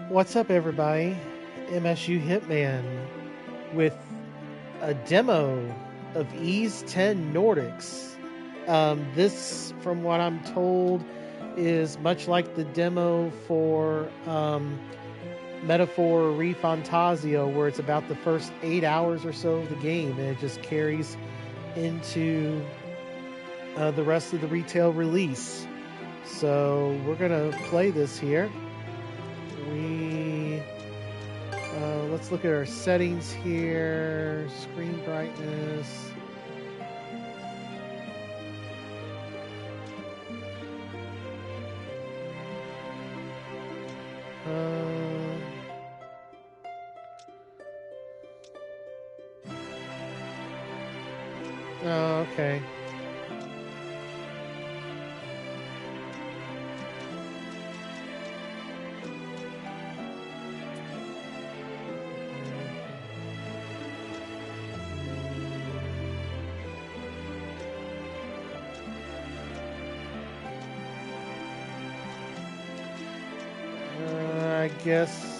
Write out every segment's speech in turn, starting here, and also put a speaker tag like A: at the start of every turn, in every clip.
A: What's up, everybody? MSUHitman with a demo of Ease 10 Nordics. This, from what I'm told, is much like the demo for Metaphor ReFantasio, where it's about the first 8 hours or so of the game, and it just carries into the rest of the retail release. So we're gonna play this here. Let's look at our settings here. Screen brightness. Oh, okay. I guess.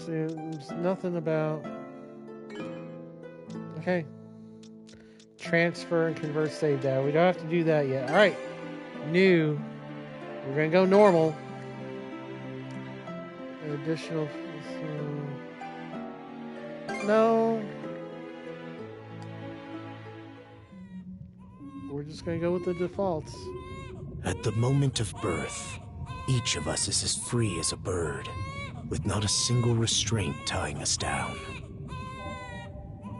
A: There's nothing about. Okay. Transfer and convert save data. We don't have to do that yet. All right. New. We're going to go normal. Additional. No. We're just going to go with the defaults.
B: At the moment of birth, each of us is as free as a bird, with not a single restraint tying us down.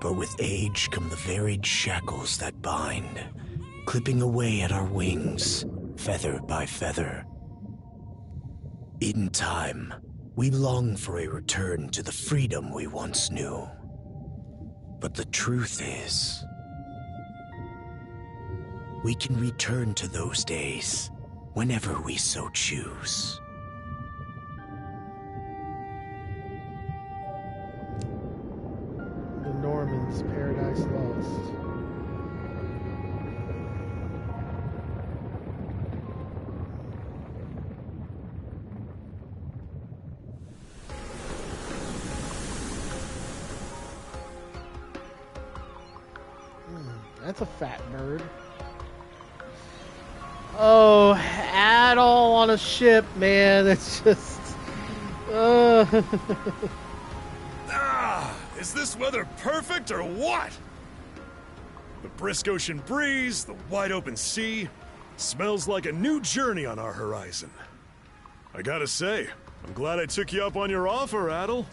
B: But with age come the varied shackles that bind, clipping away at our wings, feather by feather. In time, we long for a return to the freedom we once knew. But the truth is, we can return to those days whenever we so choose.
A: Norman's Paradise Lost. That's a fat bird. Oh, at all on a ship, man. It's just.
C: Is this weather perfect or what? The brisk ocean breeze, the wide open sea, smells like a new journey on our horizon. I gotta say, I'm glad I took you up on your offer, Adel.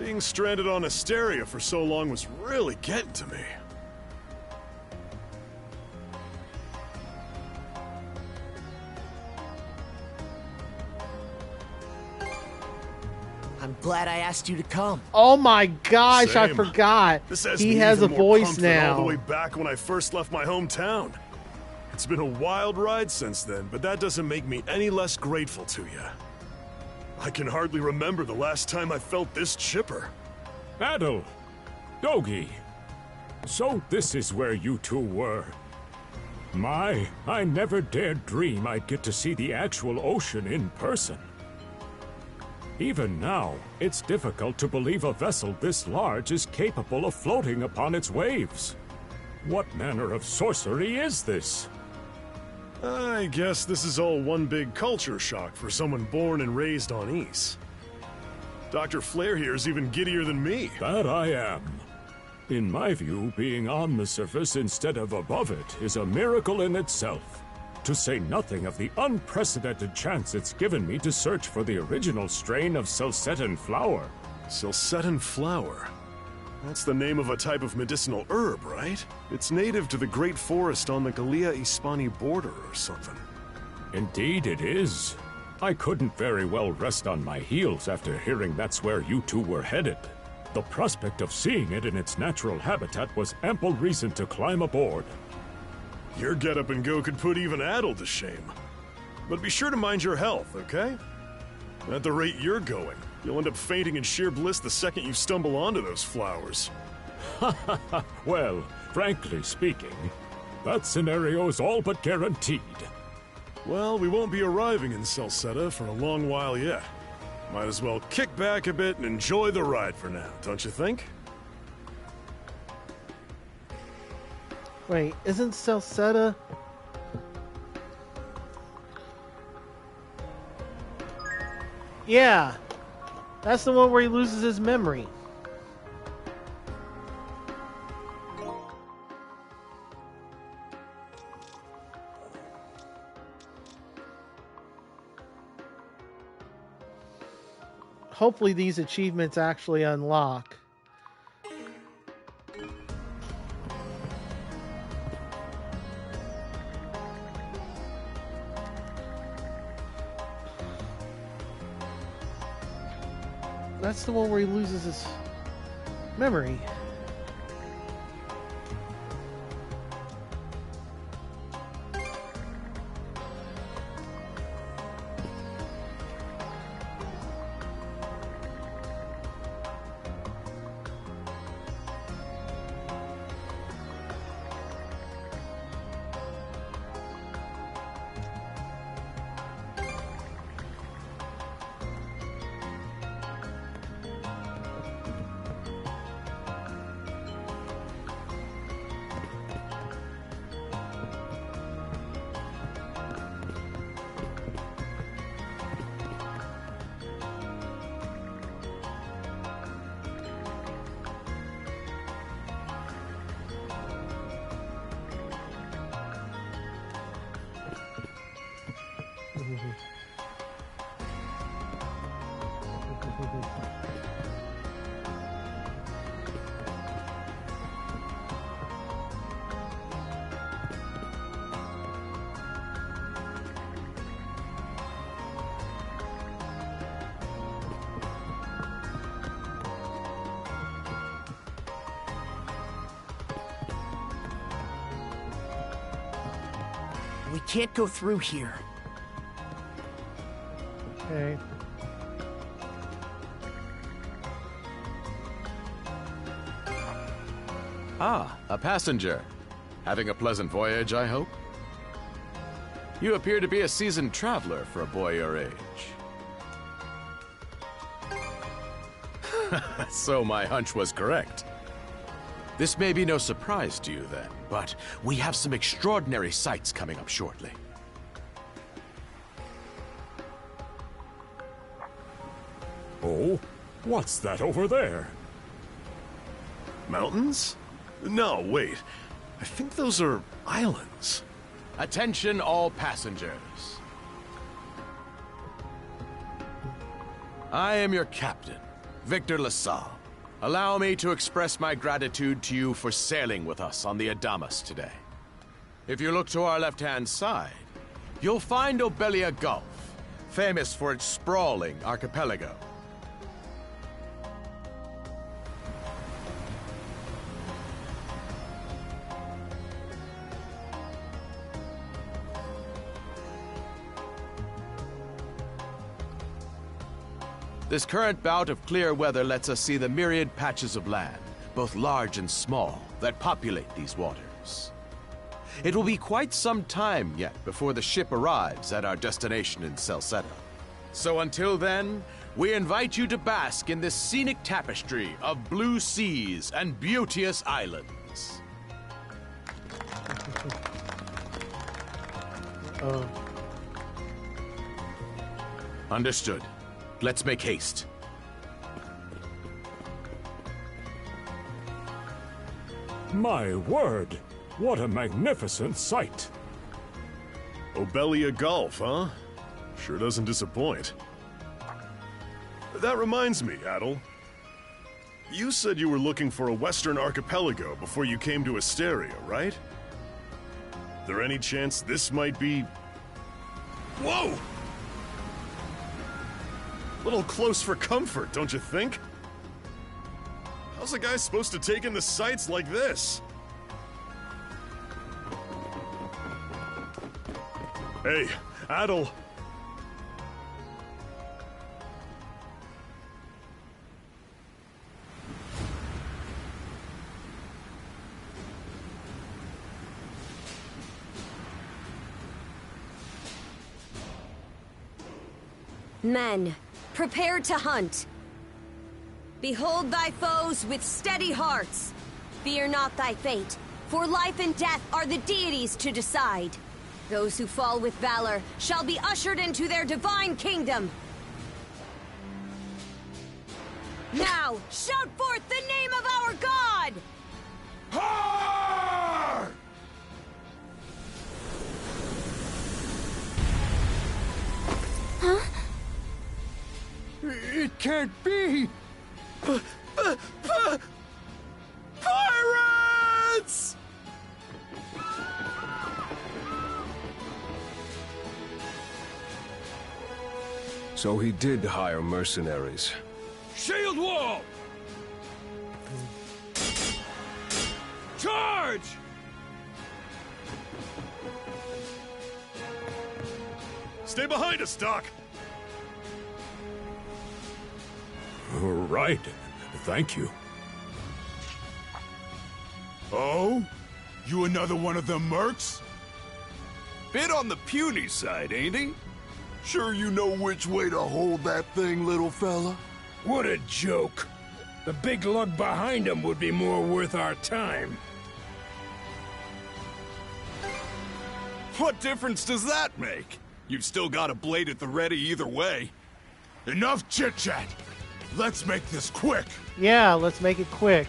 C: Being stranded on Asteria for so long was really getting to me.
B: I'm glad I asked you to come.
A: Oh my gosh,
C: Same.
A: I forgot. He
C: Me
A: has a
C: even more
A: voice
C: pumped than
A: now.
C: all the way back when I first left my hometown. It's been a wild ride since then, but that doesn't make me any less grateful to you. I can hardly remember the last time I felt this chipper.
D: Adel, Dogi. So this is where you two were. I never dared dream I'd get to see the actual ocean in person. Even now, it's difficult to believe a vessel this large is capable of floating upon its waves. What manner of sorcery is this?
C: I guess this is all one big culture shock for someone born and raised on Ys. Dr. Flair here is even giddier than me.
D: That I am. In my view, being on the surface instead of above it is a miracle in itself. To say nothing of the unprecedented chance it's given me to search for the original strain of Selcetan flower.
C: Selcetan flower? That's the name of a type of medicinal herb, right? It's native to the Great Forest on the Gallia-Hispani border or something.
D: Indeed it is. I couldn't very well rest on my heels after hearing that's where you two were headed. The prospect of seeing it in its natural habitat was ample reason to climb aboard.
C: Your get-up and go could put even Adel to shame. But be sure to mind your health, okay? At the rate you're going, you'll end up fainting in sheer bliss the second you stumble onto those flowers.
D: Well, frankly speaking, that scenario's all but guaranteed.
C: Well, we won't be arriving in Celceta for a long while yet. Might as well kick back a bit and enjoy the ride for now, don't you think?
A: Wait, isn't Celceta... Yeah, that's the one where he loses his memory. Hopefully these achievements actually unlock. That's the one where he loses his memory.
B: We can't go through here.
A: Okay.
E: Ah, a passenger. Having a pleasant voyage, I hope? You appear to be a seasoned traveler for a boy your age. So my hunch was correct. This may be no surprise to you then, but we have some extraordinary sights coming up shortly.
D: Oh? What's that over there?
C: Mountains? No, wait. I think those are islands.
E: Attention all passengers. I am your captain, Victor LaSalle. Allow me to express my gratitude to you for sailing with us on the Adamas today. If you look to our left-hand side, you'll find Obelia Gulf, famous for its sprawling archipelago. This current bout of clear weather lets us see the myriad patches of land, both large and small, that populate these waters. It will be quite some time yet before the ship arrives at our destination in Celceta. So until then, we invite you to bask in this scenic tapestry of blue seas and beauteous islands. Understood. Let's make haste.
D: My word! What a magnificent sight!
C: Obelia Gulf, huh? Sure doesn't disappoint. That reminds me, Adel. You said you were looking for a western archipelago before you came to Asteria, right? There any chance this might be... Whoa! Little close for comfort, don't you think? How's a guy supposed to take in the sights like this? Hey, Adel.
F: Men, prepare to hunt. Behold thy foes with steady hearts. Fear not thy fate, for life and death are the deities to decide. Those who fall with valor shall be ushered into their divine kingdom. Now, shout forth the name of our god!
C: Har!
F: Huh?
D: It can't be!
C: Pirates!
G: So he did hire mercenaries.
D: Shield wall! Charge!
C: Stay behind us, Doc.
D: Right. Thank you.
H: Oh? You another one of them mercs?
I: Bit on the puny side, ain't he? Sure you know which way to hold that thing, little fella?
D: What a joke. The big lug behind him would be more worth our time.
I: What difference does that make? You've still got a blade at the ready either way.
H: Enough chit-chat. Let's make this quick.
A: Yeah, let's make it quick.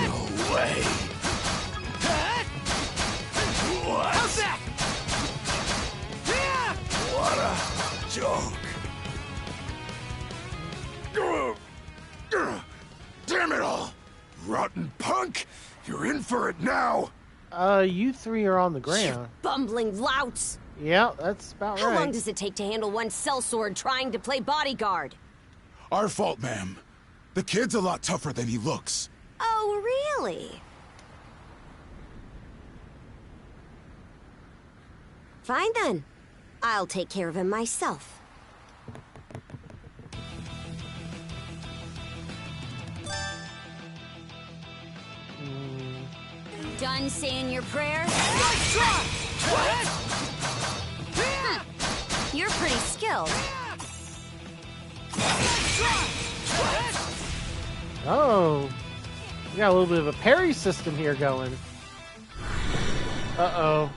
I: No way. What a joke.
H: Damn it all! Rotten punk! You're in for it now!
A: You three are on the ground.
F: Bumbling louts!
A: Yeah, that's about
F: How
A: right.
F: long does it take to handle one sellsword trying to play bodyguard?
H: Our fault, ma'am. The kid's a lot tougher than he looks.
F: Oh, really? Fine then. I'll take care of him myself. Done saying your prayers? You're pretty skilled.
A: Oh, we got a little bit of a parry system here going. Uh-oh.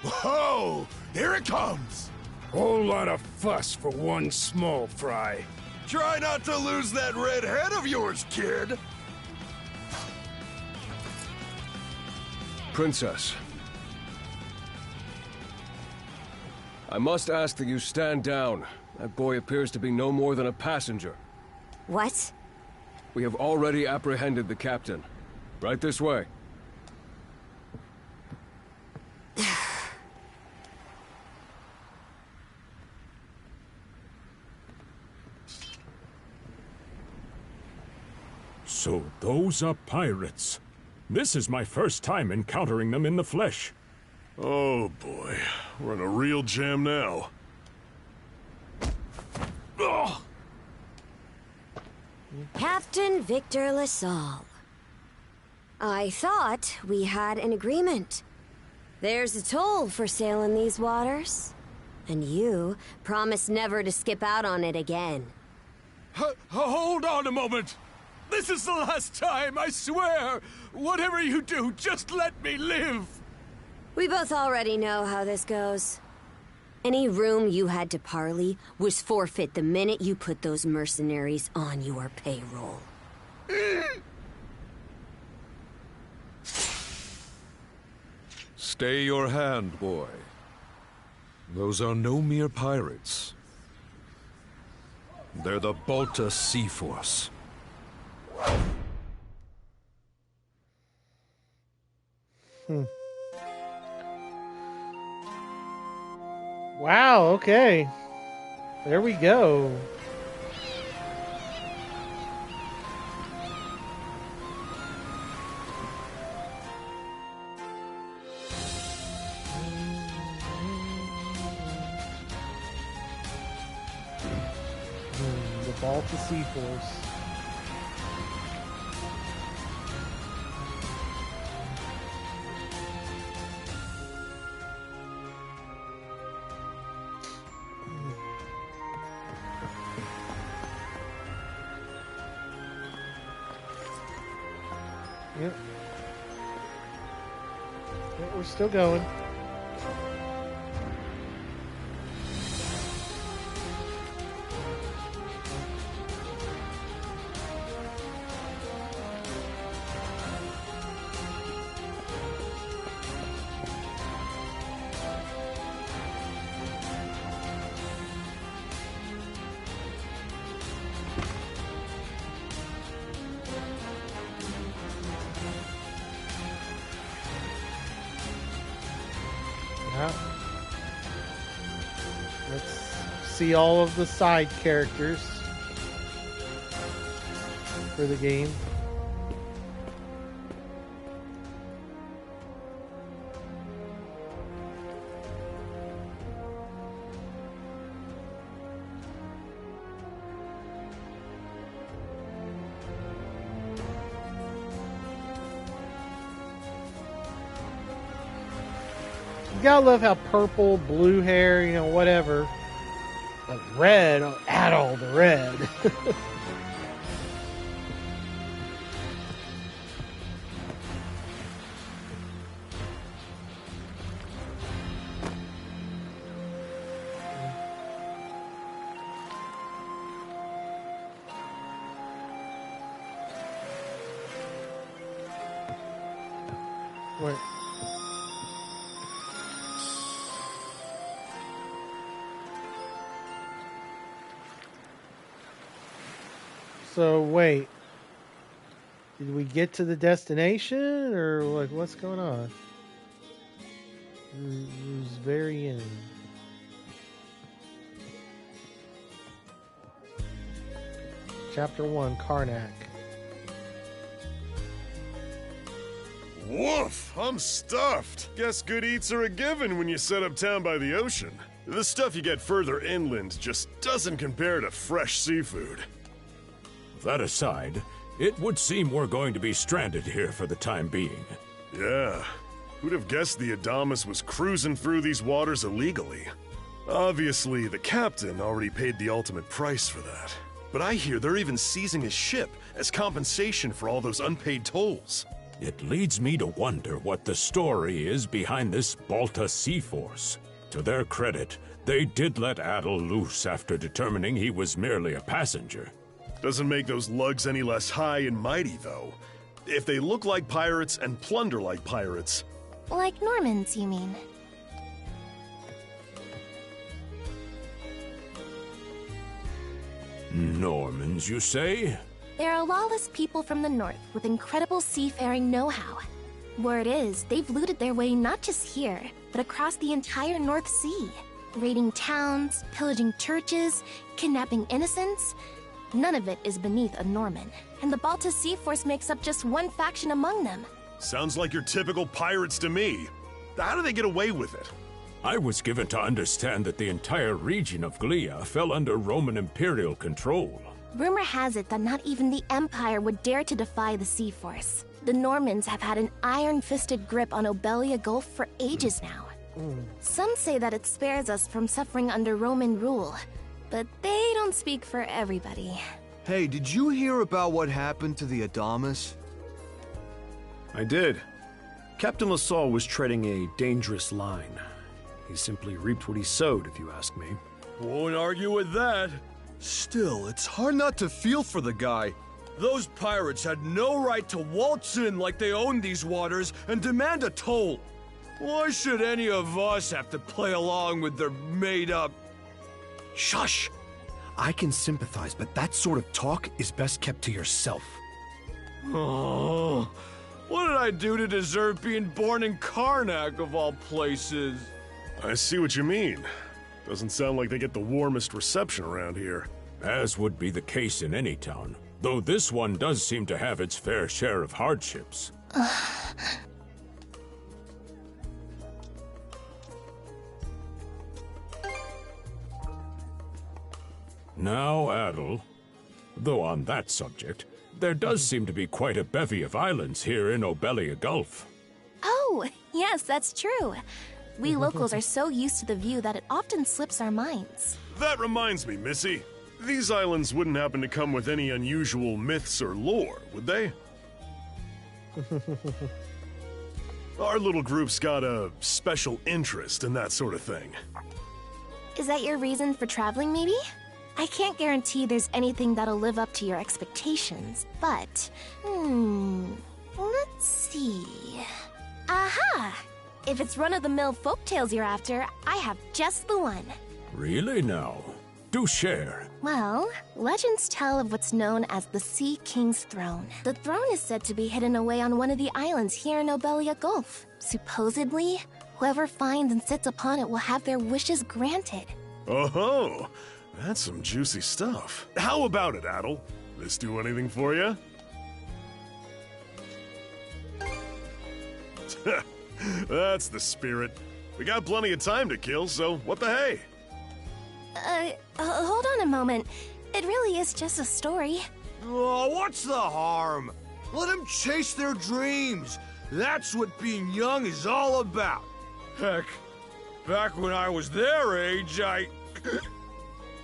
H: Whoa! Here it comes!
D: Whole lot of fuss for one small fry.
I: Try not to lose that red head of yours, kid.
G: Princess. I must ask that you stand down. That boy appears to be no more than a passenger.
F: What?
G: We have already apprehended the captain. Right this way.
D: So those are pirates. This is my first time encountering them in the flesh.
C: Oh boy, we're in a real jam now. Ugh.
F: Captain Victor LaSalle. I thought we had an agreement. There's a toll for sailing these waters. And you promised never to skip out on it again.
I: Hold on a moment. This is the last time, I swear. Whatever you do, just let me live.
F: We both already know how this goes. Any room you had to parley was forfeit the minute you put those mercenaries on your payroll.
J: Stay your hand, boy. Those are no mere pirates.
H: They're the Balta Sea Force.
A: Wow, okay. There we go. The Balta Sea Force. Yep. Yep, we're still going. Yeah. Let's see all of the side characters for the game. You gotta love how purple, blue hair, you know, whatever. But red, add all the red. Wait. So wait, did we get to the destination, or like what's going on? It was very end. Chapter 1, Karnak.
C: Woof! I'm stuffed. Guess good eats are a given when you set up town by the ocean. The stuff you get further inland just doesn't compare to fresh seafood.
D: That aside, it would seem we're going to be stranded here for the time being.
C: Yeah. Who'd have guessed the Adamas was cruising through these waters illegally? Obviously, the captain already paid the ultimate price for that. But I hear they're even seizing his ship as compensation for all those unpaid tolls.
D: It leads me to wonder what the story is behind this Balta Sea Force. To their credit, they did let Adel loose after determining he was merely a passenger.
C: Doesn't make those lugs any less high and mighty, though. If they look like pirates and plunder like pirates...
J: Like Normans, you mean?
D: Normans, you say?
J: They're a lawless people from the north with incredible seafaring know-how. Word is, they've looted their way not just here, but across the entire North Sea. Raiding towns, pillaging churches, kidnapping innocents. None of it is beneath a Norman, and the Balta Sea Force makes up just one faction among them.
C: Sounds like your typical pirates to me. How do they get away with it?
D: I was given to understand that the entire region of Glia fell under Roman Imperial control.
J: Rumor has it that not even the Empire would dare to defy the Sea Force. The Normans have had an iron-fisted grip on Obelia Gulf for ages now. Some say that it spares us from suffering under Roman rule, but they don't speak for everybody.
K: Hey, did you hear about what happened to the Adamas?
L: I did. Captain LaSalle was treading a dangerous line. He simply reaped what he sowed, if you ask me.
I: Won't argue with that.
K: Still, it's hard not to feel for the guy.
I: Those pirates had no right to waltz in like they owned these waters and demand a toll. Why should any of us have to play along with their made-up...
K: Shush!
L: I can sympathize, but that sort of talk is best kept to yourself.
I: Oh, what did I do to deserve being born in Karnak, of all places?
C: I see what you mean. Doesn't sound like they get the warmest reception around here.
D: As would be the case in any town, though this one does seem to have its fair share of hardships. Now, Adel, though on that subject, there does seem to be quite a bevy of islands here in Obelia Gulf.
J: Oh, yes, that's true. We locals are so used to the view that it often slips our minds.
C: That reminds me, Missy. These islands wouldn't happen to come with any unusual myths or lore, would they? Our little group's got a special interest in that sort of thing.
J: Is that your reason for traveling, maybe? I can't guarantee there's anything that'll live up to your expectations, but... let's see... Aha! If it's run-of-the-mill folktales you're after, I have just the one.
D: Really now? Do share.
J: Well, legends tell of what's known as the Sea King's Throne. The throne is said to be hidden away on one of the islands here in Obelia Gulf. Supposedly, whoever finds and sits upon it will have their wishes granted.
C: Oh-ho! That's some juicy stuff. How about it, Adel? This do anything for you? That's the spirit. We got plenty of time to kill, so what the hey?
J: Hold on a moment. It really is just a story.
K: Oh, what's the harm? Let them chase their dreams. That's what being young is all about.
I: Heck, back when I was their age,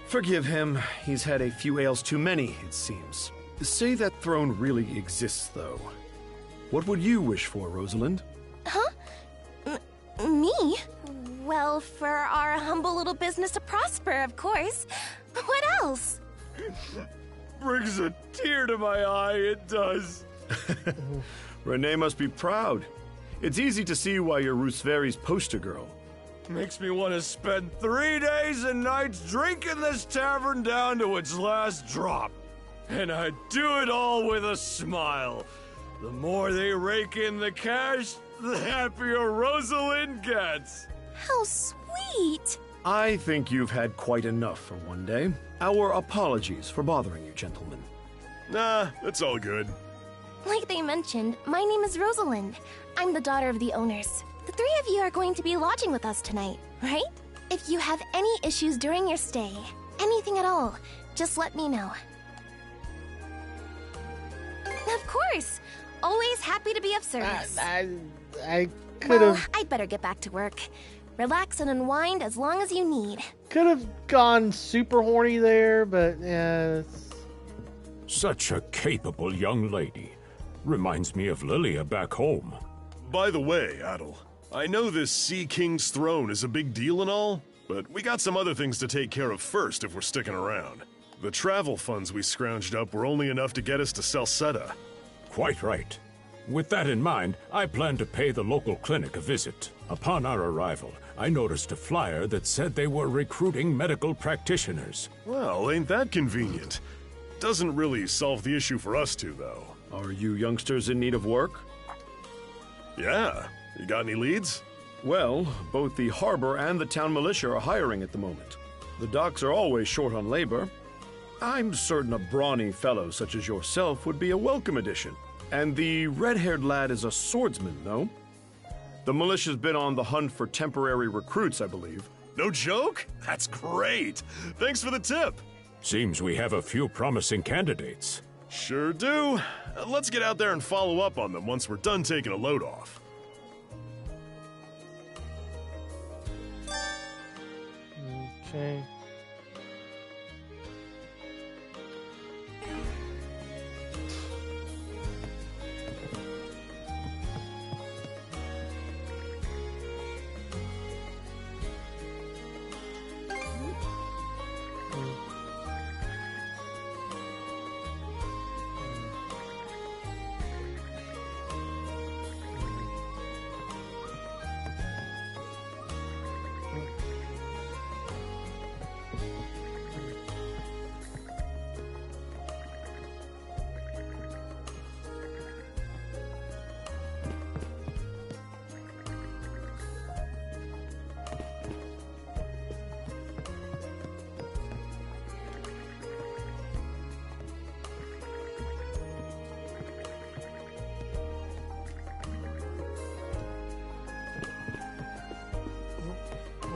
L: Forgive him. He's had a few ales too many, it seems. Say that throne really exists, though. What would you wish for, Rosalind?
J: Huh? Me? Well, for our humble little business to prosper, of course. What else?
I: Brings a tear to my eye, it does.
L: Renee must be proud. It's easy to see why you're Rooseveri's poster girl.
I: Makes me want to spend 3 days and nights drinking this tavern down to its last drop. And I do it all with a smile. The more they rake in the cash, the happier Rosalind gets.
J: How sweet!
L: I think you've had quite enough for one day. Our apologies for bothering you, gentlemen.
C: Nah, it's all good.
J: Like they mentioned, my name is Rosalind. I'm the daughter of the owners. The three of you are going to be lodging with us tonight, right? If you have any issues during your stay, anything at all, just let me know. Of course! Always happy to be of service.
A: I could have...
J: I'd better get back to work. Relax and unwind as long as you need.
A: Could have gone super horny there, but yeah.
D: Such a capable young lady. Reminds me of Lilia back home.
C: By the way, Adel, I know this Sea King's throne is a big deal and all, but we got some other things to take care of first if we're sticking around. The travel funds we scrounged up were only enough to get us to Salsetta.
D: Quite right. With that in mind, I plan to pay the local clinic a visit. Upon our arrival, I noticed a flyer that said they were recruiting medical practitioners.
C: Well, ain't that convenient? Doesn't really solve the issue for us two, though.
L: Are you youngsters in need of work?
C: Yeah. You got any leads?
L: Well, both the harbor and the town militia are hiring at the moment. The docks are always short on labor. I'm certain a brawny fellow such as yourself would be a welcome addition. And the red-haired lad is a swordsman, no? The militia's been on the hunt for temporary recruits, I believe.
C: No joke? That's great! Thanks for the tip!
D: Seems we have a few promising candidates.
C: Sure do. Let's get out there and follow up on them once we're done taking a load off.
A: Okay.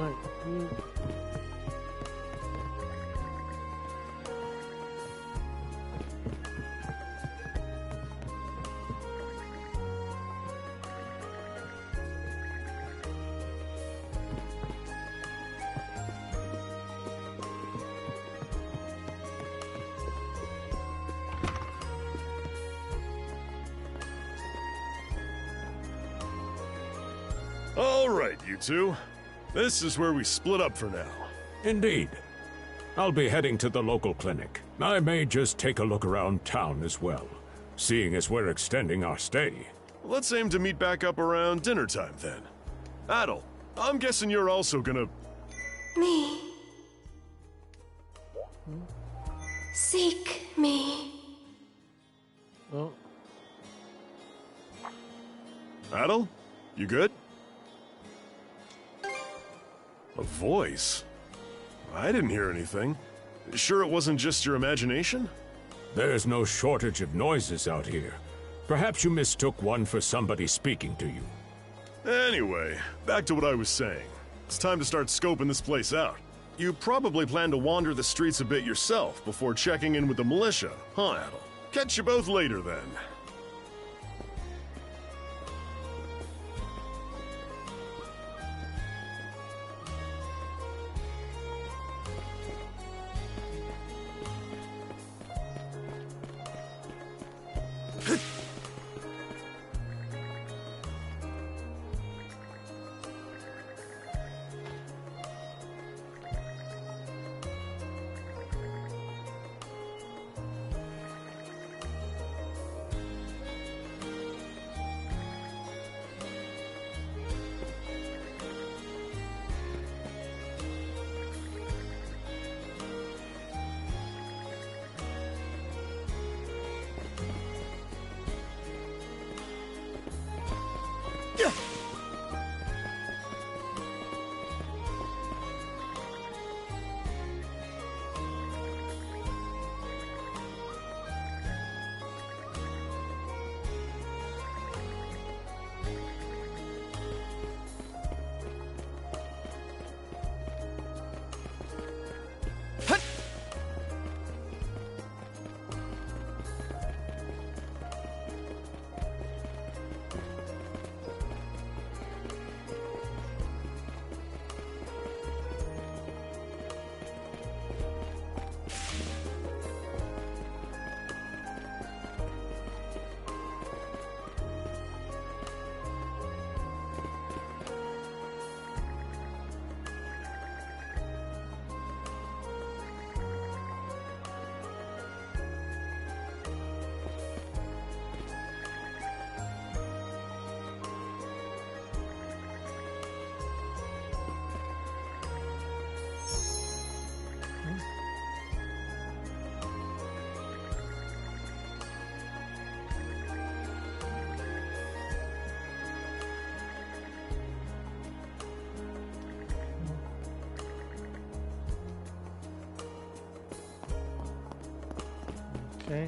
A: Right.
C: All right, you two. This is where we split up for now.
D: Indeed. I'll be heading to the local clinic. I may just take a look around town as well, seeing as we're extending our stay.
C: Let's aim to meet back up around dinner time then. Adel, I'm guessing you're also gonna...
J: Me. Seek me.
A: Oh.
C: Adel? You good? A voice? I didn't hear anything. Sure it wasn't just your imagination?
D: There's no shortage of noises out here. Perhaps you mistook one for somebody speaking to you.
C: Anyway, back to what I was saying. It's time to start scoping this place out. You probably plan to wander the streets a bit yourself before checking in with the militia, huh, Adel? Catch you both later then.
A: Okay. Okay.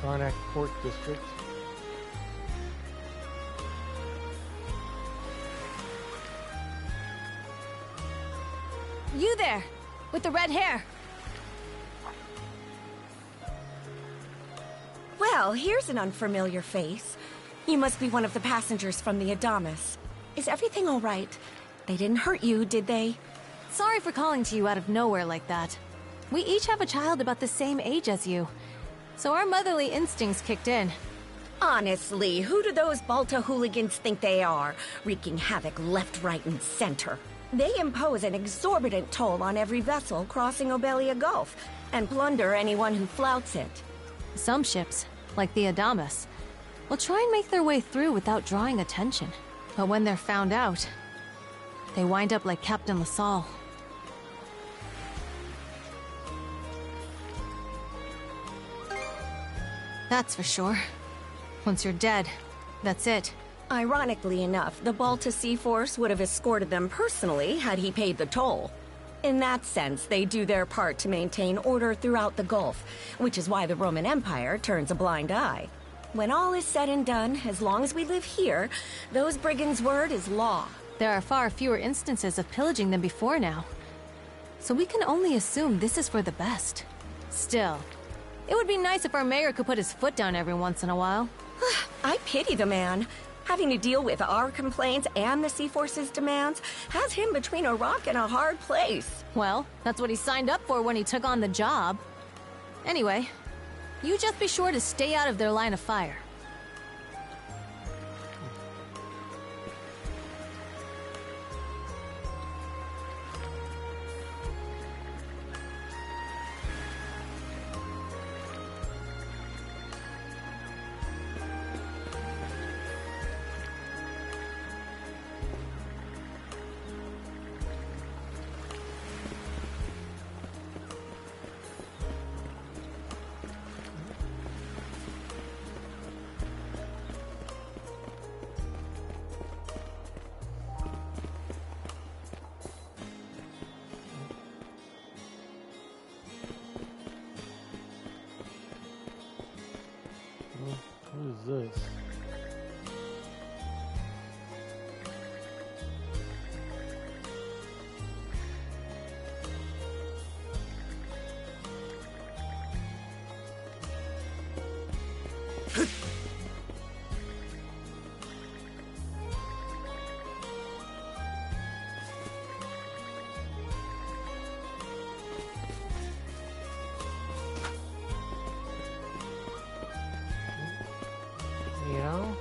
A: Karnak Court District.
F: You there, with the red hair. Well, here's an unfamiliar face. You must be one of the passengers from the Adamas. Is everything all right? They didn't hurt you, did they?
M: Sorry for calling to you out of nowhere like that. We each have a child about the same age as you, so our motherly instincts kicked in.
F: Honestly, who do those Balta hooligans think they are, wreaking havoc left, right, and center? They impose an exorbitant toll on every vessel crossing Obelia Gulf, and plunder anyone who flouts it.
M: Some ships, like the Adamas, will try and make their way through without drawing attention. But when they're found out, they wind up like Captain LaSalle. That's for sure. Once you're dead, that's it.
F: Ironically enough, the Balta Sea Force would have escorted them personally had he paid the toll. In that sense, they do their part to maintain order throughout the Gulf, which is why the Roman Empire turns a blind eye. When all is said and done, as long as we live here, those brigands' word is law.
M: There are far fewer instances of pillaging than before now. So we can only assume this is for the best. Still, it would be nice if our mayor could put his foot down every once in a while.
F: I pity the man. Having to deal with our complaints and the Sea Force's demands has him between a rock and a hard place.
M: Well, that's what he signed up for when he took on the job. Anyway, you just be sure to stay out of their line of fire.
A: What is this? Meow.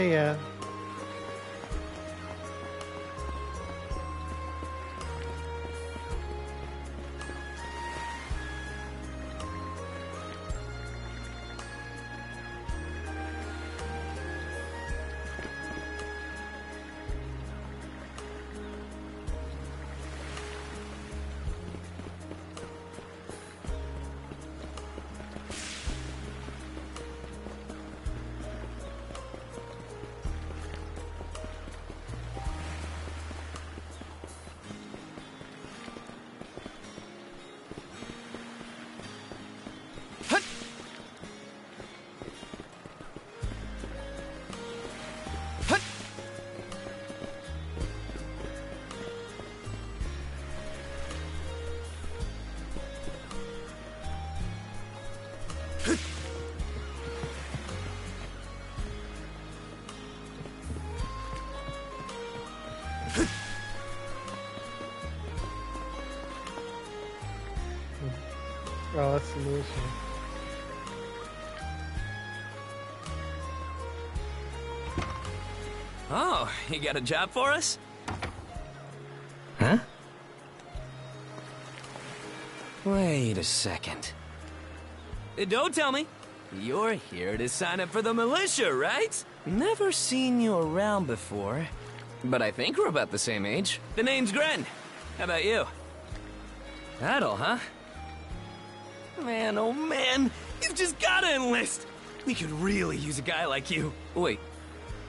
A: Yeah. Oh, that's the newest one.
N: Oh, you got a job for us? Huh? Wait a second. Don't tell me. You're here to sign up for the militia, right? Never seen you around before. But I think we're about the same age. The name's Gren. How about you? Adel, huh? Man, oh man, you've just gotta enlist! We could really use a guy like you. Wait,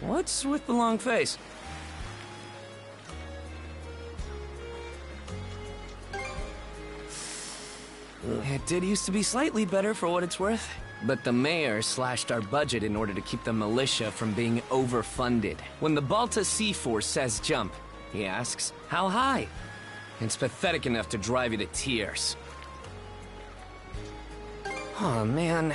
N: what's with the long face? It did used to be slightly better for what it's worth. But the mayor slashed our budget in order to keep the militia from being overfunded. When the Balta Sea Force says jump, he asks, how high? It's pathetic enough to drive you to tears. Oh man,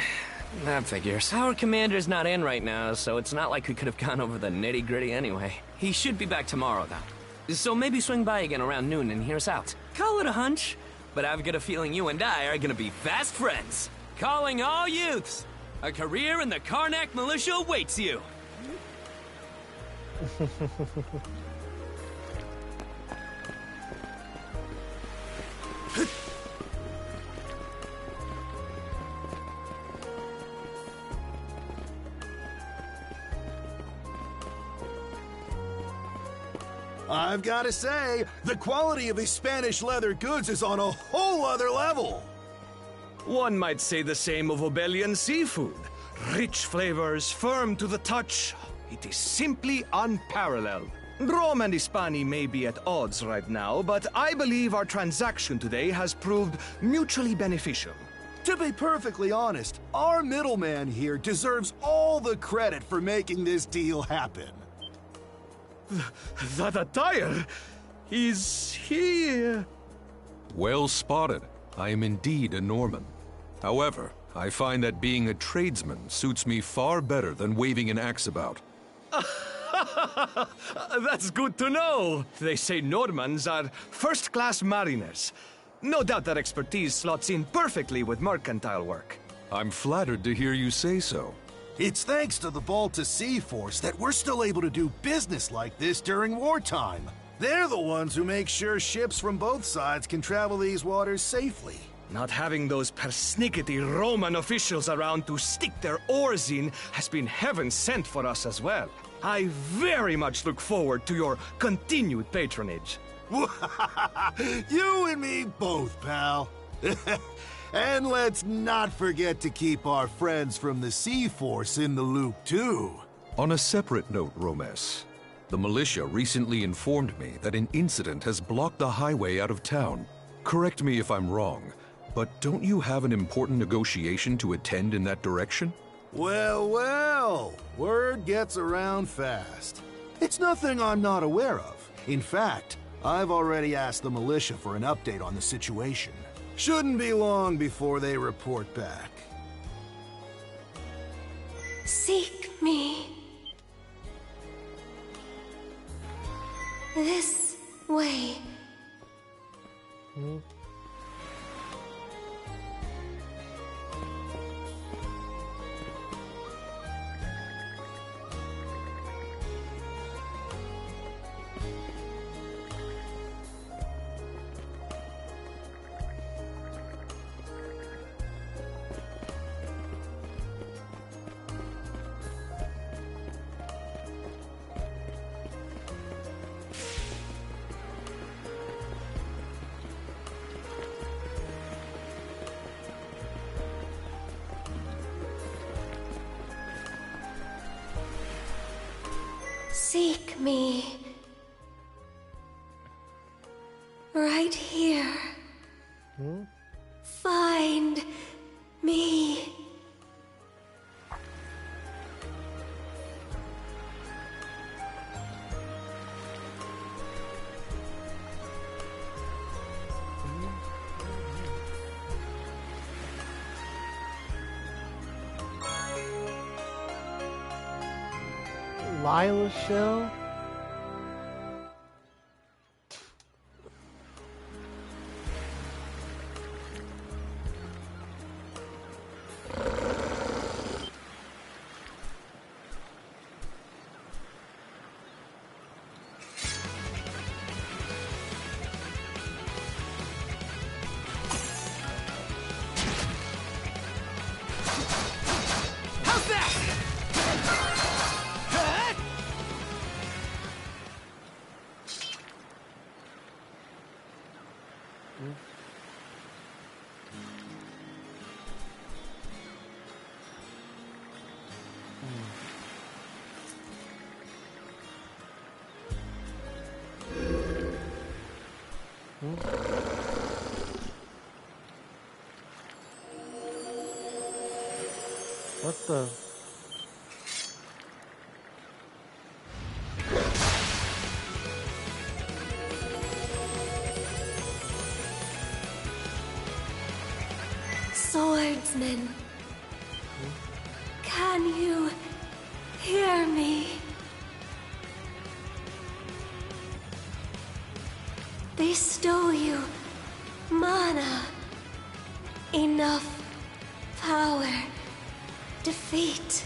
N: that figures. Our commander's not in right now, so it's not like we could have gone over the nitty-gritty anyway. He should be back tomorrow, though. So maybe swing by again around noon and hear us out. Call it a hunch, but I've got a feeling you and I are gonna be fast friends. Calling all youths! A career in the Karnak militia awaits you!
O: I've got to say, the quality of these Spanish leather goods is on a whole other level.
I: One might say the same of Obelian seafood. Rich flavors, firm to the touch. It is simply unparalleled. Rome and Hispani may be at odds right now, but I believe our transaction today has proved mutually beneficial.
O: To be perfectly honest, our middleman here deserves all the credit for making this deal happen.
I: That attire? Is he...
P: Well spotted. I am indeed a Norman. However, I find that being a tradesman suits me far better than waving an axe about.
I: That's good to know. They say Normans are first-class mariners. No doubt that expertise slots in perfectly with mercantile work.
P: I'm flattered to hear you say so.
O: It's thanks to the Balta Sea Force that we're still able to do business like this during wartime. They're the ones who make sure ships from both sides can travel these waters safely.
I: Not having those persnickety Roman officials around to stick their oars in has been heaven sent for us as well. I very much look forward to your continued patronage.
O: You and me both, pal. And let's not forget to keep our friends from the Sea Force in the loop, too.
P: On a separate note, Romes, the militia recently informed me that an incident has blocked the highway out of town. Correct me if I'm wrong, but don't you have an important negotiation to attend in that direction?
O: Well, well, word gets around fast. It's nothing I'm not aware of. In fact, I've already asked the militia for an update on the situation. Shouldn't be long before they report back.
J: Seek me. This way. Seek me. Right here. Find me.
A: Lila shell? What the?
F: Swordsman, can you hear me? They stole you mana, enough power, defeat.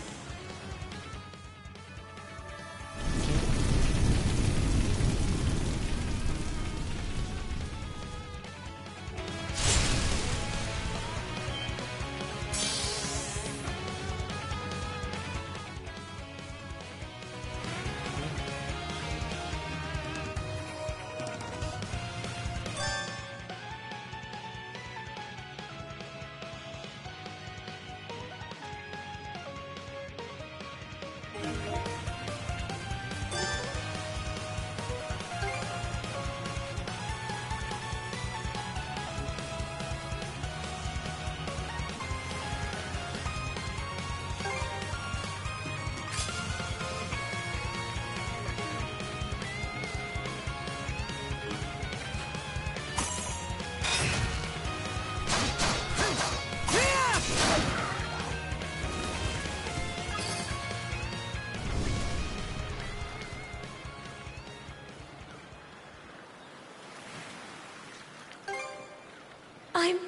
F: I'm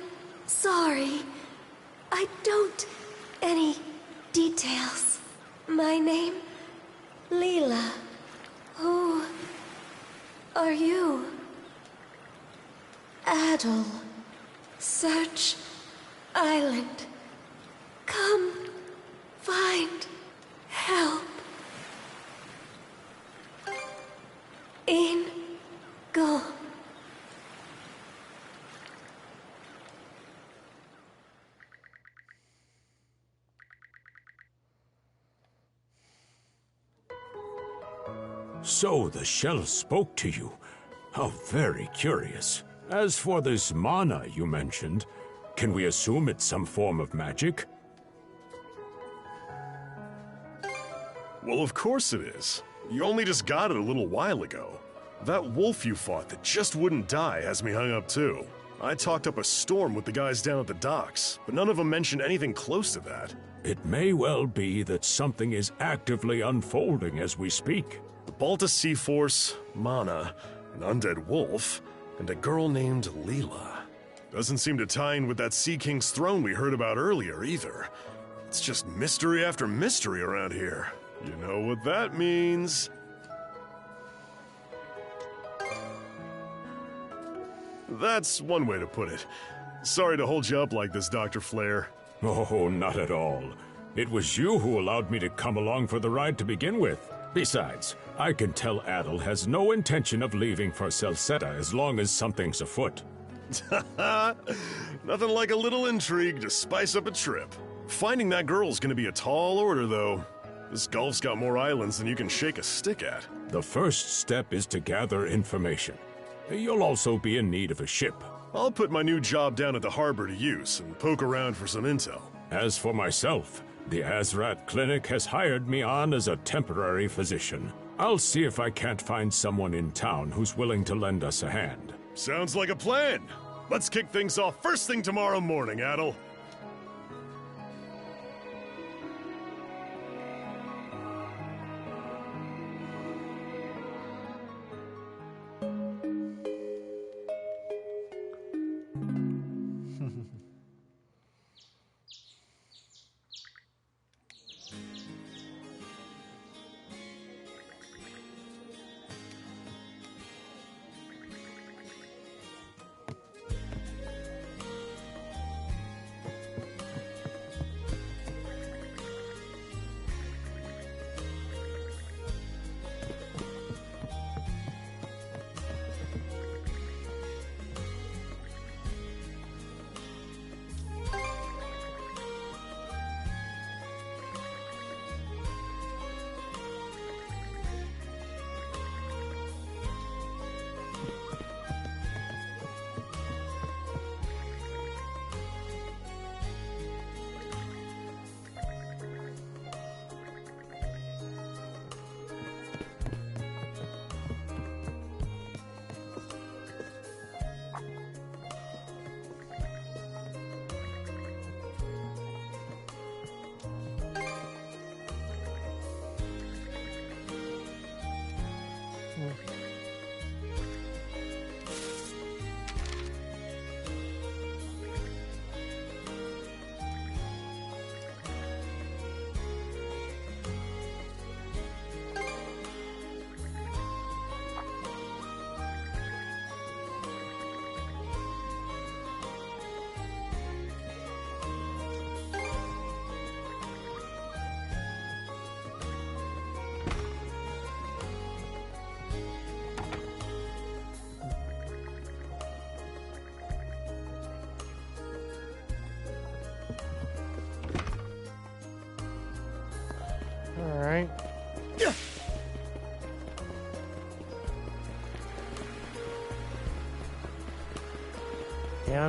F: sorry. I don't... any details. My name? Leela. Who are you? Adel. Search Island. Come find help. In go.
D: So the shell spoke to you. How very curious. As for this mana you mentioned, can we assume it's some form of magic?
C: Well, of course it is. You only just got it a little while ago. That wolf you fought that just wouldn't die has me hung up too. I talked up a storm with the guys down at the docks, but none of them mentioned anything close to that.
D: It may well be that something is actively unfolding as we speak.
C: The Balta Sea Force, Mana, an undead wolf, and a girl named Leela. Doesn't seem to tie in with that Sea King's throne we heard about earlier, either. It's just mystery after mystery around here. You know what that means. That's one way to put it. Sorry to hold you up like this, Dr. Flare.
D: Oh, not at all. It was you who allowed me to come along for the ride to begin with. Besides, I can tell Adel has no intention of leaving for Celceta as long as something's afoot.
C: Nothing like a little intrigue to spice up a trip. Finding that girl's gonna be a tall order, though. This Gulf's got more islands than you can shake a stick at.
D: The first step is to gather information. You'll also be in need of a ship.
C: I'll put my new job down at the harbor to use and poke around for some intel.
D: As for myself, the Azrat Clinic has hired me on as a temporary physician. I'll see if I can't find someone in town who's willing to lend us a hand.
C: Sounds like a plan. Let's kick things off first thing tomorrow morning, Adel.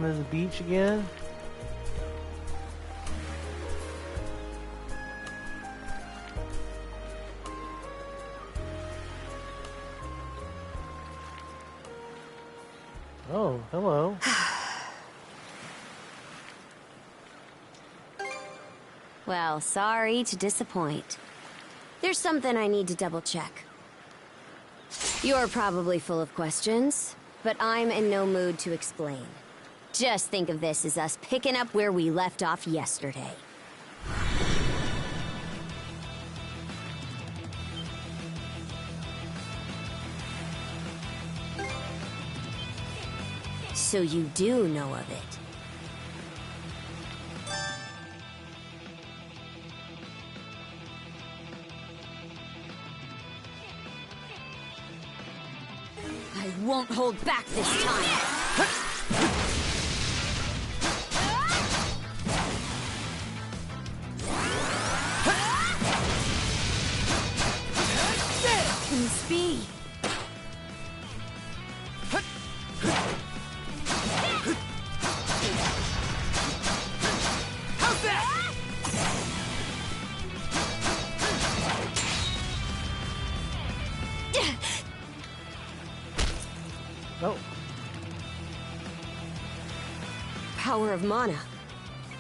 A: down to the beach again. Oh, hello.
F: Well, sorry to disappoint. There's something I need to double check. You're probably full of questions, but I'm in no mood to explain. Just think of this as us picking up where we left off yesterday. So you do know of it. I won't hold back this time. Can this be? How's that?
A: No.
F: Power of mana.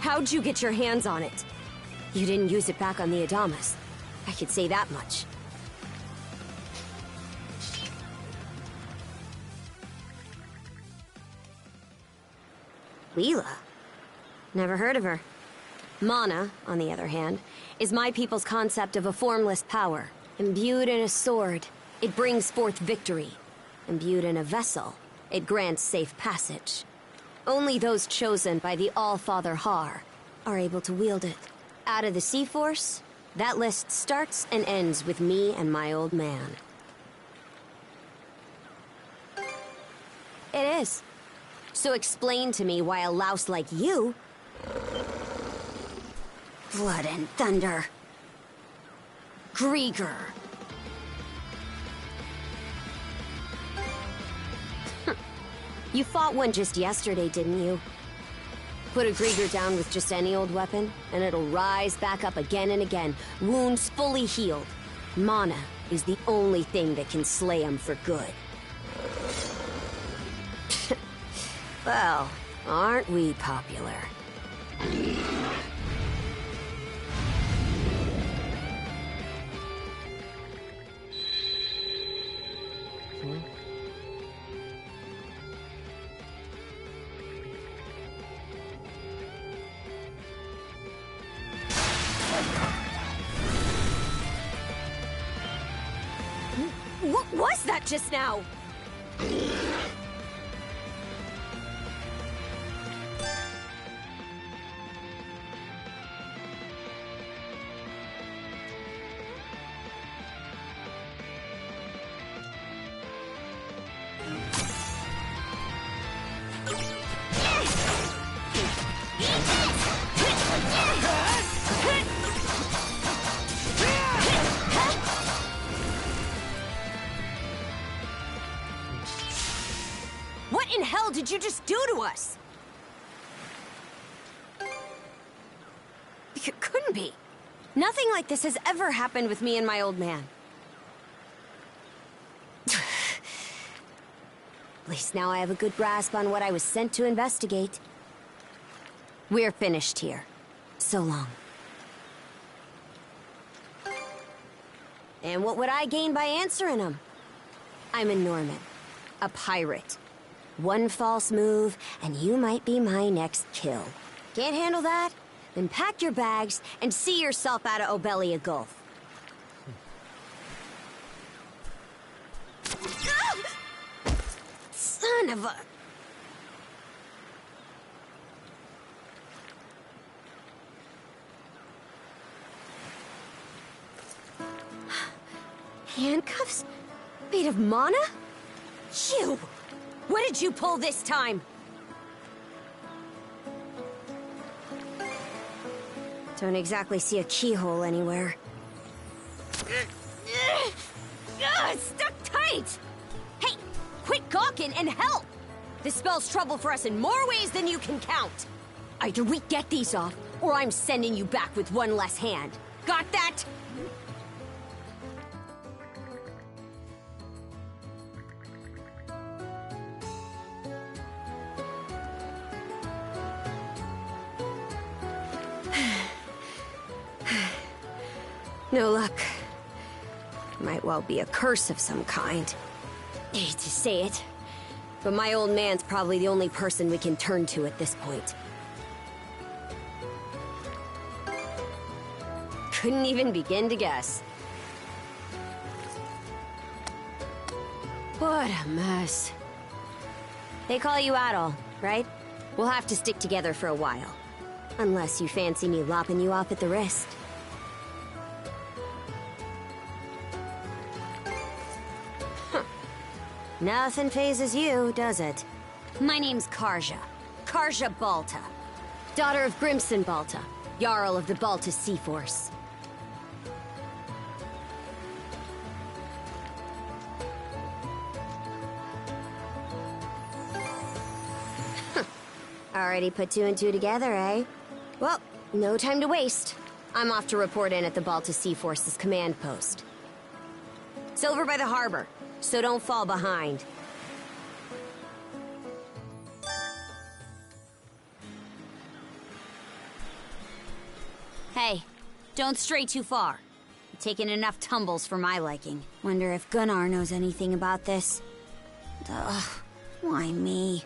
F: How'd you get your hands on it? You didn't use it back on the Adamas. I could say that much. Leela? Never heard of her. Mana, on the other hand, is my people's concept of a formless power. Imbued in a sword, it brings forth victory. Imbued in a vessel, it grants safe passage. Only those chosen by the All-Father Har are able to wield it. Out of the Sea Force, that list starts and ends with me and my old man. It is. So explain to me why a louse like you... Blood and thunder. Grieger. You fought one just yesterday, didn't you? Put a Grieger down with just any old weapon, and it'll rise back up again and again, wounds fully healed. Mana is the only thing that can slay him for good. Well, aren't we popular? What was that just now? What in hell did you just do to us? It couldn't be. Nothing like this has ever happened with me and my old man. At least now I have a good grasp on what I was sent to investigate. We're finished here. So long. And what would I gain by answering them? I'm a Norman. A pirate. One false move, and you might be my next kill. Can't handle that? Then pack your bags and see yourself out of Obelia Gulf. Son of a... Handcuffs? Made of mana? You! What did you pull this time? Don't exactly see a keyhole anywhere. It's stuck tight! Hey, quit gawking and help! This spells trouble for us in more ways than you can count. Either we get these off, or I'm sending you back with one less hand. Got that? No luck. Might well be a curse of some kind. I hate to say it, but my old man's probably the only person we can turn to at this point. Couldn't even begin to guess. What a mess. They call you Adol, right? We'll have to stick together for a while. Unless you fancy me lopping you off at the wrist. Nothing phases you, does it? My name's Karja. Karja Balta. Daughter of Grimson Balta, Jarl of the Balta Sea Force. Already put two and two together, eh? Well, no time to waste. I'm off to report in at the Balta Sea Force's command post. It's over by the harbor, so don't fall behind. Hey, don't stray too far. You've taken enough tumbles for my liking. Wonder if Gunnar knows anything about this. Ugh, why me?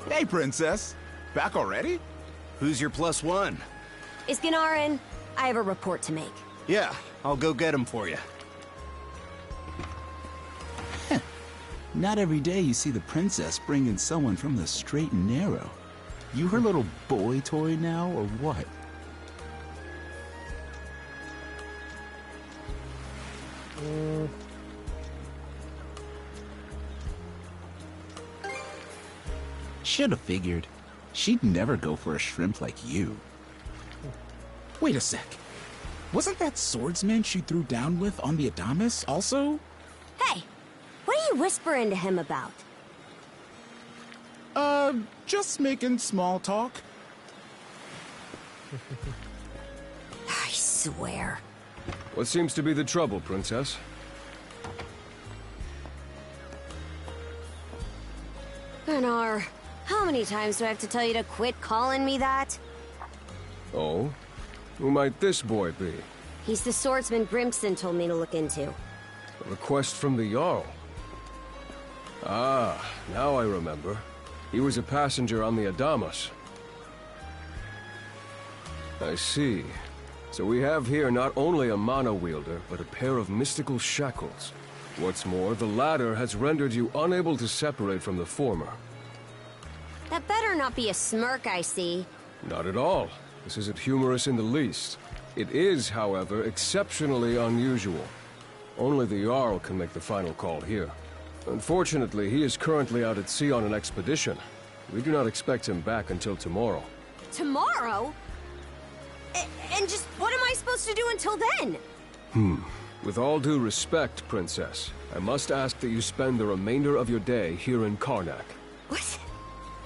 Q: Hey, Princess. Back already? Who's your plus one?
F: Is Gunnar in? I have a report to make.
Q: Yeah, I'll go get him for you.
R: Not every day you see the princess bring in someone from the straight and narrow. You her little boy toy now, or what? Should have figured. She'd never go for a shrimp like you. Wait a sec. Wasn't that swordsman she threw down with on the Adamus also?
F: Hey, what are you whispering to him about?
R: Just making small talk.
F: I swear.
G: What seems to be the trouble, Princess?
F: Gunnar, how many times do I have to tell you to quit calling me that?
G: Oh? Who might this boy be?
F: He's the swordsman Grimson told me to look into.
G: A request from the Jarl. Ah, now I remember. He was a passenger on the Adamas. I see. So we have here not only a mana wielder, but a pair of mystical shackles. What's more, the latter has rendered you unable to separate from the former.
F: That better not be a smirk I see.
G: Not at all. This isn't humorous in the least. It is, however, exceptionally unusual. Only the Jarl can make the final call here. Unfortunately, he is currently out at sea on an expedition. We do not expect him back until tomorrow.
F: Tomorrow? And just what am I supposed to do until then?
G: With all due respect, Princess, I must ask that you spend the remainder of your day here in Karnak.
F: What?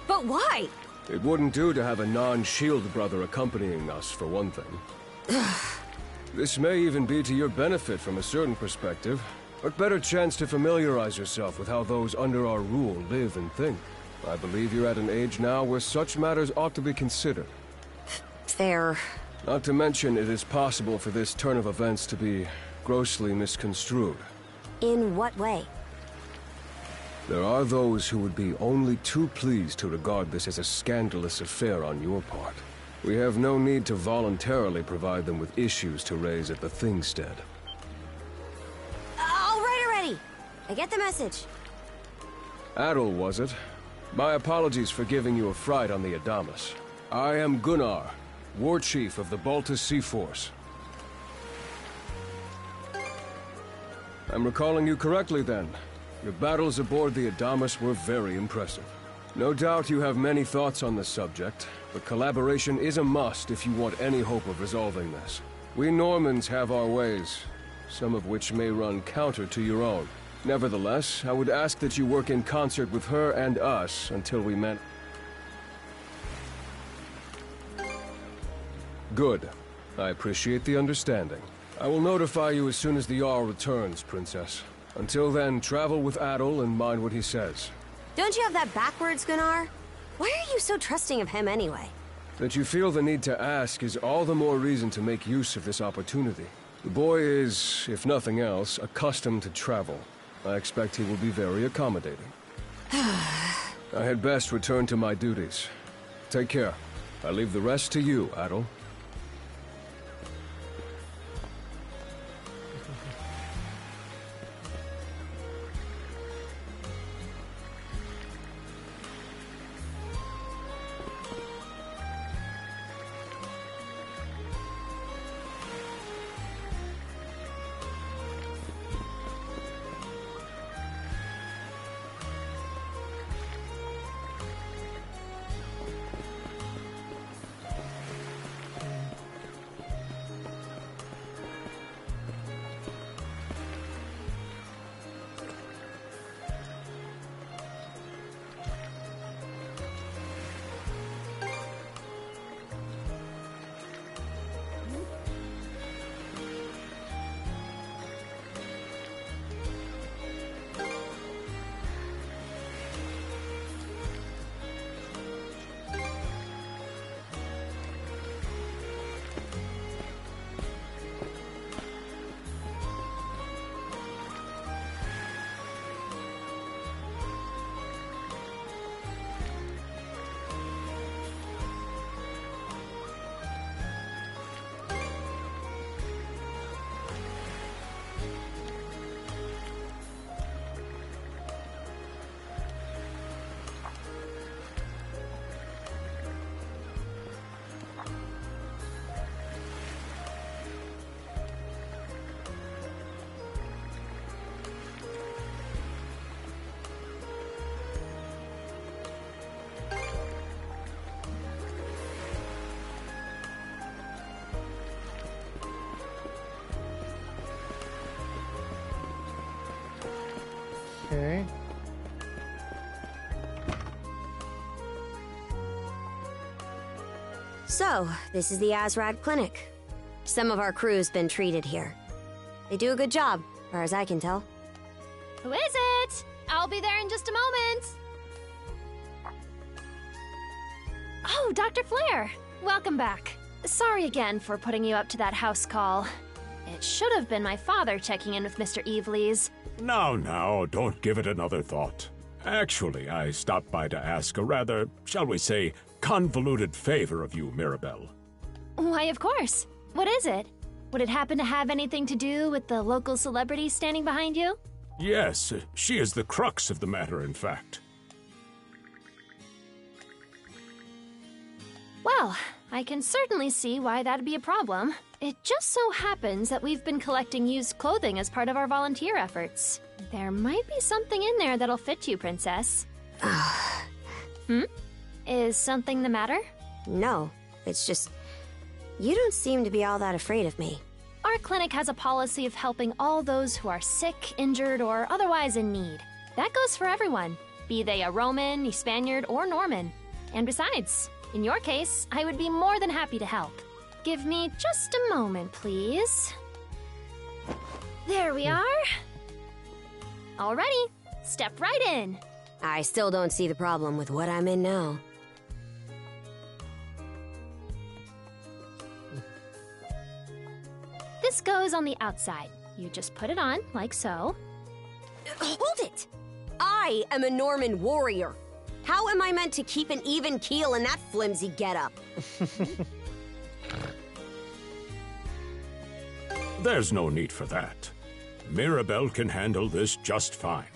F: But why?
G: It wouldn't do to have a non-shield brother accompanying us, for one thing. This may even be to your benefit from a certain perspective, but better chance to familiarize yourself with how those under our rule live and think. I believe you're at an age now where such matters ought to be considered.
F: Fair.
G: Not to mention, it is possible for this turn of events to be grossly misconstrued.
F: In what way?
G: There are those who would be only too pleased to regard this as a scandalous affair on your part. We have no need to voluntarily provide them with issues to raise at the Thingstead.
F: All right already. I get the message.
G: Adel, was it? My apologies for giving you a fright on the Adamas. I am Gunnar, War Chief of the Baltus Sea Force. I'm recalling you correctly then. Your battles aboard the Adamas were very impressive. No doubt you have many thoughts on this subject, but collaboration is a must if you want any hope of resolving this. We Normans have our ways, some of which may run counter to your own. Nevertheless, I would ask that you work in concert with her and us until we met. Good. I appreciate the understanding. I will notify you as soon as the Jarl returns, Princess. Until then, travel with Adel and mind what he says.
F: Don't you have that backwards, Gunnar? Why are you so trusting of him anyway?
G: That you feel the need to ask is all the more reason to make use of this opportunity. The boy is, if nothing else, accustomed to travel. I expect he will be very accommodating. I had best return to my duties. Take care. I leave the rest to you, Adel.
A: Okay.
F: So, this is the Azrad Clinic. Some of our crew's been treated here. They do a good job, as far as I can tell.
J: Who is it? I'll be there in just a moment. Oh, Dr. Flair. Welcome back. Sorry again for putting you up to that house call. It should have been my father checking in with Mr. Evelees.
D: Now, don't give it another thought. Actually, I stopped by to ask a rather, shall we say, convoluted favor of you, Mirabelle.
J: Why, of course. What is it? Would it happen to have anything to do with the local celebrity standing behind you?
D: Yes, she is the crux of the matter, in fact.
J: Well, I can certainly see why that'd be a problem. It just so happens that we've been collecting used clothing as part of our volunteer efforts. There might be something in there that'll fit you, Princess. Is something the matter?
F: No, it's just... you don't seem to be all that afraid of me.
J: Our clinic has a policy of helping all those who are sick, injured, or otherwise in need. That goes for everyone, be they a Roman, a Spaniard, or Norman. And besides, in your case, I would be more than happy to help. Give me just a moment, please. There we are. Alrighty, step right in.
F: I still don't see the problem with what I'm in now.
J: This goes on the outside. You just put it on, like so.
F: Hold it! I am a Norman warrior. How am I meant to keep an even keel in that flimsy getup?
D: There's no need for that. Mirabelle can handle this just fine.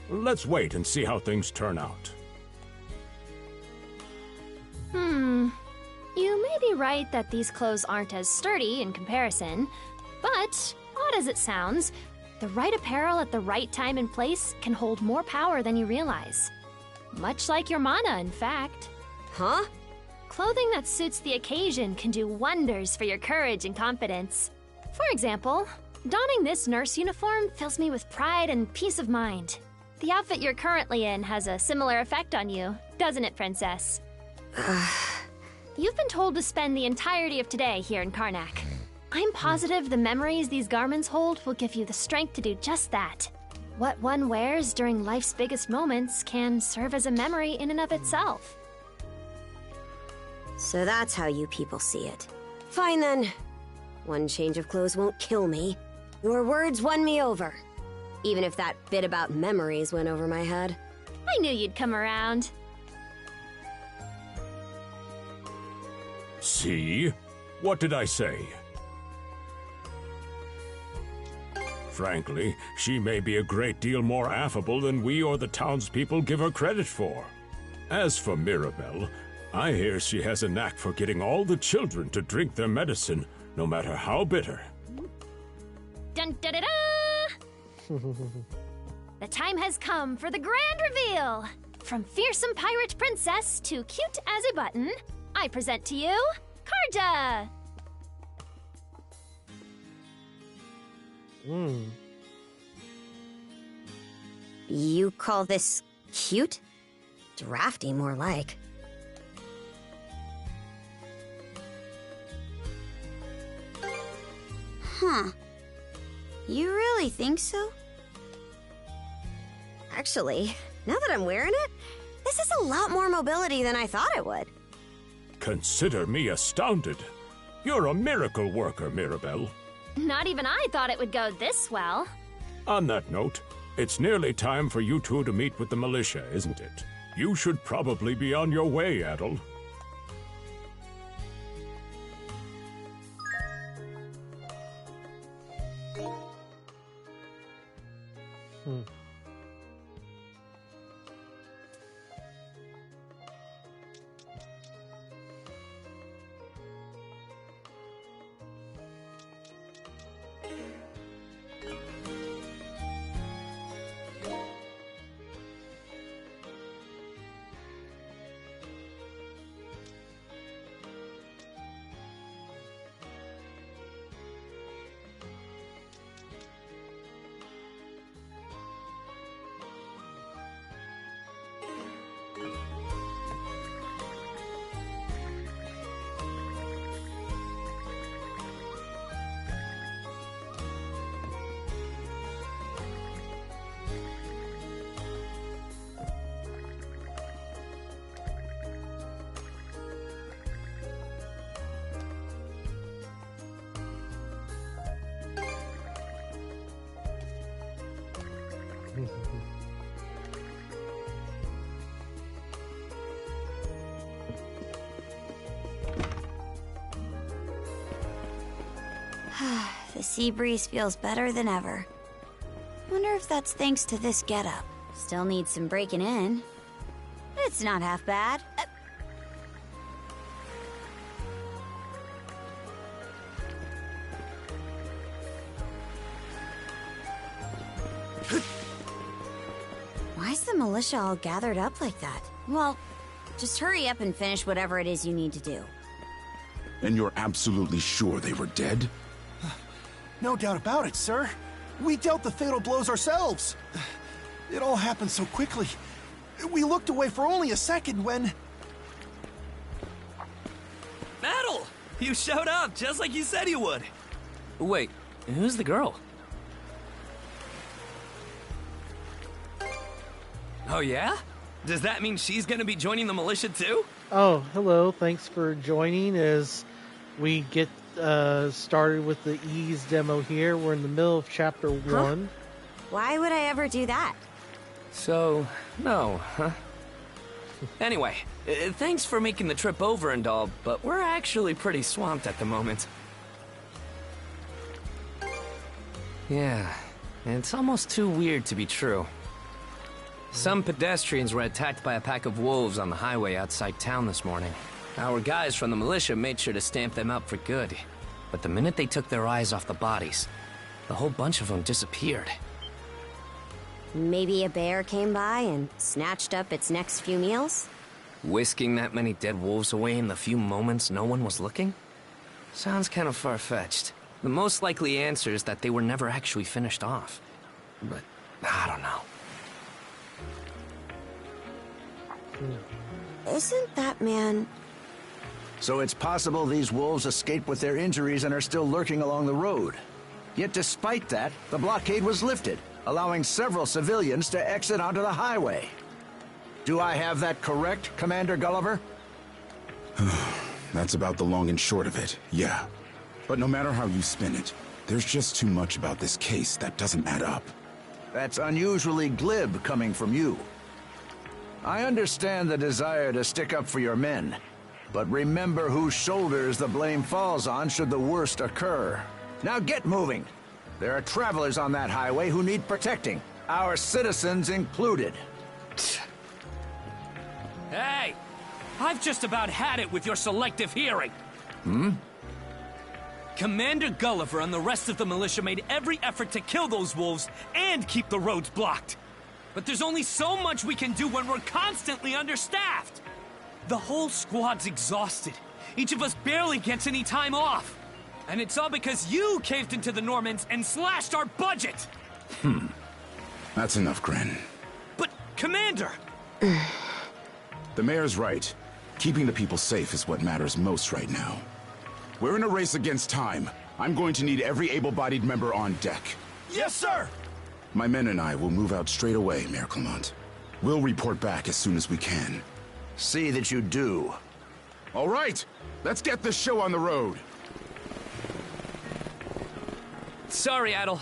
D: Let's wait and see how things turn out.
J: You may be right that these clothes aren't as sturdy in comparison, but, odd as it sounds, the right apparel at the right time and place can hold more power than you realize. Much like your mana, in fact.
F: Huh?
J: Clothing that suits the occasion can do wonders for your courage and confidence. For example, donning this nurse uniform fills me with pride and peace of mind. The outfit you're currently in has a similar effect on you, doesn't it, Princess? You've been told to spend the entirety of today here in Karnak. I'm positive the memories these garments hold will give you the strength to do just that. What one wears during life's biggest moments can serve as a memory in and of itself.
F: So that's how you people see it. Fine then. One change of clothes won't kill me. Your words won me over. Even if that bit about memories went over my head.
J: I knew you'd come around.
D: See? What did I say? Frankly, she may be a great deal more affable than we or the townspeople give her credit for. As for Mirabelle, I hear she has a knack for getting all the children to drink their medicine, no matter how bitter.
J: Dun da da da! The time has come for the grand reveal! From fearsome pirate princess to cute as a button, I present to you, Karja!
F: You call this cute? Drafty, more like. Huh. You really think so? Actually, now that I'm wearing it, this is a lot more mobility than I thought it would.
D: Consider me astounded. You're a miracle worker, Mirabelle.
J: Not even I thought it would go this well.
D: On that note, it's nearly time for you two to meet with the militia, isn't it? You should probably be on your way, Adel.
S: The sea breeze feels better than ever. Wonder if that's thanks to this getup. Still needs some breaking in. It's not half bad. Why's the militia all gathered up like that? Well, just hurry up and finish whatever it is you need to do.
R: And you're absolutely sure they were dead?
O: No doubt about it, sir. We dealt the fatal blows ourselves. It all happened so quickly. We looked away for only a second when...
N: Metal! You showed up, just like you said you would. Wait, who's the girl? Oh yeah? Does that mean she's gonna be joining the militia too?
A: Oh, hello. Thanks for joining as we get started with the Ease demo here. We're in the middle of Chapter 1.
S: Why would I ever do that?
N: So, no, huh? Anyway, thanks for making the trip over and all, but we're actually pretty swamped at the moment. Yeah, it's almost too weird to be true. Some pedestrians were attacked by a pack of wolves on the highway outside town this morning. Our guys from the militia made sure to stamp them up for good. But the minute they took their eyes off the bodies, the whole bunch of them disappeared.
F: Maybe a bear came by and snatched up its next few meals?
N: Whisking that many dead wolves away in the few moments no one was looking? Sounds kind of far-fetched. The most likely answer is that they were never actually finished off. But I don't know.
S: Isn't that man...
T: So it's possible these wolves escaped with their injuries and are still lurking along the road. Yet despite that, the blockade was lifted, allowing several civilians to exit onto the highway. Do I have that correct, Commander Gulliver?
R: That's about the long and short of it, yeah. But no matter how you spin it, there's just too much about this case that doesn't add up.
T: That's unusually glib coming from you. I understand the desire to stick up for your men, but remember whose shoulders the blame falls on should the worst occur. Now get moving. There are travelers on that highway who need protecting, our citizens included.
N: Hey! I've just about had it with your selective hearing. Commander Gulliver and the rest of the militia made every effort to kill those wolves and keep the roads blocked. But there's only so much we can do when we're constantly understaffed. The whole squad's exhausted. Each of us barely gets any time off. And it's all because you caved into the Normans and slashed our budget!
R: That's enough, Grin.
N: But, Commander!
R: The mayor's right. Keeping the people safe is what matters most right now. We're in a race against time. I'm going to need every able-bodied member on deck.
K: Yes, sir!
R: My men and I will move out straight away, Mayor Clement. We'll report back as soon as we can.
T: See that you do.
R: All right, let's get this show on the road.
N: Sorry, Adel.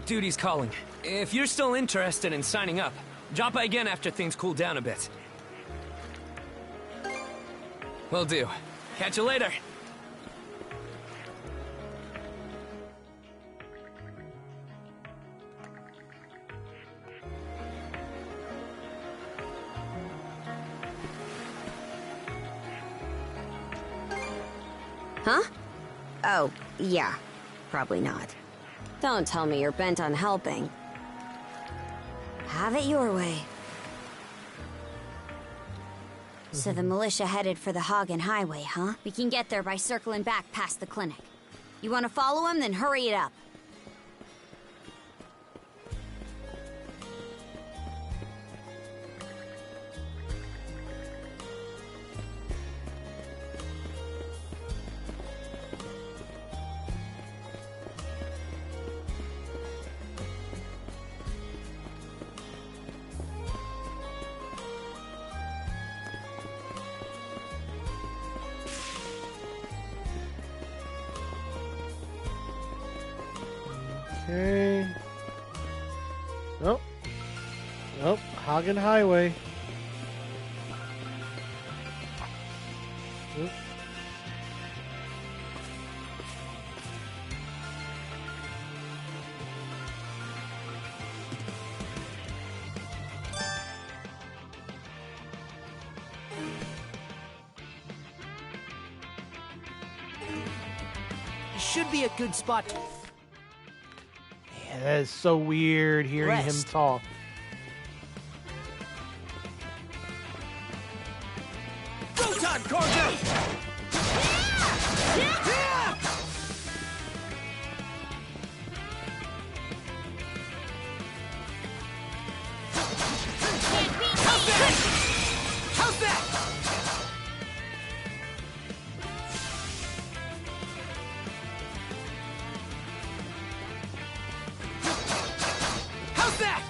N: Duty's calling. If you're still interested in signing up, drop by again after things cool down a bit. Will do. Catch you later.
F: Huh? Oh, yeah. Probably not. Don't tell me you're bent on helping. Have it your way.
S: So the militia headed for the Hagen Highway, huh?
F: We can get there by circling back past the clinic. You want to follow him? Then hurry it up.
A: Okay. Nope. Nope. Hagen Highway. Oop.
N: Should be a good spot.
A: Yeah, that is so weird hearing him talk.
N: Go time, Carter! How's that?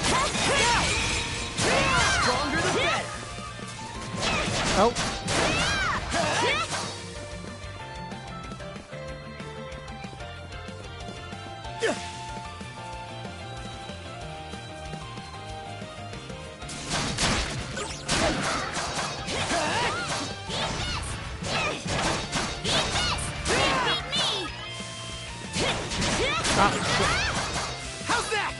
N: How's that? Stronger the better.
A: Oh.
N: How's that?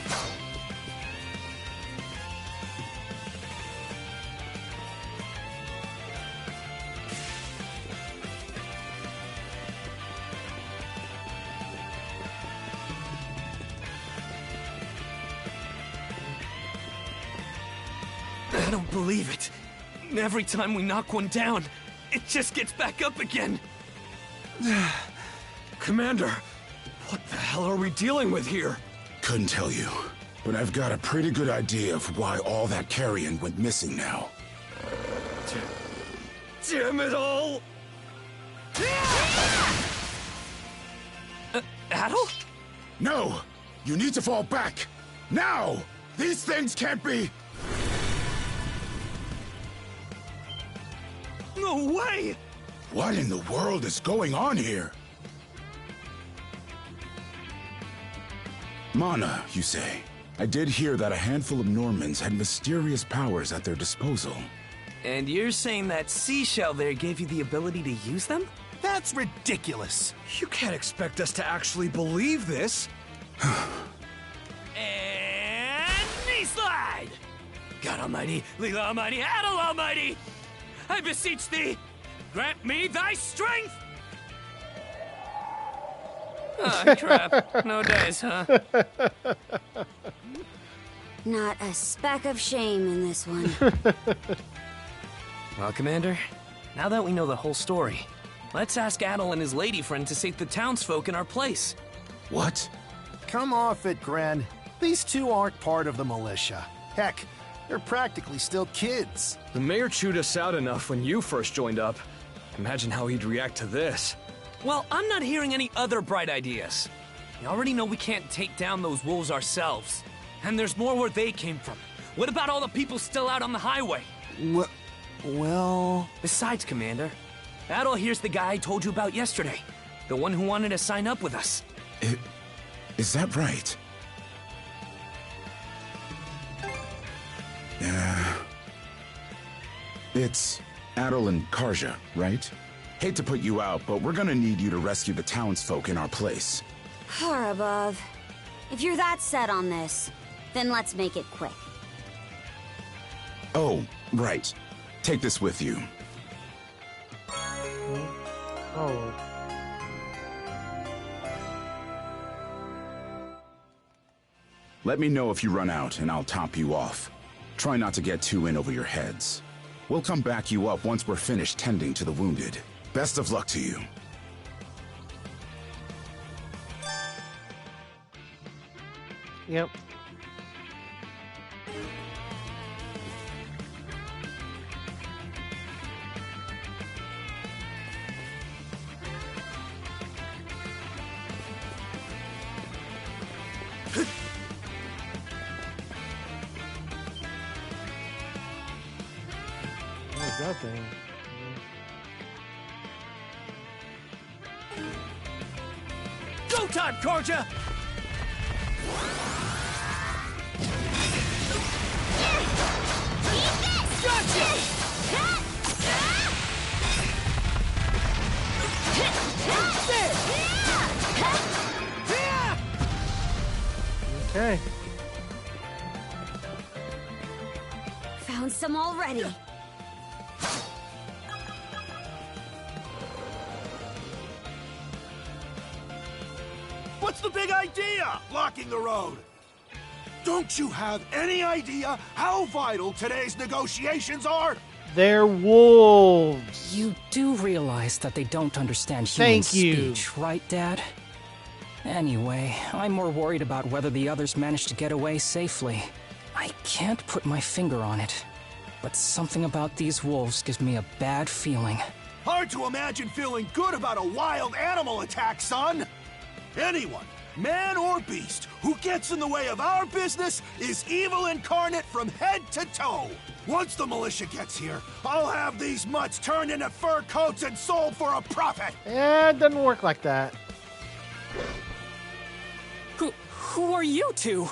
N: I don't believe it. Every time we knock one down, it just gets back up again.
H: Commander, what the hell are we dealing with here?
U: Couldn't tell you, but I've got a pretty good idea of why all that carrion went missing now.
H: Damn it all!
N: Adel?
U: No! You need to fall back! Now! These things can't be...
N: No way!
U: What in the world is going on here? Mana, you say? I did hear that a handful of Normans had mysterious powers at their disposal.
N: And you're saying that seashell there gave you the ability to use them?
K: That's ridiculous.
I: You can't expect us to actually believe this.
N: And knee slide! God Almighty, Leela Almighty, Adel Almighty! I beseech thee, grant me thy strength! Oh, crap. No dice, huh?
F: Not a speck of shame in this one.
N: Well, Commander, now that we know the whole story, let's ask Adel and his lady friend to save the townsfolk in our place.
U: What?
O: Come off it, Gren. These two aren't part of the militia. Heck, they're practically still kids.
I: The mayor chewed us out enough when you first joined up. Imagine how he'd react to this.
N: Well, I'm not hearing any other bright ideas. You already know we can't take down those wolves ourselves. And there's more where they came from. What about all the people still out on the highway?
O: Well...
N: Besides, Commander, Adel here's the guy I told you about yesterday. The one who wanted to sign up with us.
U: Is that right? It's Adel and Karja, right? Hate to put you out, but we're gonna need you to rescue the townsfolk in our place.
F: Far above. If you're that set on this, then let's make it quick.
U: Oh, right. Take this with you.
A: Oh.
U: Let me know if you run out, and I'll top you off. Try not to get too in over your heads. We'll come back you up once we're finished tending to the wounded. Best of luck to you.
A: Yep. What's that thing?
N: Go time, Karja!
A: Okay.
F: Found some already.
O: What's the big idea? Blocking the road. Don't you have any idea how vital today's negotiations are?
A: They're wolves.
B: You do realize that they don't understand human speech, right, Dad? Anyway, I'm more worried about whether the others managed to get away safely. I can't put my finger on it, but something about these wolves gives me a bad feeling.
O: Hard to imagine feeling good about a wild animal attack, son. Anyone, man or beast, who gets in the way of our business is evil incarnate from head to toe. Once the militia gets here, I'll have these mutts turned into fur coats and sold for a profit.
A: It doesn't work like that.
B: Who are you two?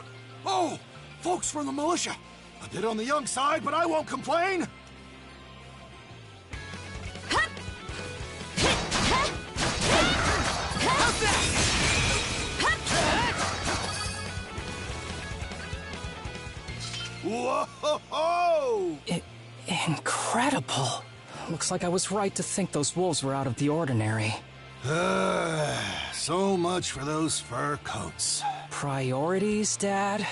O: Oh, folks from the militia. A bit on the young side, but I won't complain. Whoa!
B: Incredible. Looks like I was right to think those wolves were out of the ordinary.
O: So much for those fur coats.
B: Priorities, Dad?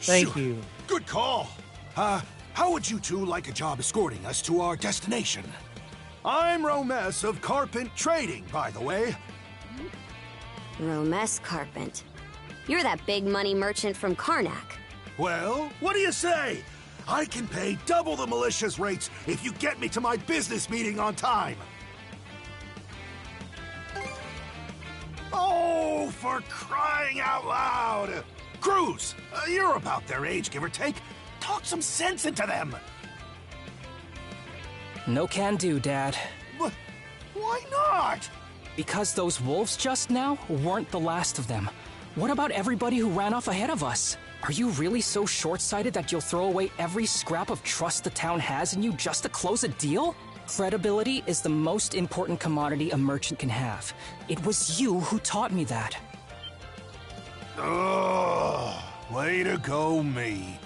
A: Thank you.
O: Good call. How would you two like a job escorting us to our destination? I'm Romes of Carpent Trading, by the way.
F: Romes Carpent. You're that big money merchant from Karnak.
O: Well, what do you say? I can pay double the militia's rates if you get me to my business meeting on time. Oh, for crying out loud! Cruz, you're about their age, give or take. Talk some sense into them.
B: No can do, Dad.
O: Why not?
B: Because those wolves just now weren't the last of them. What about everybody who ran off ahead of us? Are you really so short-sighted that you'll throw away every scrap of trust the town has in you just to close a deal? Credibility is the most important commodity a merchant can have. It was you who taught me that.
O: Oh, way to go, me.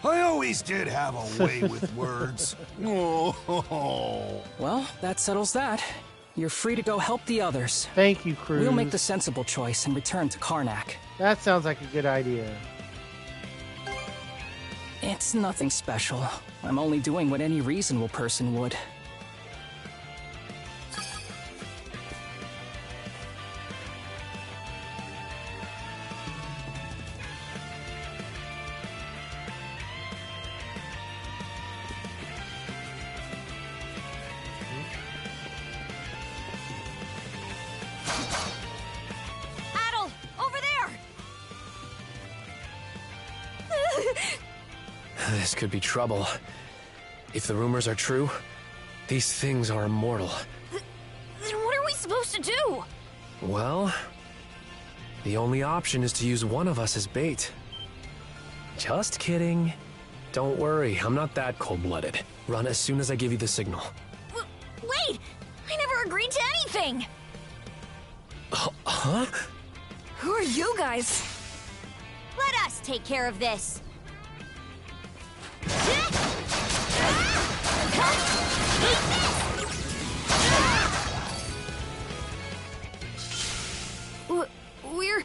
O: I always did have a way with words. Oh.
B: Well, that settles that. You're free to go help the others.
A: Thank you, Cruz.
B: We'll make the sensible choice and return to Karnak.
A: That sounds like a good idea.
B: It's nothing special. I'm only doing what any reasonable person would.
F: Adel, over there!
V: This could be trouble. If the rumors are true, these things are immortal.
F: Then what are we supposed to do?
V: Well, the only option is to use one of us as bait. Just kidding. Don't worry, I'm not that cold-blooded. Run as soon as I give you the signal.
F: Wait! I never agreed to anything!
V: Huh?
F: Who are you guys? Let us take care of this. We're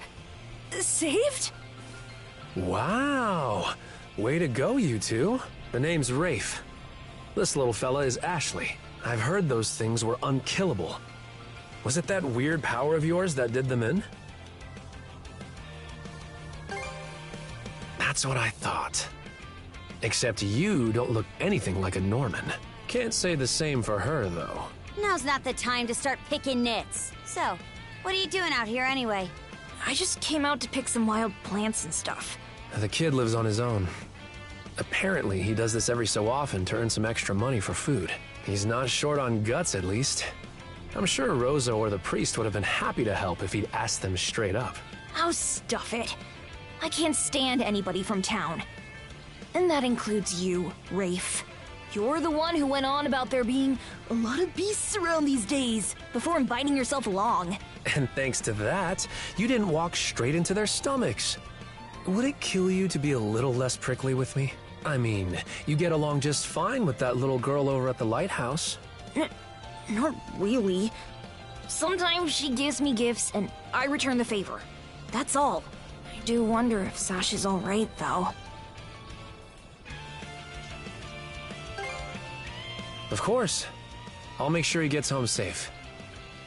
F: saved?
V: Wow! Way to go, you two. The name's Rafe. This little fella is Ashley. I've heard those things were unkillable. Was it that weird power of yours that did them in? That's what I thought. Except you don't look anything like a Norman. Can't say the same for her, though.
F: Now's not the time to start picking nits. So, what are you doing out here anyway?
W: I just came out to pick some wild plants and stuff.
V: The kid lives on his own. Apparently, he does this every so often to earn some extra money for food. He's not short on guts, at least. I'm sure Rosa or the priest would have been happy to help if he'd asked them straight up.
W: Oh, stuff it. I can't stand anybody from town. And that includes you, Rafe. You're the one who went on about there being a lot of beasts around these days, before inviting yourself along.
V: And thanks to that, you didn't walk straight into their stomachs. Would it kill you to be a little less prickly with me? I mean, you get along just fine with that little girl over at the lighthouse.
W: Not really. Sometimes she gives me gifts, and I return the favor. that's all. I do wonder if Sash is alright, though.
V: Of course. I'll make sure he gets home safe.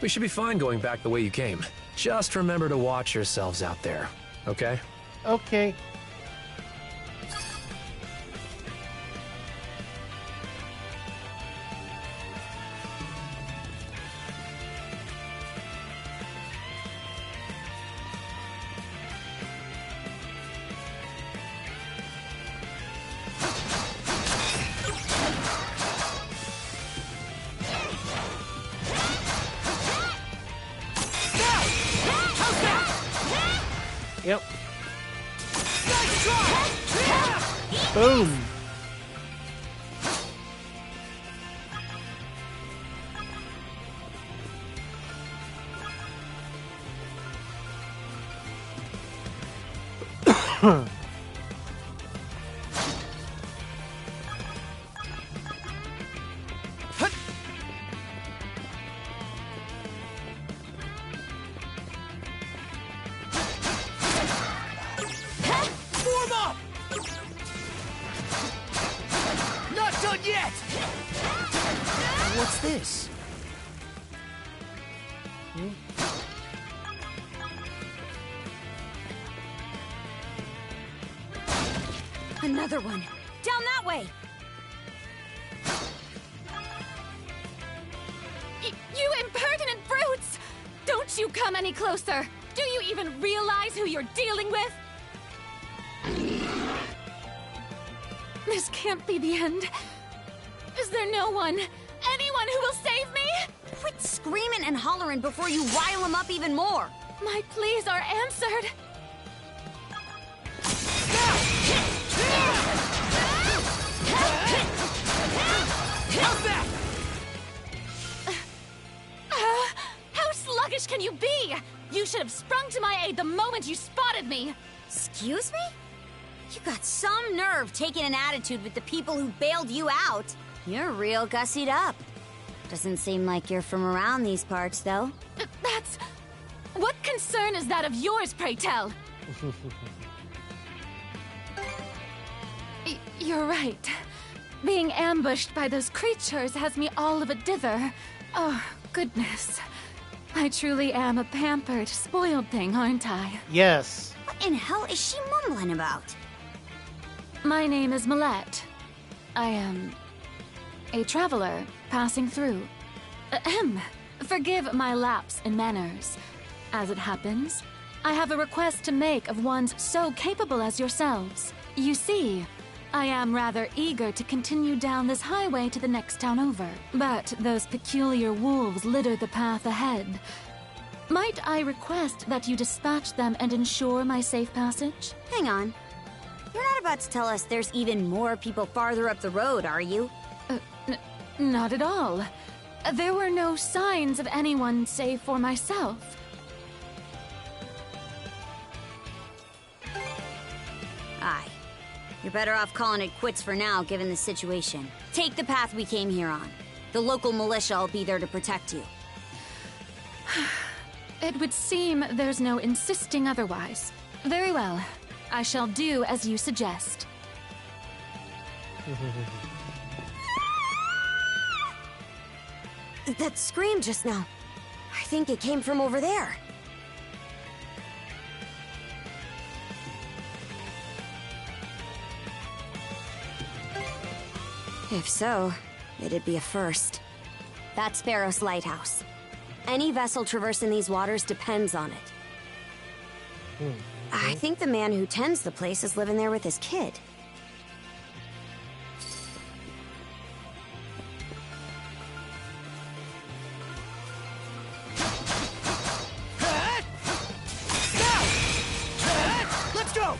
V: We should be fine going back the way you came. Just remember to watch yourselves out there, okay?
A: Okay. Yep. Boom.
N: What's this?
F: Another one. Down that way.
W: You impertinent brutes! Don't you come any closer! Do you even realize who you're dealing with? This can't be the end. Is there no one, anyone who will save me?
F: Quit screaming and hollering before you rile them up even more.
W: My pleas are answered.
N: How's that?
W: How sluggish can you be? You should have sprung to my aid the moment you spotted me.
F: Excuse me? You got some nerve taking an attitude with the people who bailed you out. You're real gussied up. Doesn't seem like you're from around these parts, though.
W: That's... What concern is that of yours, pray tell? You're right. Being ambushed by those creatures has me all of a dither. Oh, goodness. I truly am a pampered, spoiled thing, aren't I?
A: Yes.
F: What in hell is she mumbling about?
W: My name is Millette. I am a traveler passing through. Ahem. Forgive my lapse in manners. As it happens, I have a request to make of ones so capable as yourselves. You see, I am rather eager to continue down this highway to the next town over, but those peculiar wolves litter the path ahead. Might I request that you dispatch them and ensure my safe passage?
F: Hang on. You're not about to tell us there's even more people farther up the road, are you?
W: Not at all. There were no signs of anyone save for myself.
F: Aye. You're better off calling it quits for now, given the situation. Take the path we came here on. The local militia will be there to protect you.
W: It would seem there's no insisting otherwise. Very well. I shall do as you suggest.
F: That scream just now. I think it came from over there. If so, it'd be a first. That's Sparrow's lighthouse. Any vessel traversing these waters depends on it. I think the man who tends the place is living there with his kid.
N: Let's go!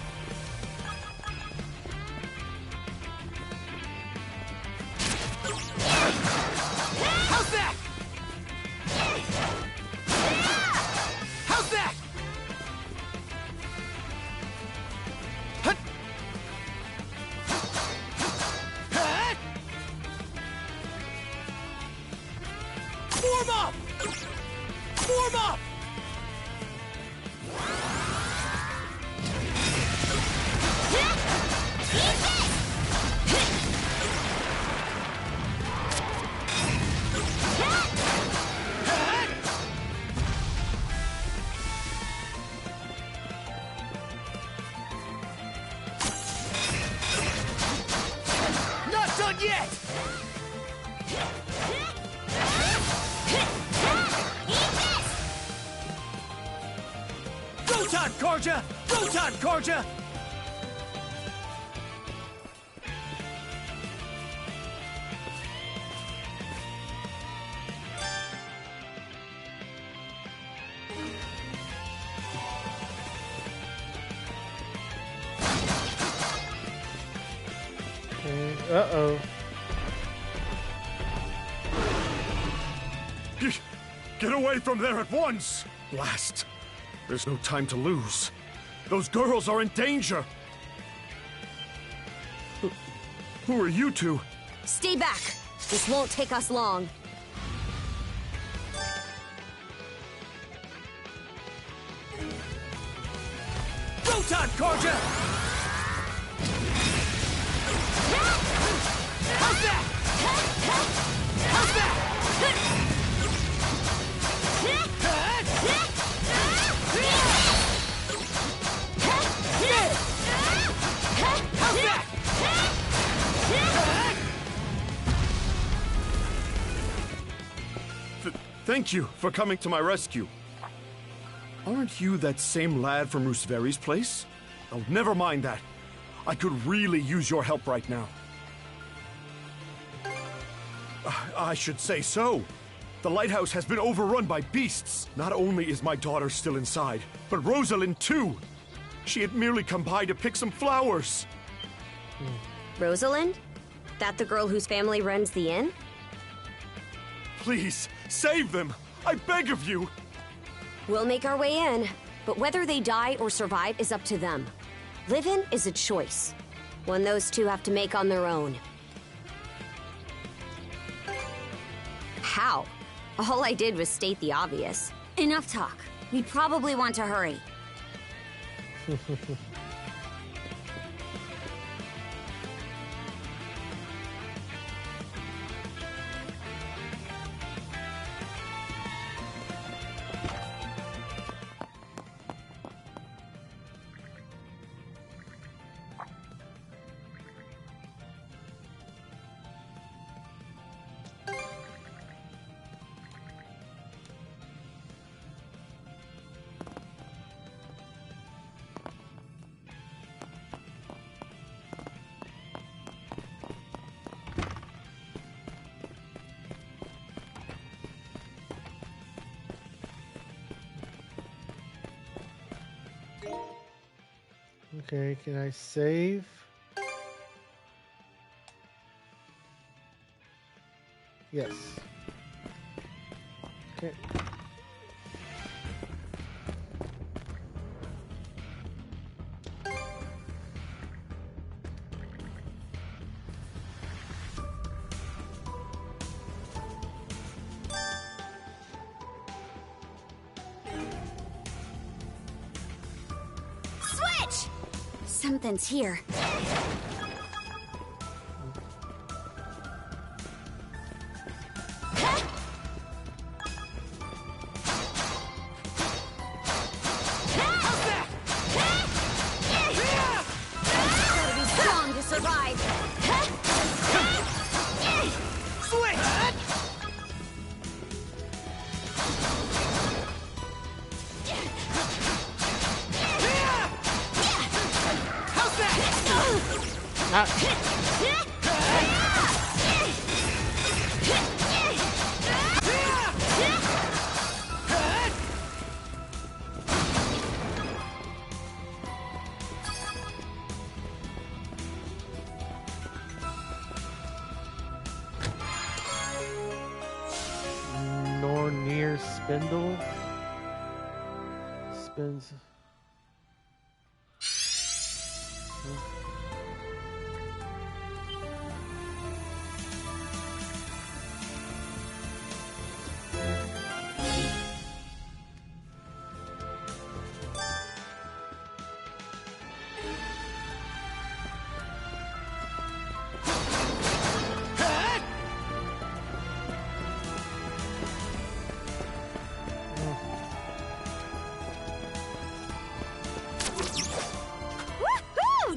N: How's that? How's that?
I: Rotan Korja! Rotan Korja!
A: Uh-oh.
C: Get away from there at once! Blast. There's no time to lose. Those girls are in danger! Who are you two?
F: Stay back! This won't take us long.
I: Rotan Korja! How's that? How's that?
C: Thank you for coming to my rescue. Aren't you that same lad from Rooseveri's place? Oh, never mind that. I could really use your help right now. I should say so. The lighthouse has been overrun by beasts. Not only is my daughter still inside, but Rosalind too. She had merely come by to pick some flowers.
F: Rosalind? That the girl whose family runs the inn?
C: Please, save them! I beg of you!
F: We'll make our way in, but whether they die or survive is up to them. Living is a choice, one those two have to make on their own. How? All I did was state the obvious.
S: Enough talk. We probably want to hurry.
A: Okay, can I save? Yes. Okay.
S: Something's here. Spindle spins.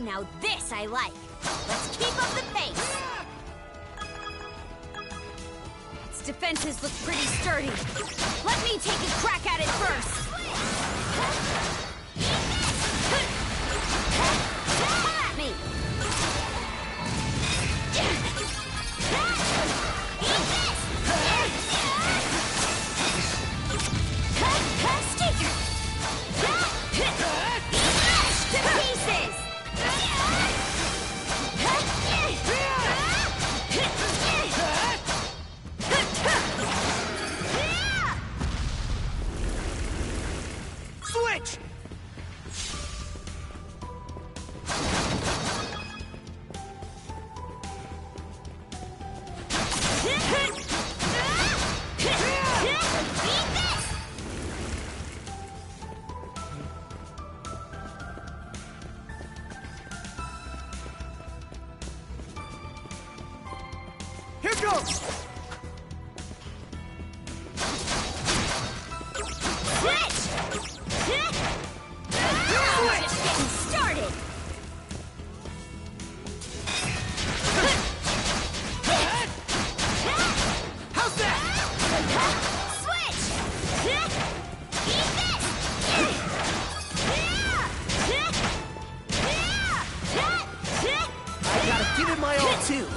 F: Now this I like. Let's keep up the pace. Its defenses look pretty sturdy. Let me take a crack at it first.
N: Switch!
K: Here goes!
F: Switch! Just getting started!
K: How's that?
F: Switch! Eat this!
N: I gotta give it my all, too.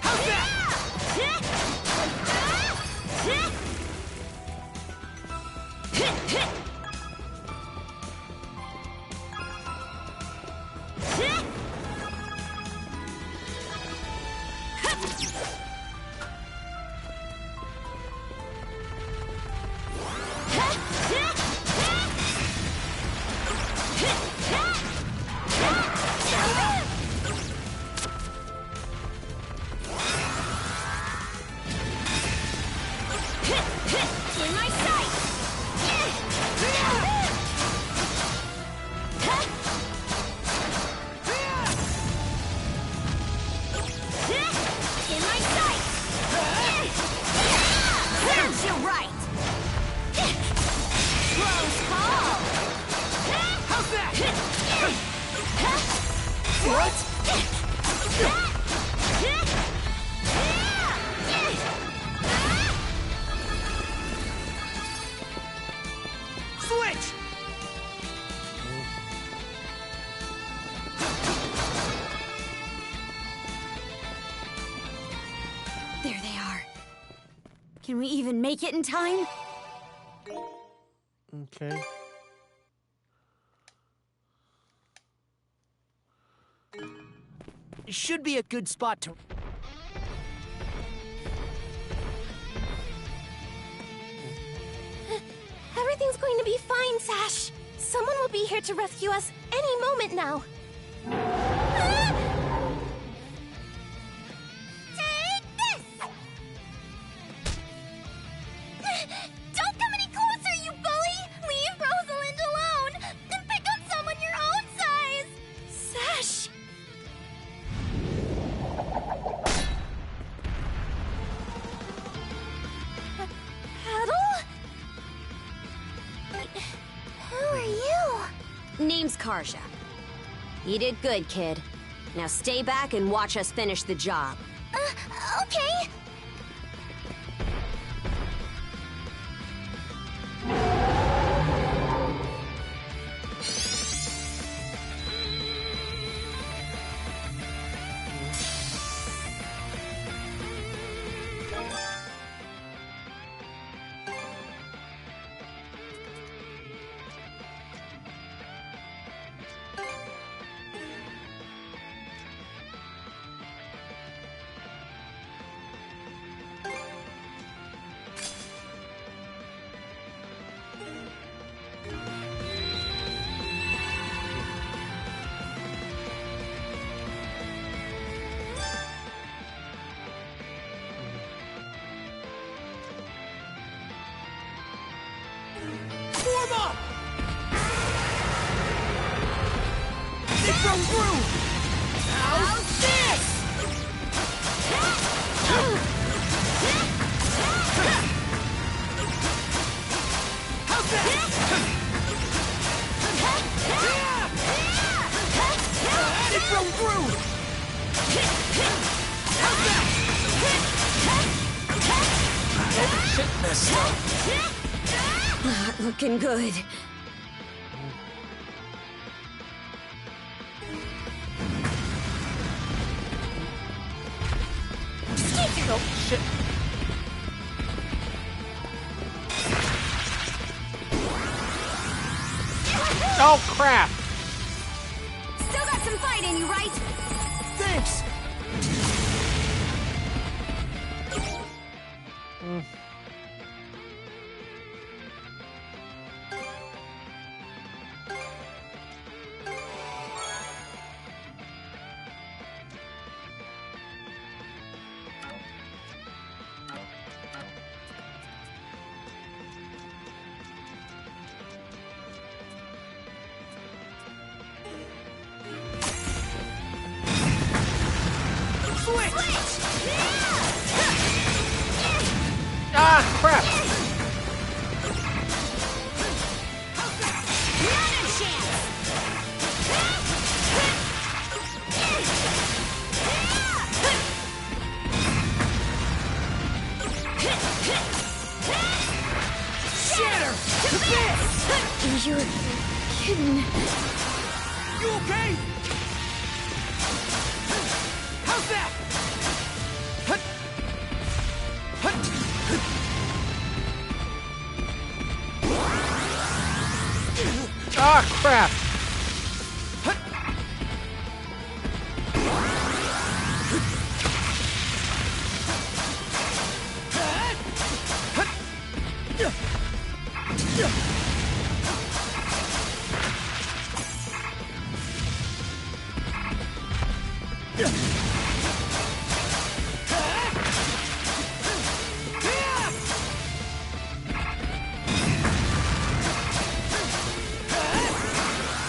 K: How's that?
F: In my sight! In my sight! Serves you right! Close call!
K: How's that? Switch!
F: There they are. Can we even make it in time?
A: Okay.
N: Should be a good spot to...
J: Everything's going to be fine, Sash. Someone will be here to rescue us any moment now. Take this! Don't come any closer, you bully! Leave Rosalind alone! And pick on someone your own size! Sash! Petal? Who are you?
F: Name's Karja. You did good, kid. Now stay back and watch us finish the job.
J: Okay.
K: Form up! They broke through! How's this? How's that? They broke through! How's that?
N: Shit messed up.
F: Not looking good.
A: Oh, shit. Oh, crap!
F: Still got some fight in you, right?
K: Thanks!
A: Ah, crap!
N: Shatter! To bits!
W: You're kidding.
N: You okay? How's that?
A: Ah, crap!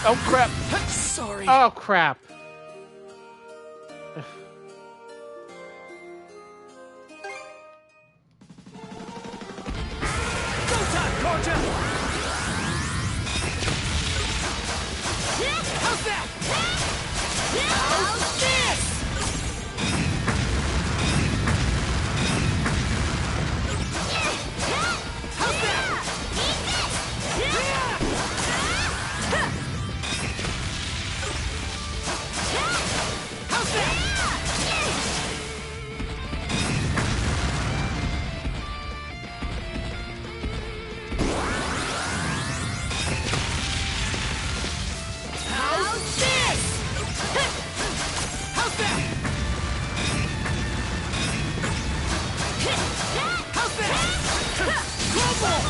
A: Oh, crap!
N: Sorry.
A: Oh, crap!
N: Go time, Georgia! How's that? How's this? How's that? How's that? How's this? How's that? How's that? Crumble!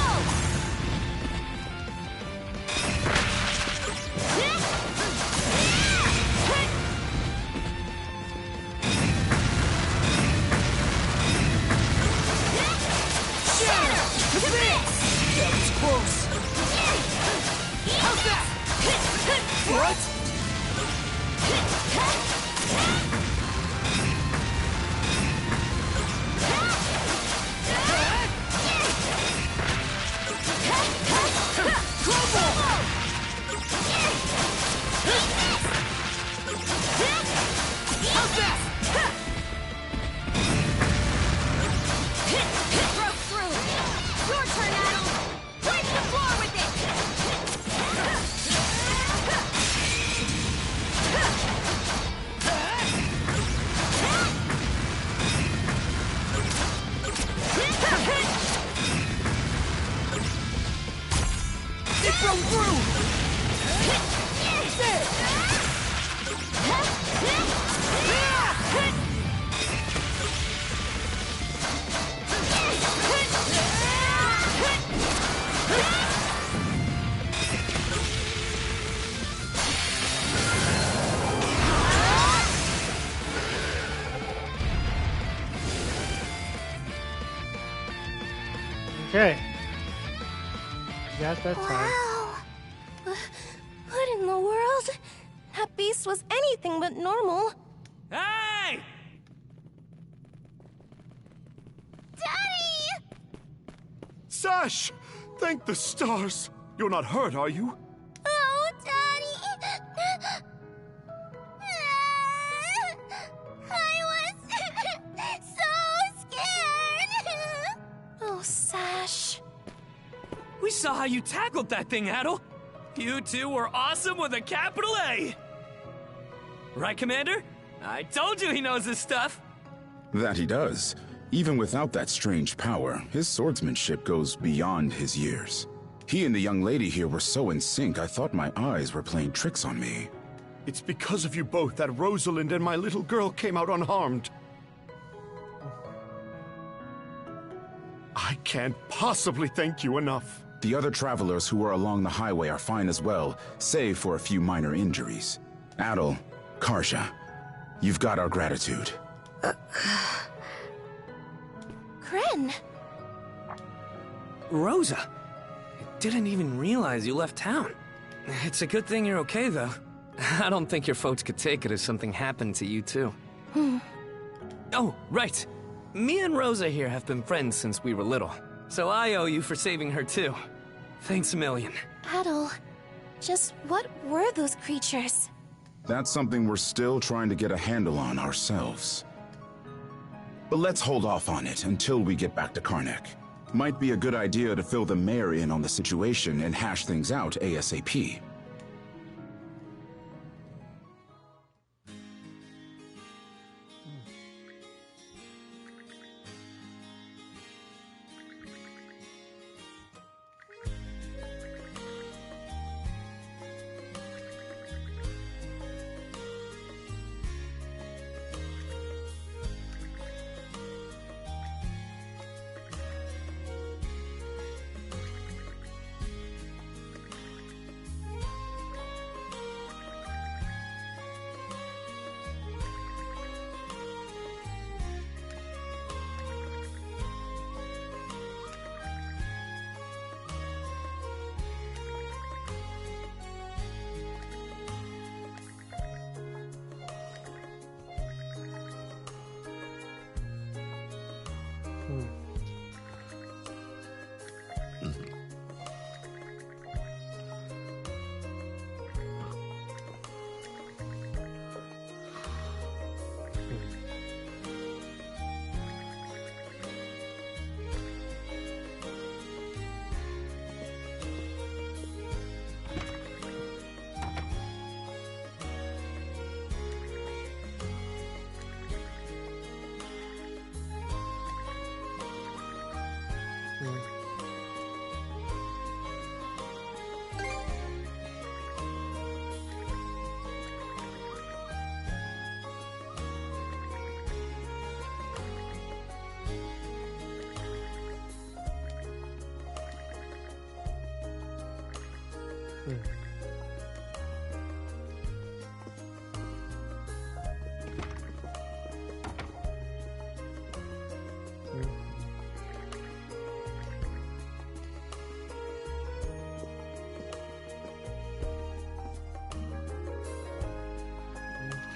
N: Shatter! To bits! That was close. How's that? What? How's that?
F: Broke through. Your turn, Adam. Wipe the floor with it.
N: It broke through!
A: Okay. Got that time.
J: Wow. What in the world? That beast was anything but normal.
N: Hey!
J: Daddy!
H: Sash! Thank the stars! You're not hurt, are you?
J: Oh, Daddy! I was so scared! Oh, Sash.
N: We saw how you tackled that thing, Adel. You two were awesome with a capital A. Right, Commander? I told you he knows his stuff.
U: That he does. Even without that strange power, his swordsmanship goes beyond his years. He and the young lady here were so in sync, I thought my eyes were playing tricks on me.
H: It's because of you both that Rosalind and my little girl came out unharmed.
U: I can't possibly thank you enough. The other travelers who were along the highway are fine as well, save for a few minor injuries. Adel, Karja, you've got our gratitude.
W: Kren!
N: Rosa! I didn't even realize you left town. It's a good thing you're okay, though. I don't think your folks could take it if something happened to you, too. Oh, right. Me and Rosa here have been friends since we were little. So I owe you for saving her, too. Thanks a million.
J: Adel, just what were those creatures?
U: That's something we're still trying to get a handle on ourselves. But let's hold off on it until we get back to Karnak. Might be a good idea to fill the mayor in on the situation and hash things out ASAP.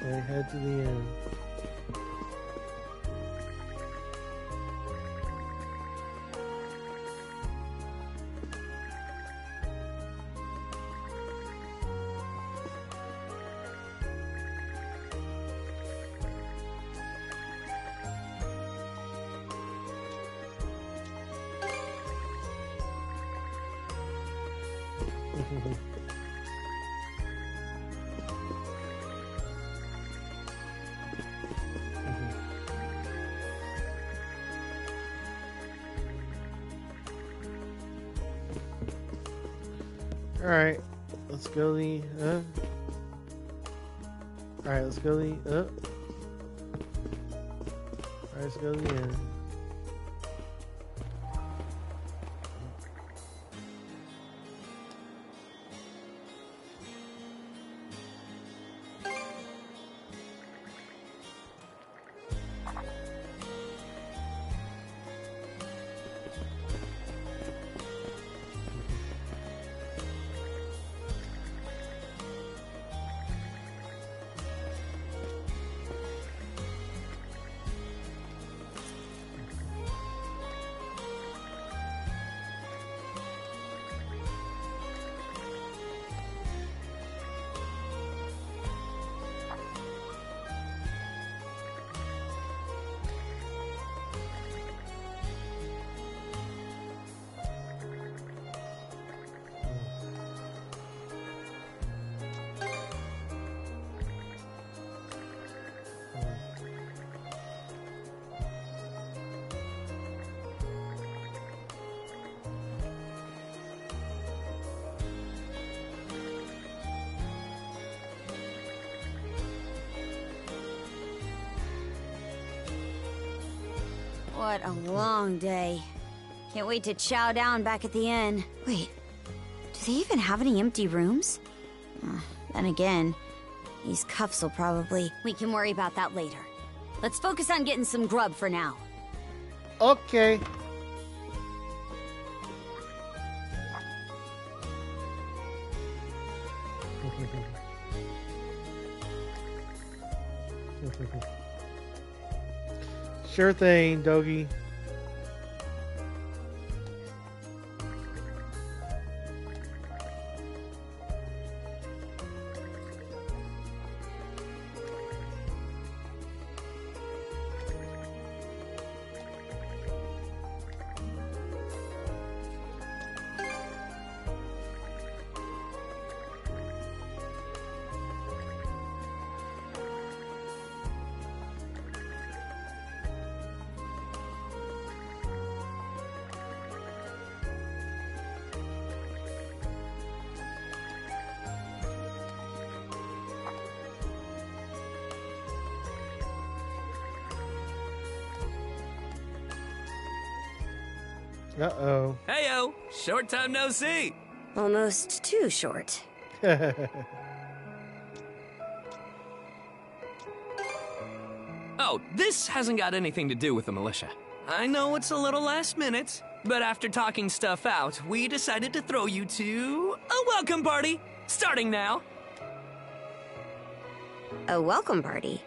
A: Okay, head to the end. Alright, let's go the Alright, let's go the Alright, let's go the end.
F: What a long day.
S: Can't wait to chow down back at the inn. Wait, do they even have any empty rooms? Then again, these cuffs will probably... We can worry about that later. Let's focus on getting some grub for now.
A: Okay. Sure thing, Dogie. Uh-oh.
N: Heyo! Short time no see!
F: Almost too short.
N: Oh, this hasn't got anything to do with the militia. I know it's a little last minute, but after talking stuff out, we decided to throw you to a welcome party, starting now.
F: A welcome party?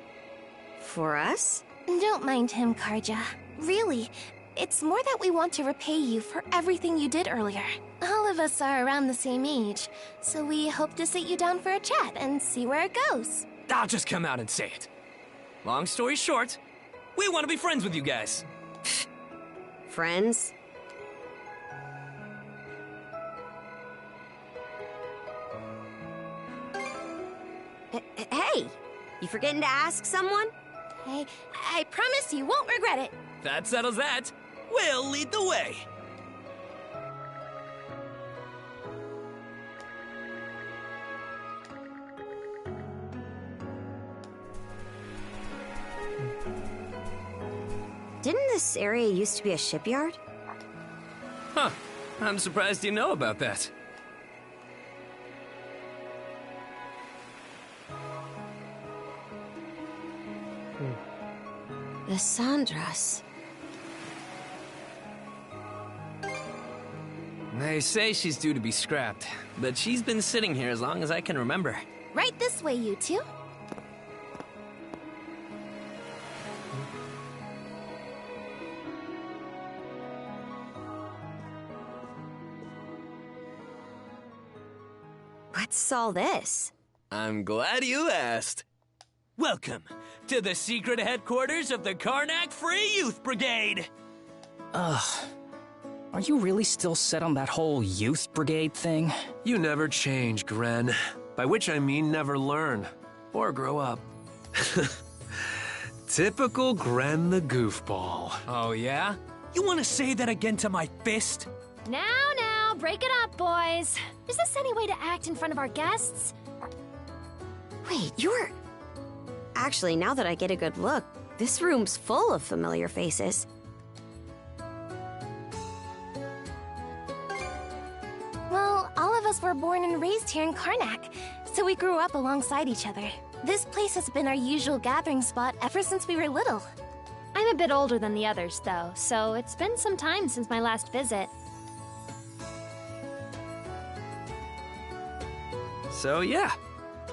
F: For us?
J: Don't mind him, Karja. Really, it's more that we want to repay you for everything you did earlier. All of us are around the same age, so we hope to sit you down for a chat and see where it goes.
N: I'll just come out and say it. Long story short, we want to be friends with you guys.
F: Friends? Hey! You forgetting to ask someone?
J: Hey, I promise you won't regret it.
N: That settles that. We'll lead the way.
F: Didn't this area used to be a shipyard?
N: Huh. I'm surprised you know about that.
F: The Sandras.
N: They say she's due to be scrapped, but she's been sitting here as long as I can remember.
J: Right this way, you two.
F: What's all this?
N: I'm glad you asked. Welcome to the secret headquarters of the Karnak Free Youth Brigade.
B: Ugh. Are you really still set on that whole youth brigade thing?
V: You never change, Gren. By which I mean never learn. Or grow up. Typical Gren the goofball.
N: Oh, yeah? You want to say that again to my fist?
J: Now, break it up, boys. Is this any way to act in front of our guests?
F: Wait, you're... Actually, now that I get a good look, this room's full of familiar faces.
J: Well, all of us were born and raised here in Karnak, so we grew up alongside each other. This place has been our usual gathering spot ever since we were little.
E: I'm a bit older than the others, though, so it's been some time since my last visit.
N: So yeah,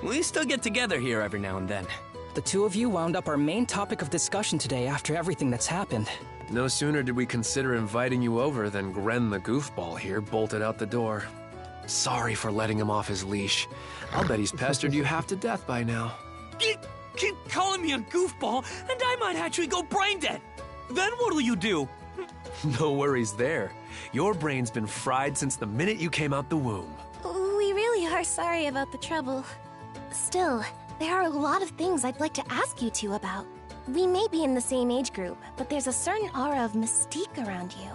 N: we still get together here every now and then.
B: The two of you wound up our main topic of discussion today after everything that's happened.
V: No sooner did we consider inviting you over than Gren the goofball here bolted out the door. Sorry for letting him off his leash. I'll bet he's pestered you half to death by now.
N: Keep calling me a goofball, and I might actually go brain dead. Then what'll you do?
V: No worries there. Your brain's been fried since the minute you came out the womb.
J: We really are sorry about the trouble. Still, there are a lot of things I'd like to ask you two about. We may be in the same age group, but there's a certain aura of mystique around you.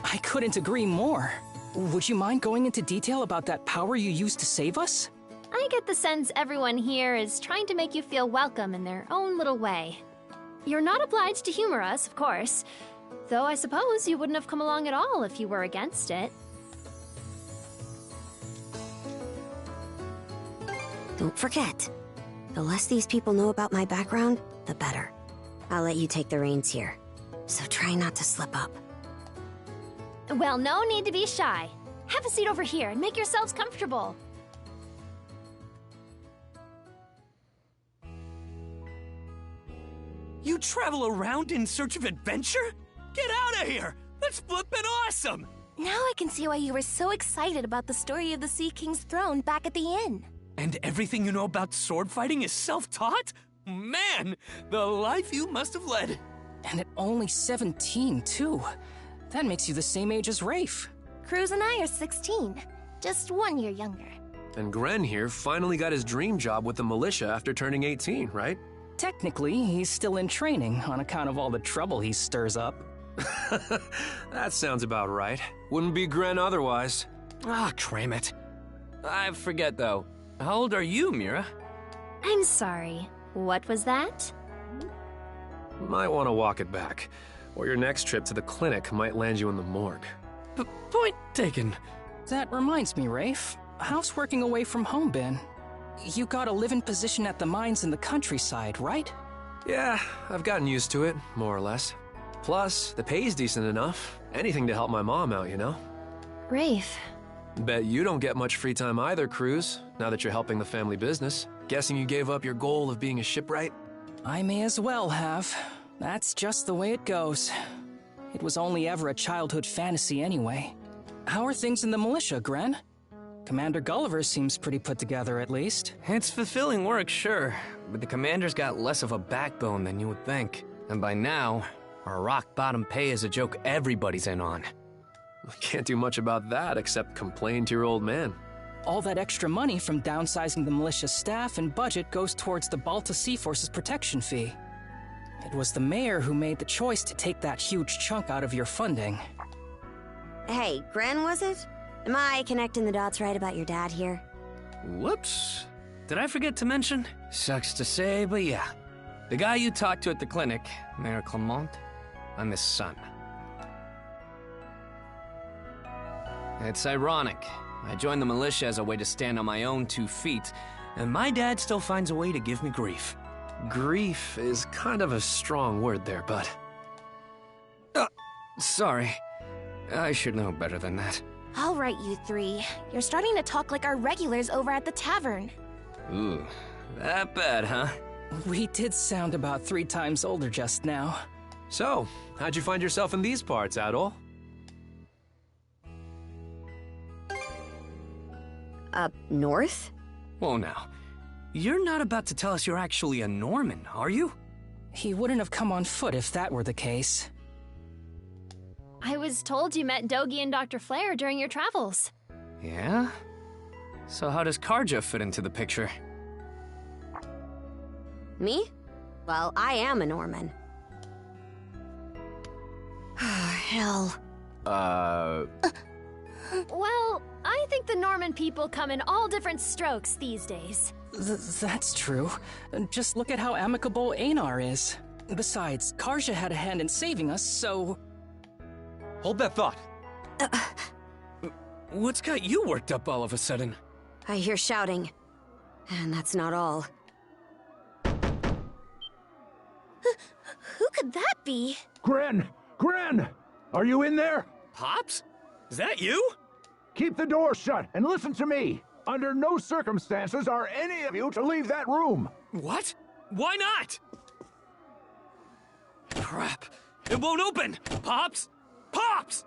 B: I couldn't agree more. Would you mind going into detail about that power you used to save us?
E: I get the sense everyone here is trying to make you feel welcome in their own little way. You're not obliged to humor us, of course, Though I suppose you wouldn't have come along at all if you were against it.
F: Don't forget, the less these people know about my background, the better. I'll let you take the reins here, so try not to slip up.
E: Well, no need to be shy. Have a seat over here and make yourselves comfortable.
N: You travel around in search of adventure? Get out of here! That's flippin' awesome!
J: Now I can see why you were so excited about the story of the Sea King's throne back at the inn.
N: And everything you know about sword fighting is self-taught? Man, the life you must have led.
B: And at only 17, too. That makes you the same age as Rafe.
J: Cruz and I are 16, just 1 year younger.
V: And Gren here finally got his dream job with the militia after turning 18, right?
B: Technically, he's still in training on account of all the trouble he stirs up.
V: That sounds about right. Wouldn't be Gren otherwise.
N: Ah, cram it. I forget, though. How old are you, Mira?
E: I'm sorry. What was that?
V: Might want to walk it back, or your next trip to the clinic might land you in the morgue.
N: Point taken.
B: That reminds me, Rafe. How's working away from home been? You got a live-in position at the mines in the countryside, right?
V: Yeah, I've gotten used to it, more or less. Plus, the pay's decent enough. Anything to help my mom out, you know?
E: Rafe.
V: Bet you don't get much free time either, Cruz, now that you're helping the family business. Guessing you gave up your goal of being a shipwright?
B: I may as well have. That's just the way it goes. It was only ever a childhood fantasy anyway. How are things in the militia, Gren? Commander Gulliver seems pretty put together, at least.
N: It's fulfilling work, sure, but the commander's got less of a backbone than you would think. And by now, our rock-bottom pay is a joke everybody's in on.
V: I can't do much about that except complain to your old man.
B: All that extra money from downsizing the militia staff and budget goes towards the Balta Sea Force's protection fee. It was the mayor who made the choice to take that huge chunk out of your funding.
F: Hey, Gren, was it? Am I connecting the dots right about your dad here?
N: Whoops. Did I forget to mention? Sucks to say, but yeah. The guy you talked to at the clinic, Mayor Clement, I'm his son. It's ironic. I joined the militia as a way to stand on my own 2 feet, and my dad still finds a way to give me grief.
V: Grief is kind of a strong word there, bud.
N: Sorry. I should know better than that.
J: All right, you three. You're starting to talk like our regulars over at the tavern.
N: Ooh, that bad, huh?
B: We did sound about 3 times older just now.
V: So, how'd you find yourself in these parts, Adol?
F: Up north?
N: Whoa now. You're not about to tell us you're actually a Norman, are you?
B: He wouldn't have come on foot if that were the case.
E: I was told you met Dogi and Dr. Flair during your travels.
N: Yeah? So how does Karja fit into the picture?
F: Me? Well, I am a Norman. Hell.
E: Well, I think the Norman people come in all different strokes these days.
B: That's true. Just look at how amicable Einar is. Besides, Karja had a hand in saving us, so...
N: Hold that thought. What's got you worked up all of a sudden?
F: I hear shouting. And that's not all.
J: Who could that be?
T: Gren! Gren! Are you in there?
N: Pops? Is that you?
T: Keep the door shut and listen to me. Under no circumstances are any of you to leave that room.
N: What? Why not? Crap. It won't open! Pops! Pops!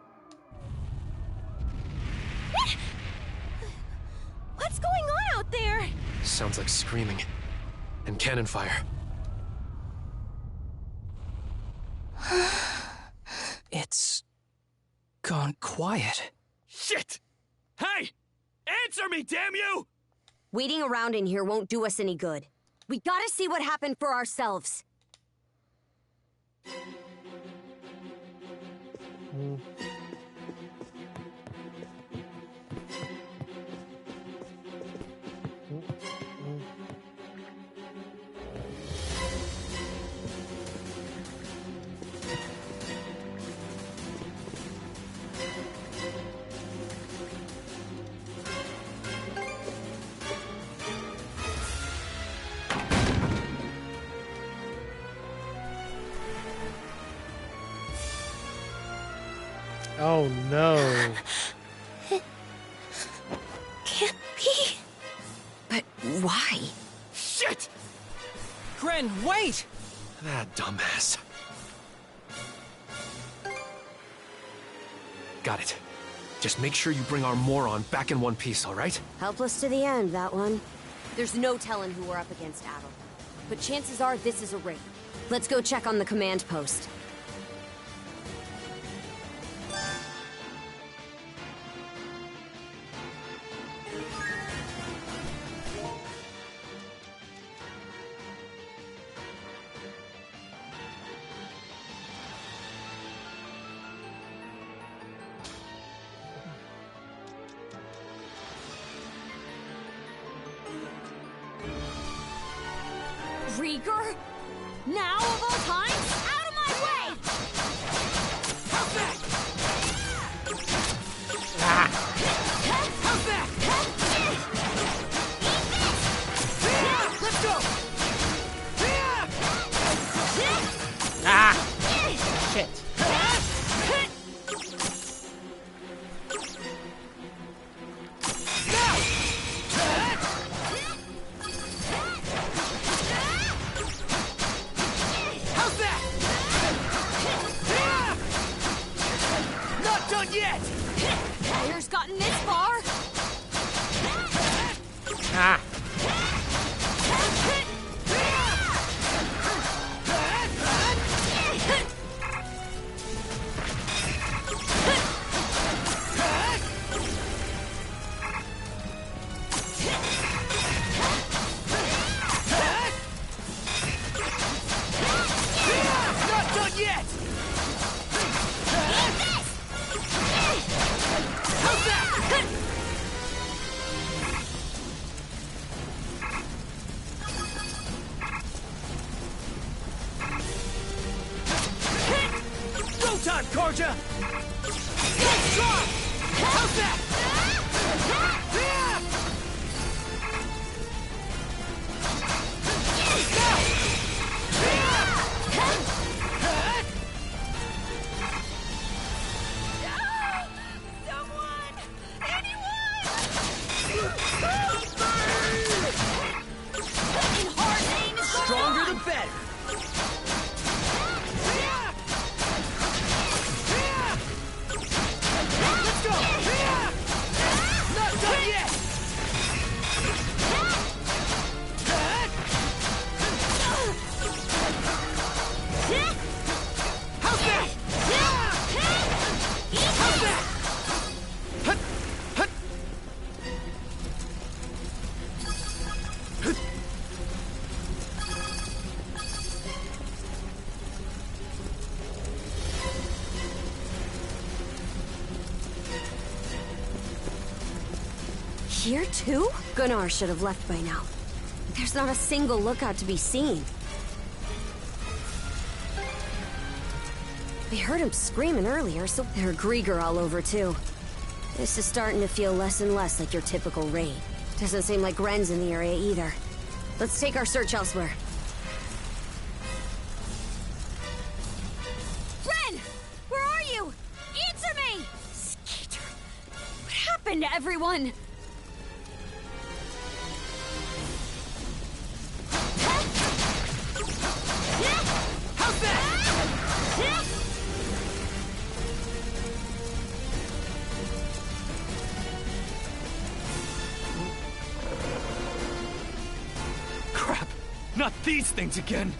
J: What's going on out there?
V: Sounds like screaming. And cannon fire.
B: It's... gone quiet.
N: Shit! Hey! Answer me, damn you!
F: Waiting around in here won't do us any good. We gotta see what happened for ourselves.
A: Oh no.
W: Can't be.
F: But why?
N: Shit!
B: Gren, wait!
N: That dumbass. Got it. Just make sure you bring our moron back in one piece, alright?
F: Helpless to the end, that one. There's no telling who we're up against, Adel. But chances are this is a raid. Let's go check on the command post.
E: Rieger? Now of all times? Out of my way!
N: How's that? How's that? Let's go!
A: Shit.
N: How's that? Not done yet!
E: Fire's gotten this far?
A: Ah.
N: Not done yet! How's that? Go time, Karja! Let's try! How's that? Stronger the better! Let's go! Not done yet! How's that? How's that? Hut! Hut!
F: Here too? Gunnar should have left by now. There's not a single lookout to be seen. We heard him screaming earlier, so there are Grieger all over too. This is starting to feel less and less like your typical raid. Doesn't seem like Gren's in the area either. Let's take our search elsewhere.
E: Ren! Where are you? Answer me! Skeeter, what happened to everyone?
N: How's that? Crap! Not these things again!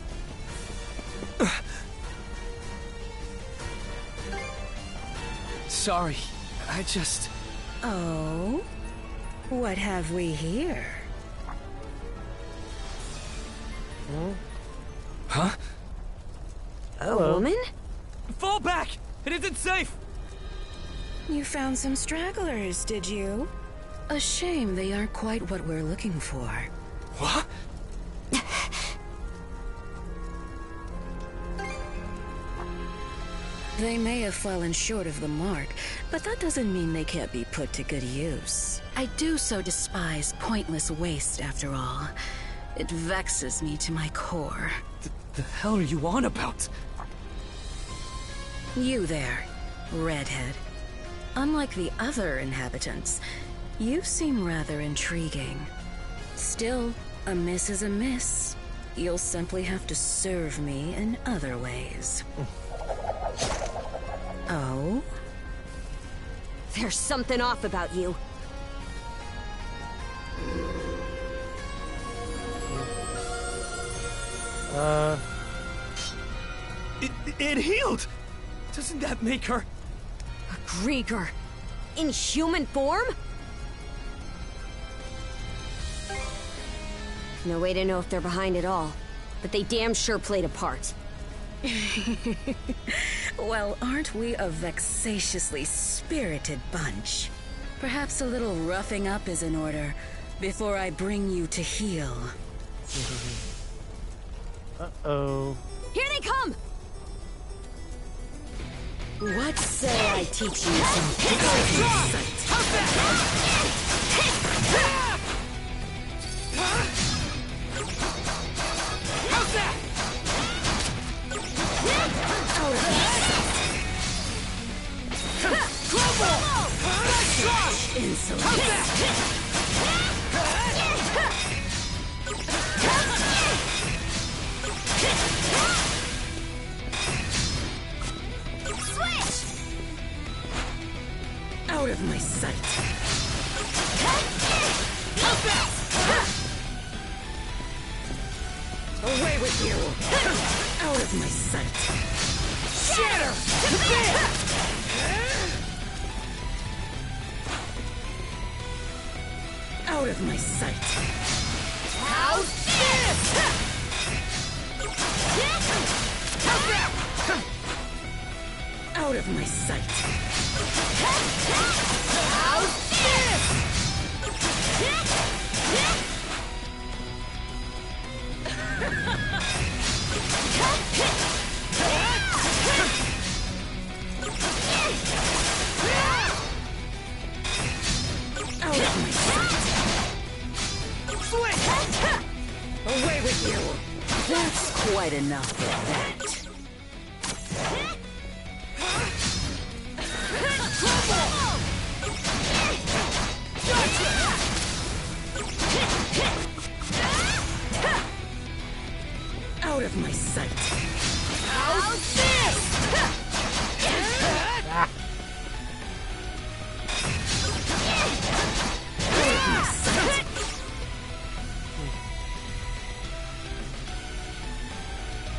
N: Sorry, I just...
W: Oh? What have we here?
N: Huh?
F: A woman?
N: Fall back! It isn't safe!
W: You found some stragglers, did you? A shame they aren't quite what we're looking for.
N: What?
W: They may have fallen short of the mark, but that doesn't mean they can't be put to good use. I do so despise pointless waste, after all. It vexes me to my core.
N: The hell are you on about?
W: You there, redhead.
L: Unlike the other inhabitants, you seem rather intriguing. Still, a miss is a miss. You'll simply have to serve me in other ways. Oh?
F: There's something off about you.
N: It healed! Doesn't that make her...
F: A Grieger. In human form? No way to know if they're behind it all, but they damn sure played a part.
L: Well, aren't we a vexatiously spirited bunch? Perhaps a little roughing up is in order, before I bring you to heel.
A: Uh-oh.
F: Here they come!
L: What say I teach you some sight?
N: How's that?
L: Out of my sight. Away with you! Out of my sight.
N: Shatter!
L: Out of my sight.
N: How's this?
L: Out of my sight.
N: How's this?
L: Out of my sight.
N: Switch!
L: Away with you! That's quite enough of that. Out of my sight.
N: How's this?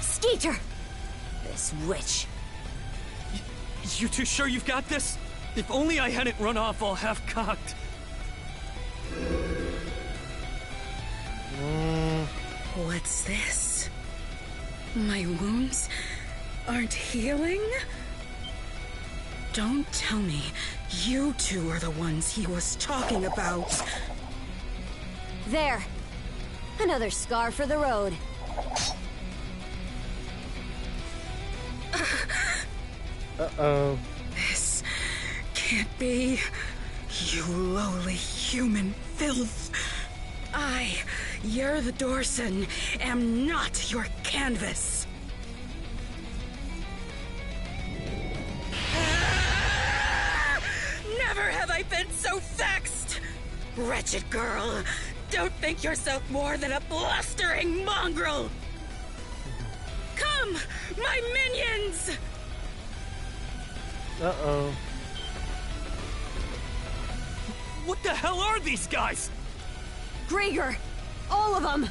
F: Skeeter! This witch.
N: You two sure you've got this? If only I hadn't run off all half-cocked.
L: What's this? My wounds aren't healing? Don't tell me you two are the ones he was talking about.
F: There. Another scar for the road.
A: Uh-oh.
L: This can't be. You lowly human filth. I, you're the Dorson, am not your canvas. Never have I been so vexed! Wretched girl, don't think yourself more than a blustering mongrel! Come, my minions!
A: Uh-oh.
N: What the hell are these guys?
F: Grieger! All of them!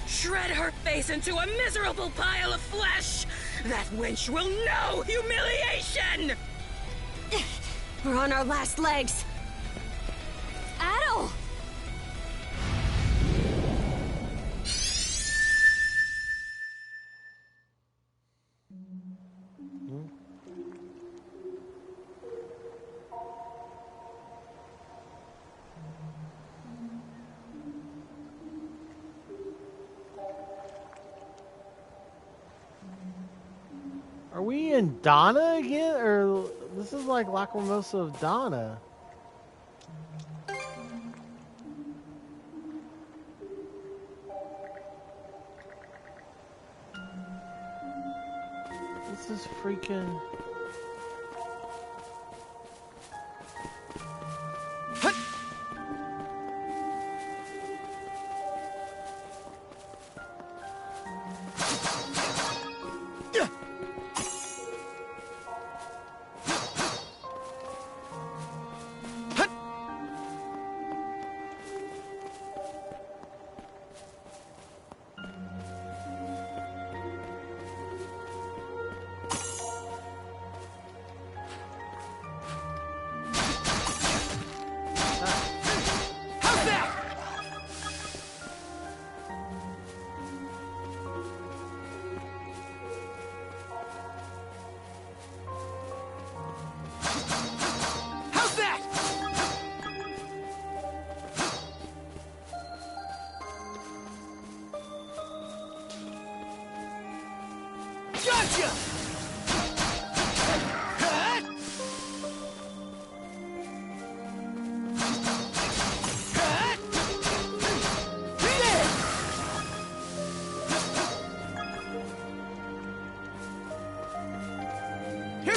L: Shred her face into a miserable pile of flesh! That wench will know humiliation!
F: We're on our last legs. Adol!
A: Are we in Donna again? Or this is like Lacrimosa of Donna. This is freaking...
K: Here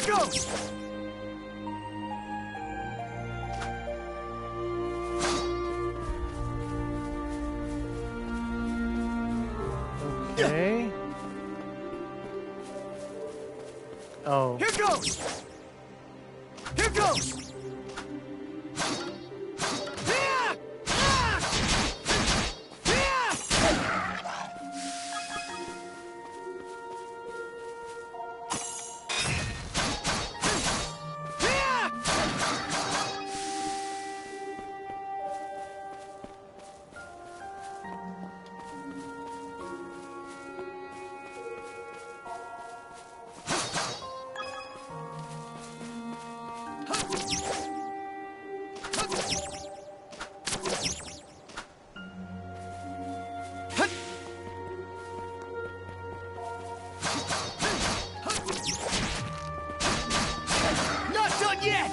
K: goes!
A: Okay. Oh.
K: Here goes! Here goes! Not done yet!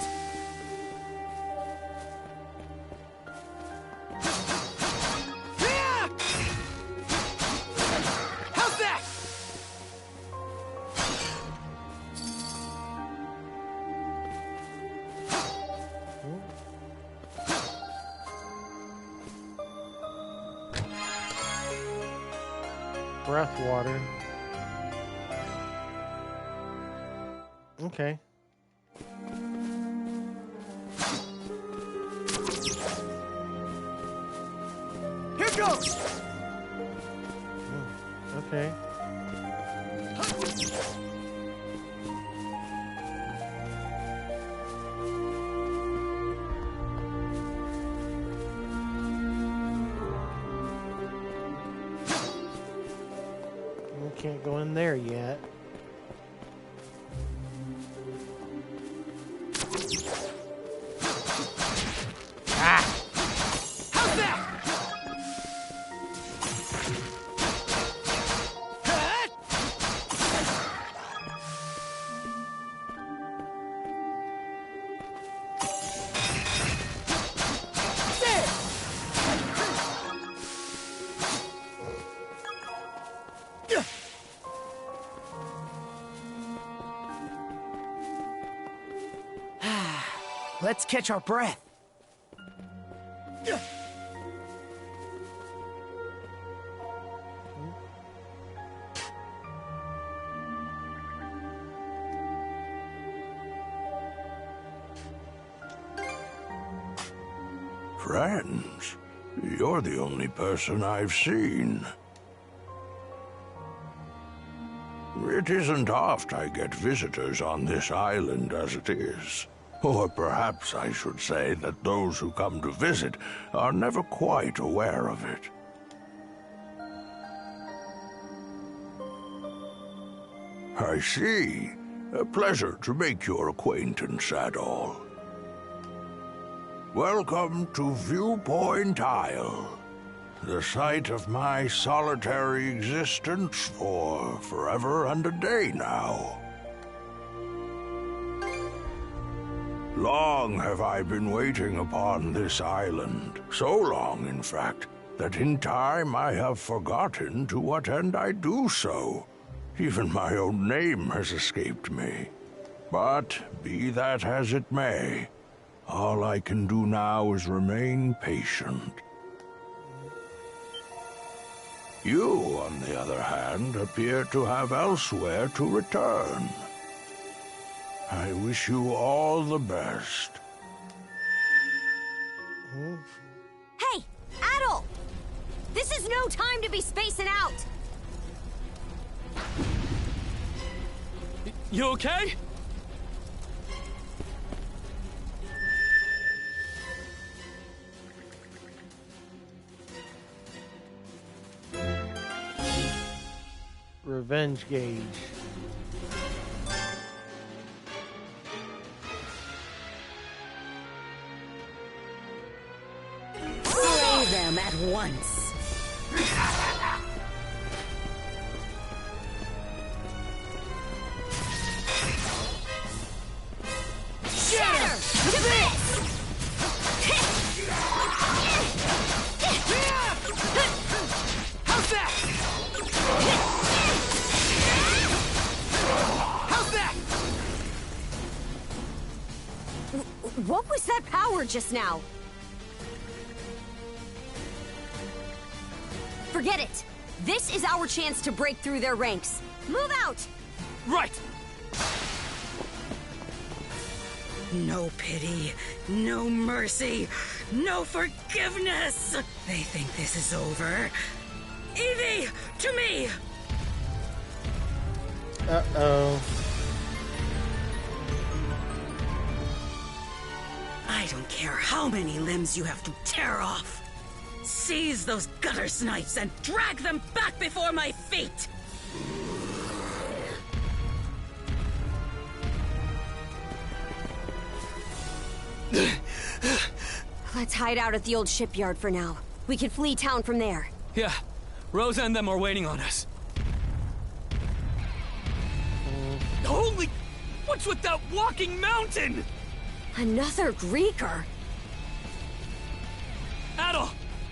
K: How's that?
A: Breath water. Okay.
K: Here goes!
A: Okay. We can't go in there yet.
K: How's that?
M: Let's catch our breath.
H: Friends, you're the only person I've seen. It isn't oft I get visitors on this island as it is. Or perhaps I should say that those who come to visit are never quite aware of it. I see. A pleasure to make your acquaintance at all. Welcome to Viewpoint Isle, the site of my solitary existence for forever and a day now. Long have I been waiting upon this island, so long, in fact, that in time I have forgotten to what end I do so. Even my own name has escaped me. But be that as it may, all I can do now is remain patient. You, on the other hand, appear to have elsewhere to return. I wish you all the best.
F: Hey, Adol! This is no time to be spacing out!
B: You okay?
A: Revenge gauge.
L: Slay them at once.
F: was that power just now? Forget it. This is our chance to break through their ranks. Move out!
L: Right! No pity, no mercy, no forgiveness! They think this is over. Evie, to me!
A: Uh-oh.
L: I don't care how many limbs you have to tear off. Seize those gutter snipes and drag them back before my feet!
F: Let's hide out at the old shipyard for now. We can flee town from there.
N: Yeah, Rosa and them are waiting on us. Holy... What's with that walking mountain?
F: Another Greeker?
N: Adol!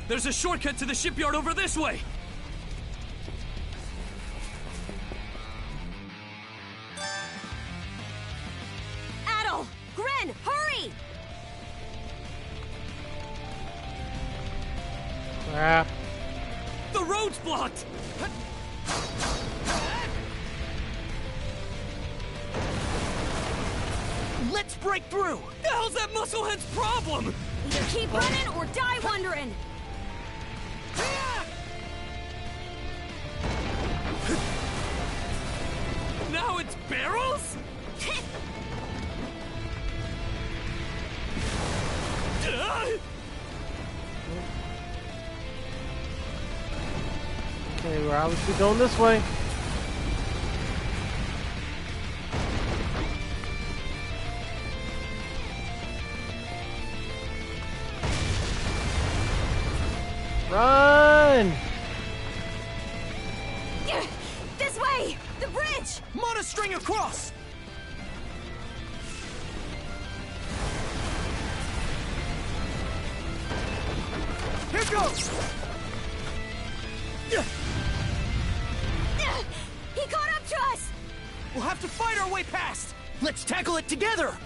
N: There's a shortcut to the shipyard over this way!
F: Adol! Gren, hurry!
A: Crap.
N: The road's blocked! Let's break through! The hell's that musclehead's problem?
F: Either keep running or die wondering!
N: Now it's barrels?
A: Okay, we're obviously going this way. Run!
F: This way! The bridge!
N: Monostring across!
K: Here goes!
F: He caught up to us!
N: We'll have to fight our way past! Let's tackle it together!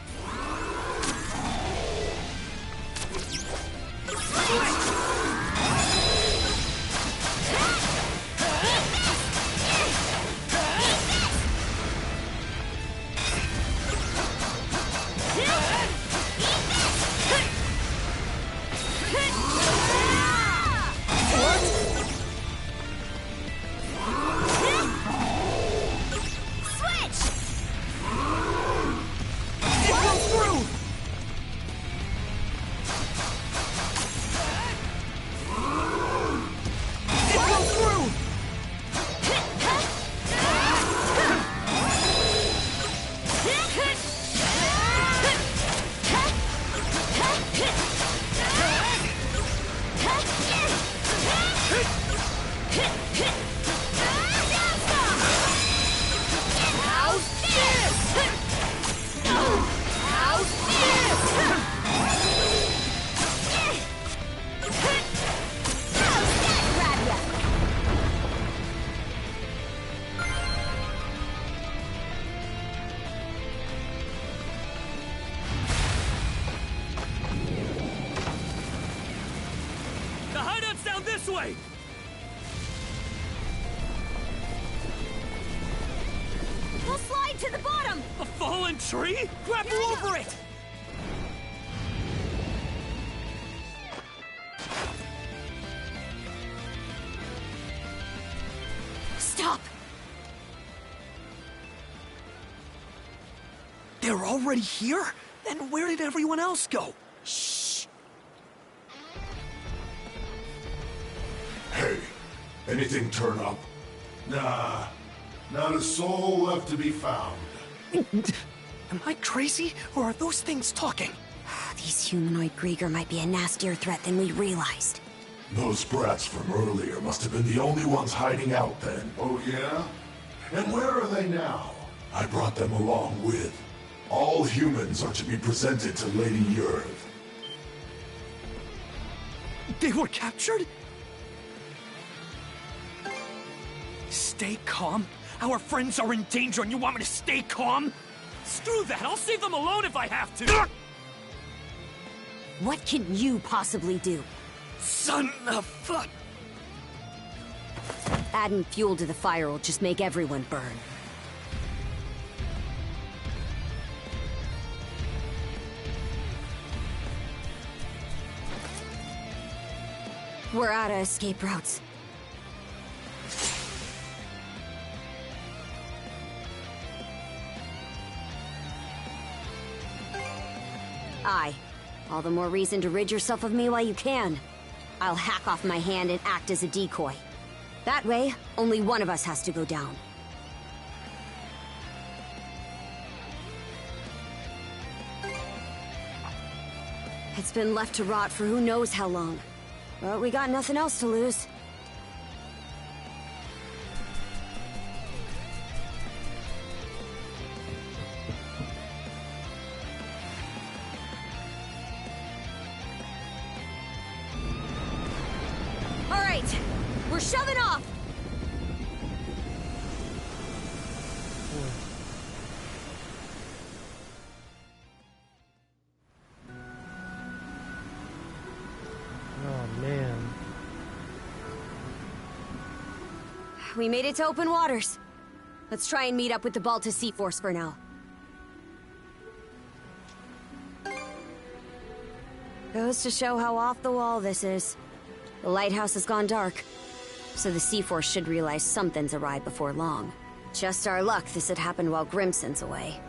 N: This way!
F: We'll slide to the bottom!
N: A fallen tree? Grapple over it!
F: Stop!
N: They're already here? Then where did everyone else go?
F: Shh!
M: Hey, anything turn up?
P: Nah, not a soul left to be found.
N: Am I crazy, or are those things talking?
F: These humanoid Grieger might be a nastier threat than we realized.
M: Those brats from earlier must have been the only ones hiding out then.
P: Oh yeah? And where are they now?
M: I brought them along with. All humans are to be presented to Lady Yerv.
N: They were captured? Stay calm? Our friends are in danger and you want me to stay calm? Screw that! I'll save them alone if I have to!
F: What can you possibly do?
N: Son of fuck!
F: Adding fuel to the fire will just make everyone burn. We're out of escape routes. Aye. All the more reason to rid yourself of me while you can. I'll hack off my hand and act as a decoy. That way, only one of us has to go down. It's been left to rot for who knows how long. But we got nothing else to lose. All right, we're shoving off.
A: Oh, man.
F: We made it to open waters. Let's try and meet up with the Balta Sea Force for now. Goes to show how off the wall this is. The lighthouse has gone dark, so the Sea Force should realize something's awry before long. Just our luck this had happened while Grimson's away.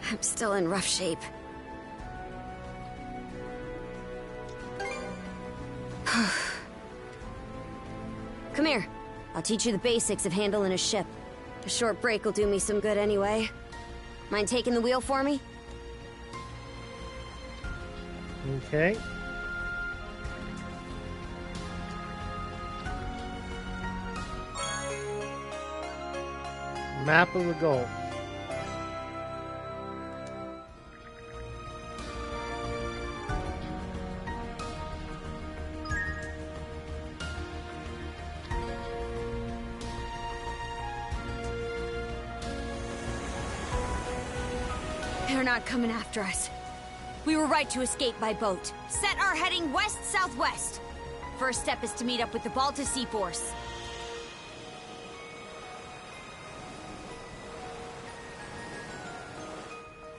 F: I'm still in rough shape. Come here. I'll teach you the basics of handling a ship. A short break will do me some good anyway. Mind taking the wheel for me?
A: Okay. Map of the Gulf.
F: They're not coming after us. We were right to escape by boat. Set our heading west-southwest. First step is to meet up with the Balta Sea Force.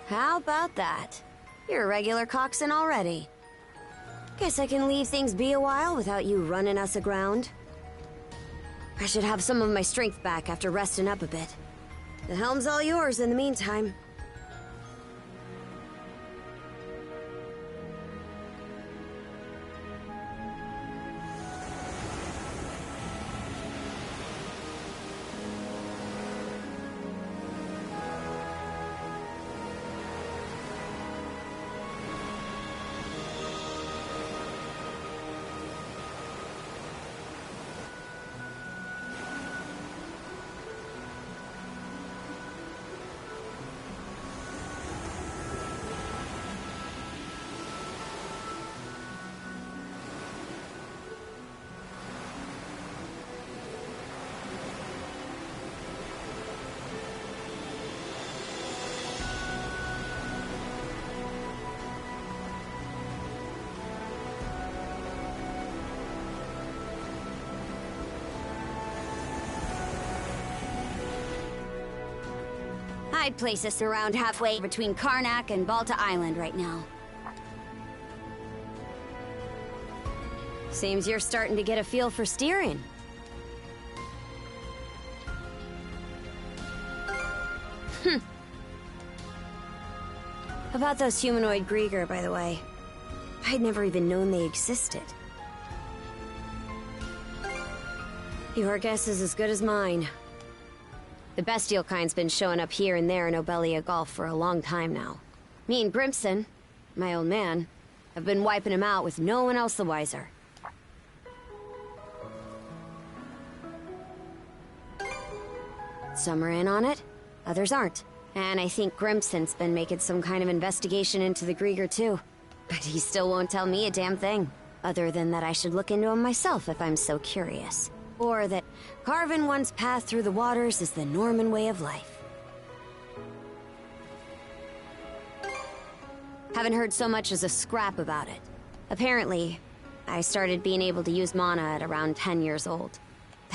F: How about that? You're a regular coxswain already. Guess I can leave things be a while without you running us aground. I should have some of my strength back after resting up a bit. The helm's all yours in the meantime. I'd place us around halfway between Karnak and Balta Island right now. Seems you're starting to get a feel for steering. About those humanoid Grieger, by the way. I'd never even known they existed. Your guess is as good as mine. The bestial kind's been showing up here and there in Obelia Gulf for a long time now. Me and Grimson, my old man, have been wiping him out with no one else the wiser. Some are in on it, others aren't. And I think Grimson's been making some kind of investigation into the Grieger too. But he still won't tell me a damn thing. Other than that I should look into him myself if I'm so curious. Or that carving one's path through the waters is the Norman way of life. Haven't heard so much as a scrap about it. Apparently, I started being able to use mana at around 10 years old.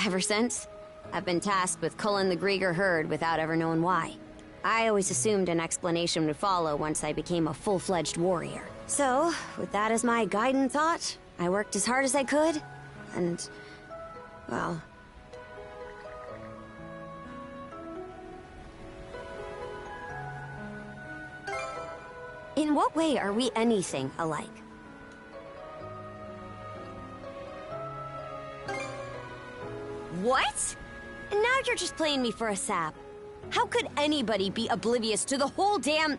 F: Ever since, I've been tasked with culling the Grieger herd without ever knowing why. I always assumed an explanation would follow once I became a full-fledged warrior. So, with that as my guiding thought, I worked as hard as I could, and, well... In what way are we anything alike? What? And now you're just playing me for a sap. How could anybody be oblivious to the whole damn...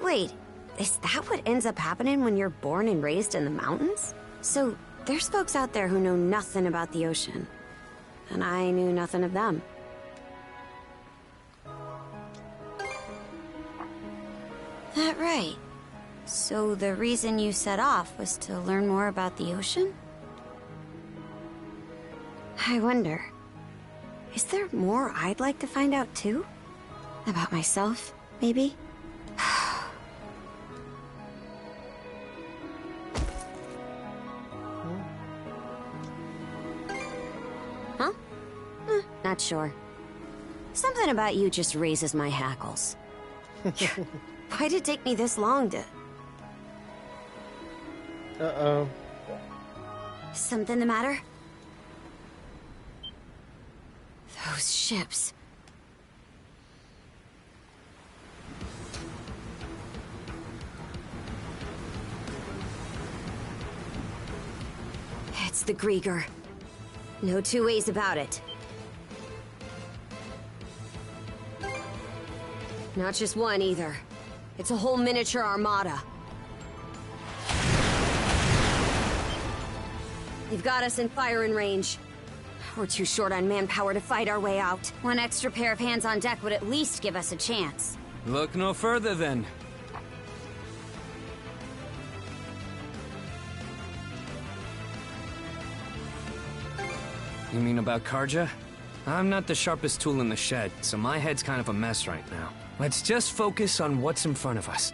F: Wait, is that what ends up happening when you're born and raised in the mountains? So, there's folks out there who know nothing about the ocean. And I knew nothing of them. That right. So the reason you set off was to learn more about the ocean? I wonder, is there more I'd like to find out too? About myself, maybe? Huh? Not sure. Something about you just raises my hackles. Why'd it take me this long to...
A: Uh-oh.
F: Something the matter? Those ships. It's the Grieger. No two ways about it. Not just one, either. It's a whole miniature armada. They've got us in firing range. We're too short on manpower to fight our way out. One extra pair of hands on deck would at least give us a chance.
N: Look no further, then. You mean about Karja? I'm not the sharpest tool in the shed, so my head's kind of a mess right now. Let's just focus on what's in front of us.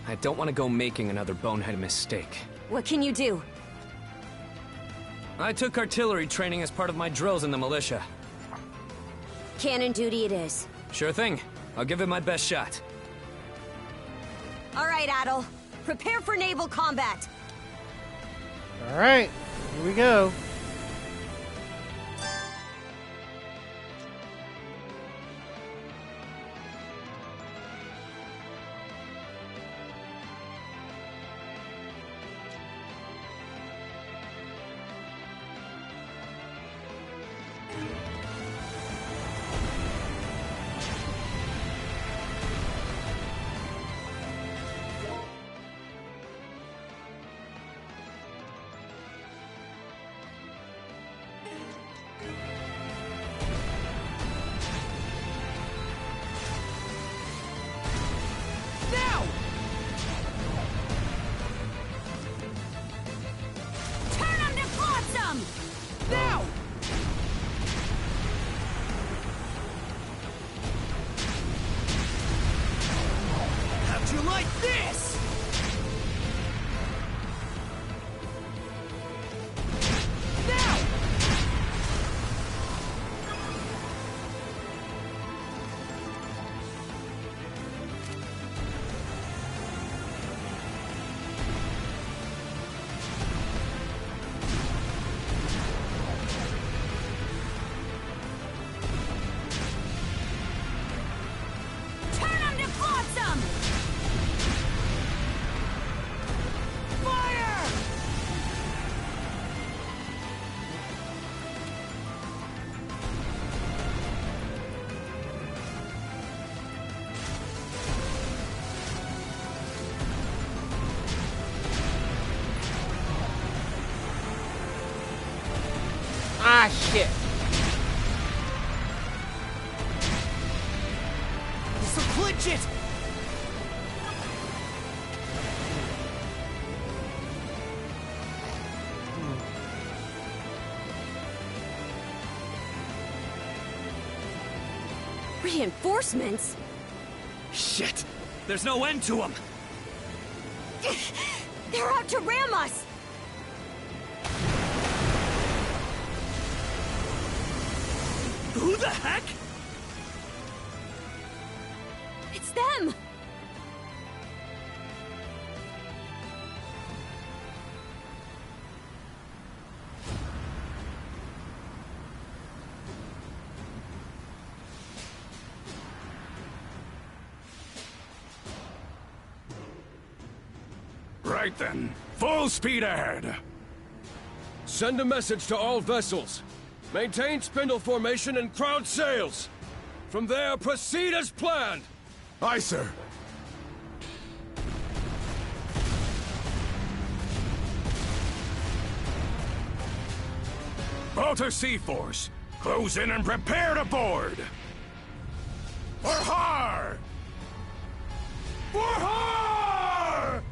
N: I don't want to go making another bonehead mistake.
F: What can you do?
N: I took artillery training as part of my drills in the militia.
F: Cannon duty it is.
N: Sure thing. I'll give it my best shot.
F: All right, Adel. Prepare for naval combat.
A: All right, here we go. Ah, shit.
K: This'll clinch it!
F: Reinforcements?
N: Shit! There's no end to them!
F: They're out to ram us!
I: Who the heck?
F: It's them!
H: Right then. Full speed ahead.
I: Send a message to all vessels. Maintain spindle formation and crowd sails. From there, proceed as planned.
P: Aye, sir.
H: Balta Sea Force, close in and prepare to board. For har! For har!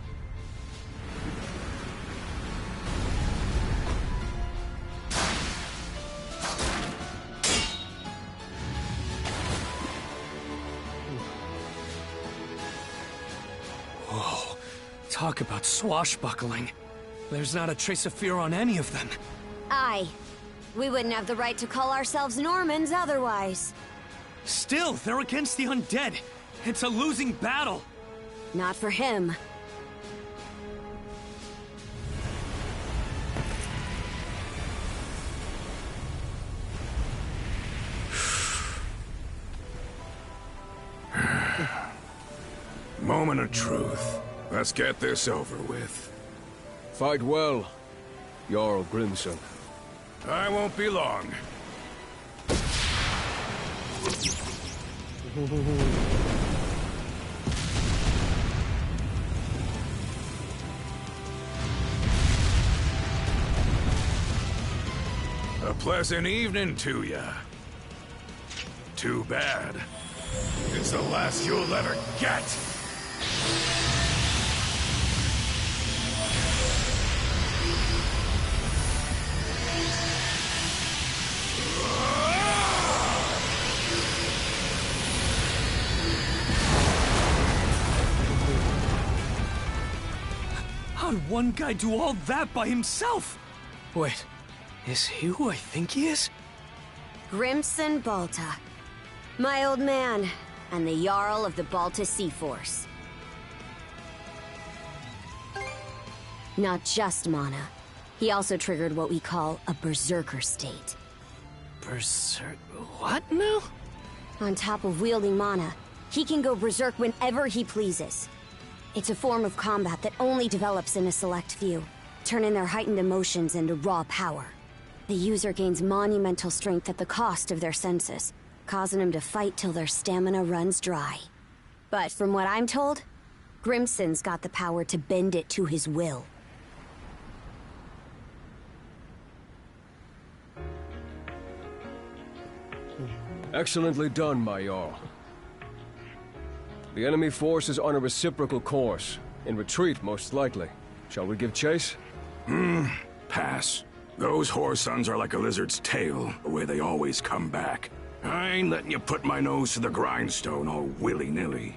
V: Whoa. Talk about swashbuckling. There's not a trace of fear on any of them.
F: Aye. We wouldn't have the right to call ourselves Normans otherwise.
V: Still, they're against the undead. It's a losing battle.
F: Not for him.
H: Moment of truth. Let's get this over with.
I: Fight well, Jarl Grimson.
H: I won't be long. A pleasant evening to ya. Too bad. It's the last you'll ever get.
V: How'd one guy do all that by himself? Wait, is he who I think he is?
F: Grimson Balta. My old man, and the Jarl of the Balta Sea Force. Not just mana. He also triggered what we call a berserker state.
V: Berserk... what now?
F: On top of wielding mana, he can go berserk whenever he pleases. It's a form of combat that only develops in a select few, turning their heightened emotions into raw power. The user gains monumental strength at the cost of their senses, causing them to fight till their stamina runs dry. But from what I'm told, Grimson's got the power to bend it to his will.
I: Excellently done, my Jarl. The enemy force is on a reciprocal course. In retreat, most likely. Shall we give chase?
H: Pass. Those whoresons are like a lizard's tail, the way they always come back. I ain't letting you put my nose to the grindstone all willy-nilly.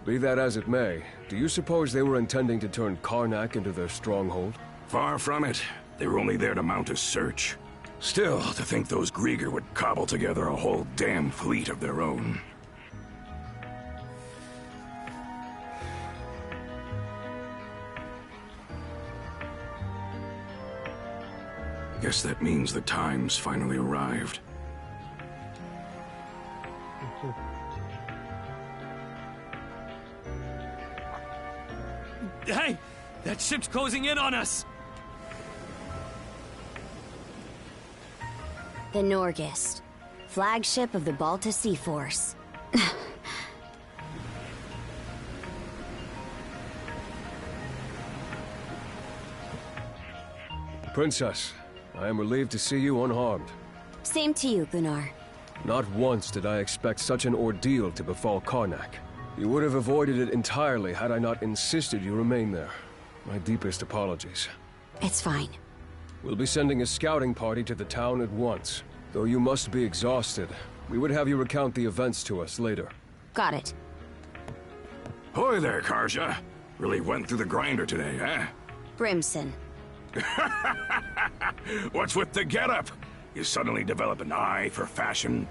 I: Be that as it may, do you suppose they were intending to turn Karnak into their stronghold?
H: Far from it. They were only there to mount a search. Still, to think those Grieger would cobble together a whole damn fleet of their own. Guess that means the time's finally arrived.
V: Hey! That ship's closing in on us!
F: The Norgist, flagship of the Balta Sea Force.
I: Princess, I am relieved to see you unharmed.
F: Same to you, Gunnar.
I: Not once did I expect such an ordeal to befall Karnak. You would have avoided it entirely had I not insisted you remain there. My deepest apologies.
F: It's fine.
I: We'll be sending a scouting party to the town at once. Though you must be exhausted, we would have you recount the events to us later.
F: Got it.
H: Hoy there, Karja. Really went through the grinder today, huh?
F: Brimson.
H: What's with the getup? You suddenly develop an eye for fashion?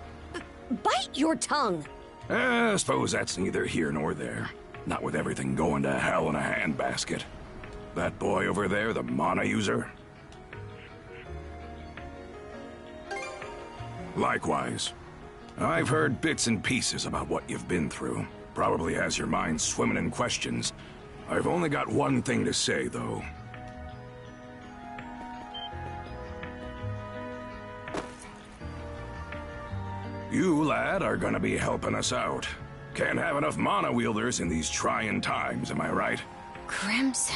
F: Bite your tongue!
H: I suppose that's neither here nor there. Not with everything going to hell in a handbasket. That boy over there, the mana user? Likewise. I've heard bits and pieces about what you've been through. Probably has your mind swimming in questions. I've only got one thing to say, though. You, lad, are gonna be helping us out. Can't have enough mana wielders in these trying times, am I right?
F: Crimson.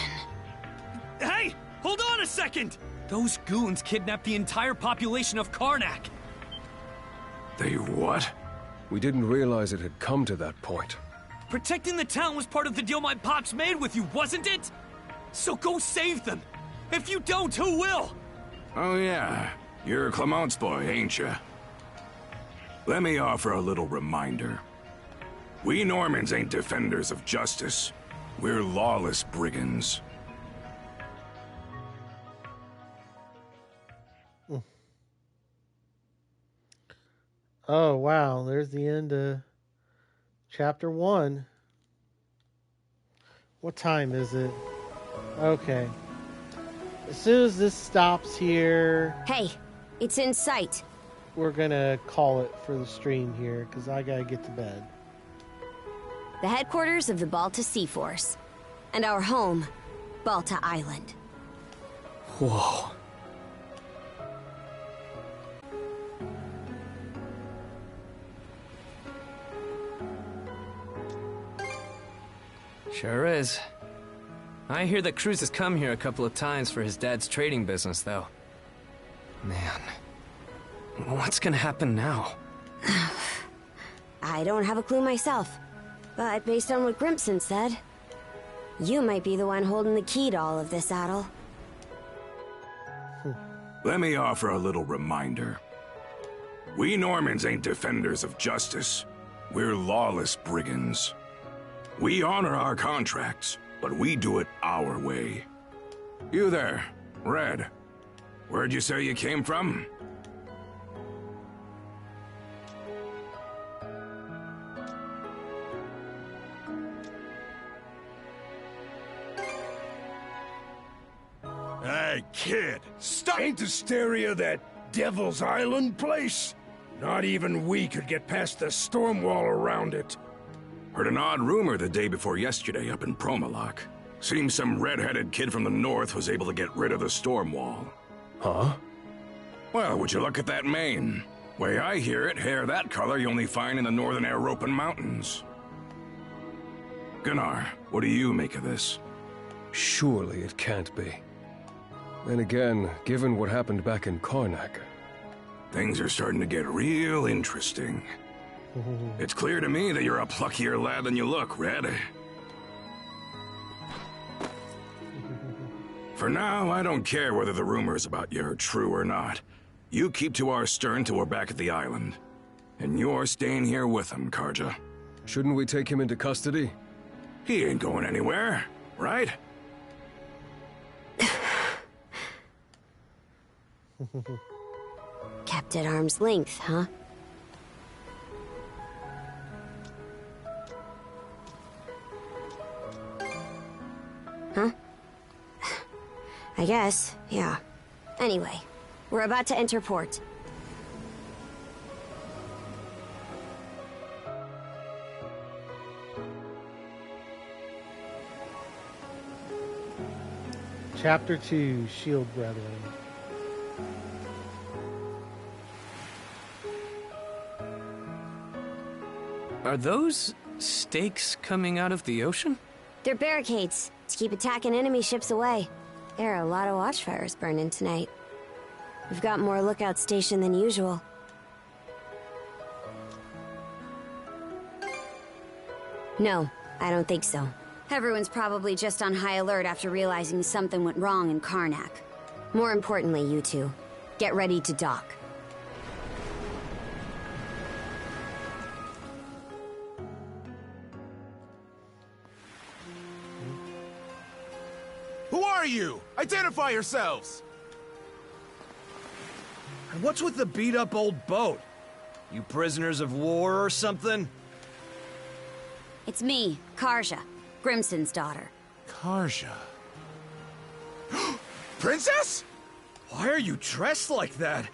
D: Hey! Hold on a second! Those goons kidnapped the entire population of Karnak.
H: They what?
G: We didn't realize it had come to that point.
D: Protecting the town was part of the deal my pops made with you, wasn't it? So go save them. If you don't, who will?
H: Oh yeah, you're Clement's boy, ain't ya? Let me offer a little reminder. We Normans ain't defenders of justice. We're lawless brigands.
A: Oh, wow. There's the end of chapter 1. What time is it? Okay. As soon as this stops here...
F: Hey, it's in sight.
A: We're gonna call it for the stream here, because I gotta get to bed.
F: The headquarters of the Balta Sea Force. And our home, Balta Island.
G: Whoa.
N: Sure is. I hear that Cruz has come here a couple of times for his dad's trading business, though. Man, what's gonna happen now?
F: I don't have a clue myself. But based on what Grimson said, you might be the one holding the key to all of this, Adel.
H: Let me offer a little reminder. We Normans ain't defenders of justice. We're lawless brigands. We honor our contracts, but we do it our way. You there, Red. Where'd you say you came from?
Q: Hey, kid, ain't the stereo that Devil's Island place? Not even we could get past the storm wall around it.
H: Heard an odd rumor the day before yesterday up in Promalock. Seems some red-headed kid from the north was able to get rid of the storm wall.
G: Huh?
H: Well, would you look at that mane? Way I hear it, hair that color you only find in the northern European mountains. Gunnar, what do you make of this?
G: Surely it can't be. Then again, given what happened back in Karnak...
H: Things are starting to get real interesting. It's clear to me that you're a pluckier lad than you look, Red. For now, I don't care whether the rumors about you are true or not. You keep to our stern till we're back at the island. And you're staying here with him, Karja.
G: Shouldn't we take him into custody?
H: He ain't going anywhere, right?
F: Kept at arm's length, huh? Huh? I guess, yeah. Anyway, we're about to enter port.
A: Chapter 2, Shield Brethren.
N: Are those stakes coming out of the ocean?
F: They're barricades to keep attacking enemy ships away. There are a lot of watchfires burning tonight. We've got more lookouts stationed than usual. No, I don't think so. Everyone's probably just on high alert after realizing something went wrong in Karnak. More importantly, you two, get ready to dock.
K: Who are you? Identify yourselves!
I: And what's with the beat-up old boat? You prisoners of war or something?
F: It's me, Karja, Grimson's daughter.
K: Karja. Princess?
I: Why are you dressed like that?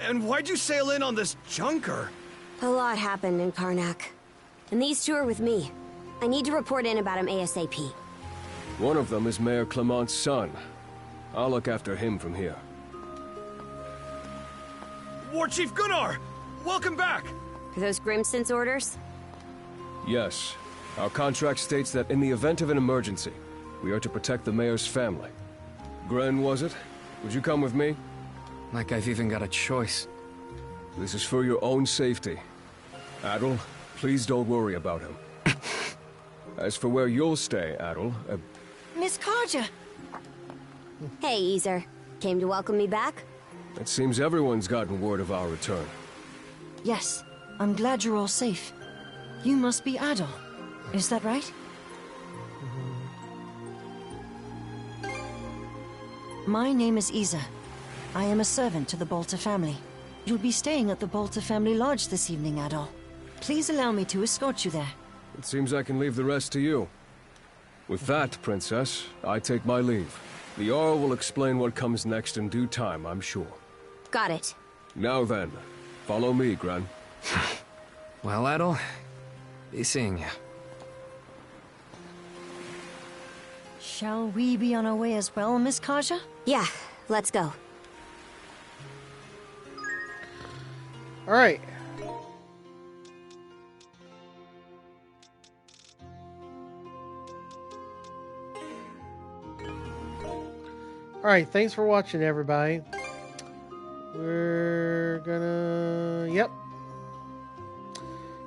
I: And why'd you sail in on this junker?
F: A lot happened in Karnak. And these two are with me. I need to report in about him ASAP.
G: One of them is Mayor Clement's son. I'll look after him from here.
I: War Chief Gunnar! Welcome back!
F: Are those Grimson's orders?
G: Yes. Our contract states that in the event of an emergency, we are to protect the mayor's family. Gren, was it? Would you come with me?
V: Like I've even got a choice.
G: This is for your own safety. Adel, please don't worry about him. As for where you'll stay, Adel,
W: Miss Karja!
F: Hey, Easer. Came to welcome me back?
G: it seems everyone's gotten word of our return.
W: Yes, I'm glad you're all safe. You must be Adol. Is that right? My name is Isa. I am a servant to the Bolter family. You'll be staying at the Bolter family lodge this evening, Adol. Please allow me to escort you there.
G: It seems I can leave the rest to you. With that, Princess, I take my leave. The Jarl will explain what comes next in due time, I'm sure.
F: Got it.
G: Now then, follow me, Gran.
V: Well, Adel, be seeing you.
W: Shall we be on our way as well, Miss Karja?
F: Yeah, let's go.
A: All right. All right, thanks for watching, everybody. We're gonna... Yep.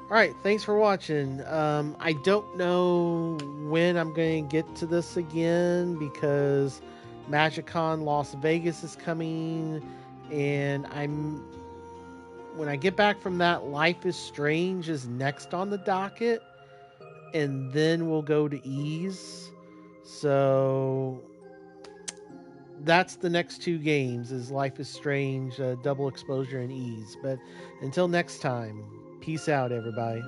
A: All right, thanks for watching. I don't know when I'm going to get to this again because MagicCon Las Vegas is coming, and when I get back from that, Life is Strange is next on the docket, and then we'll go to Ease. So that's the next two games, is Life is Strange, Double Exposure, and Ease. But until next time, peace out, everybody.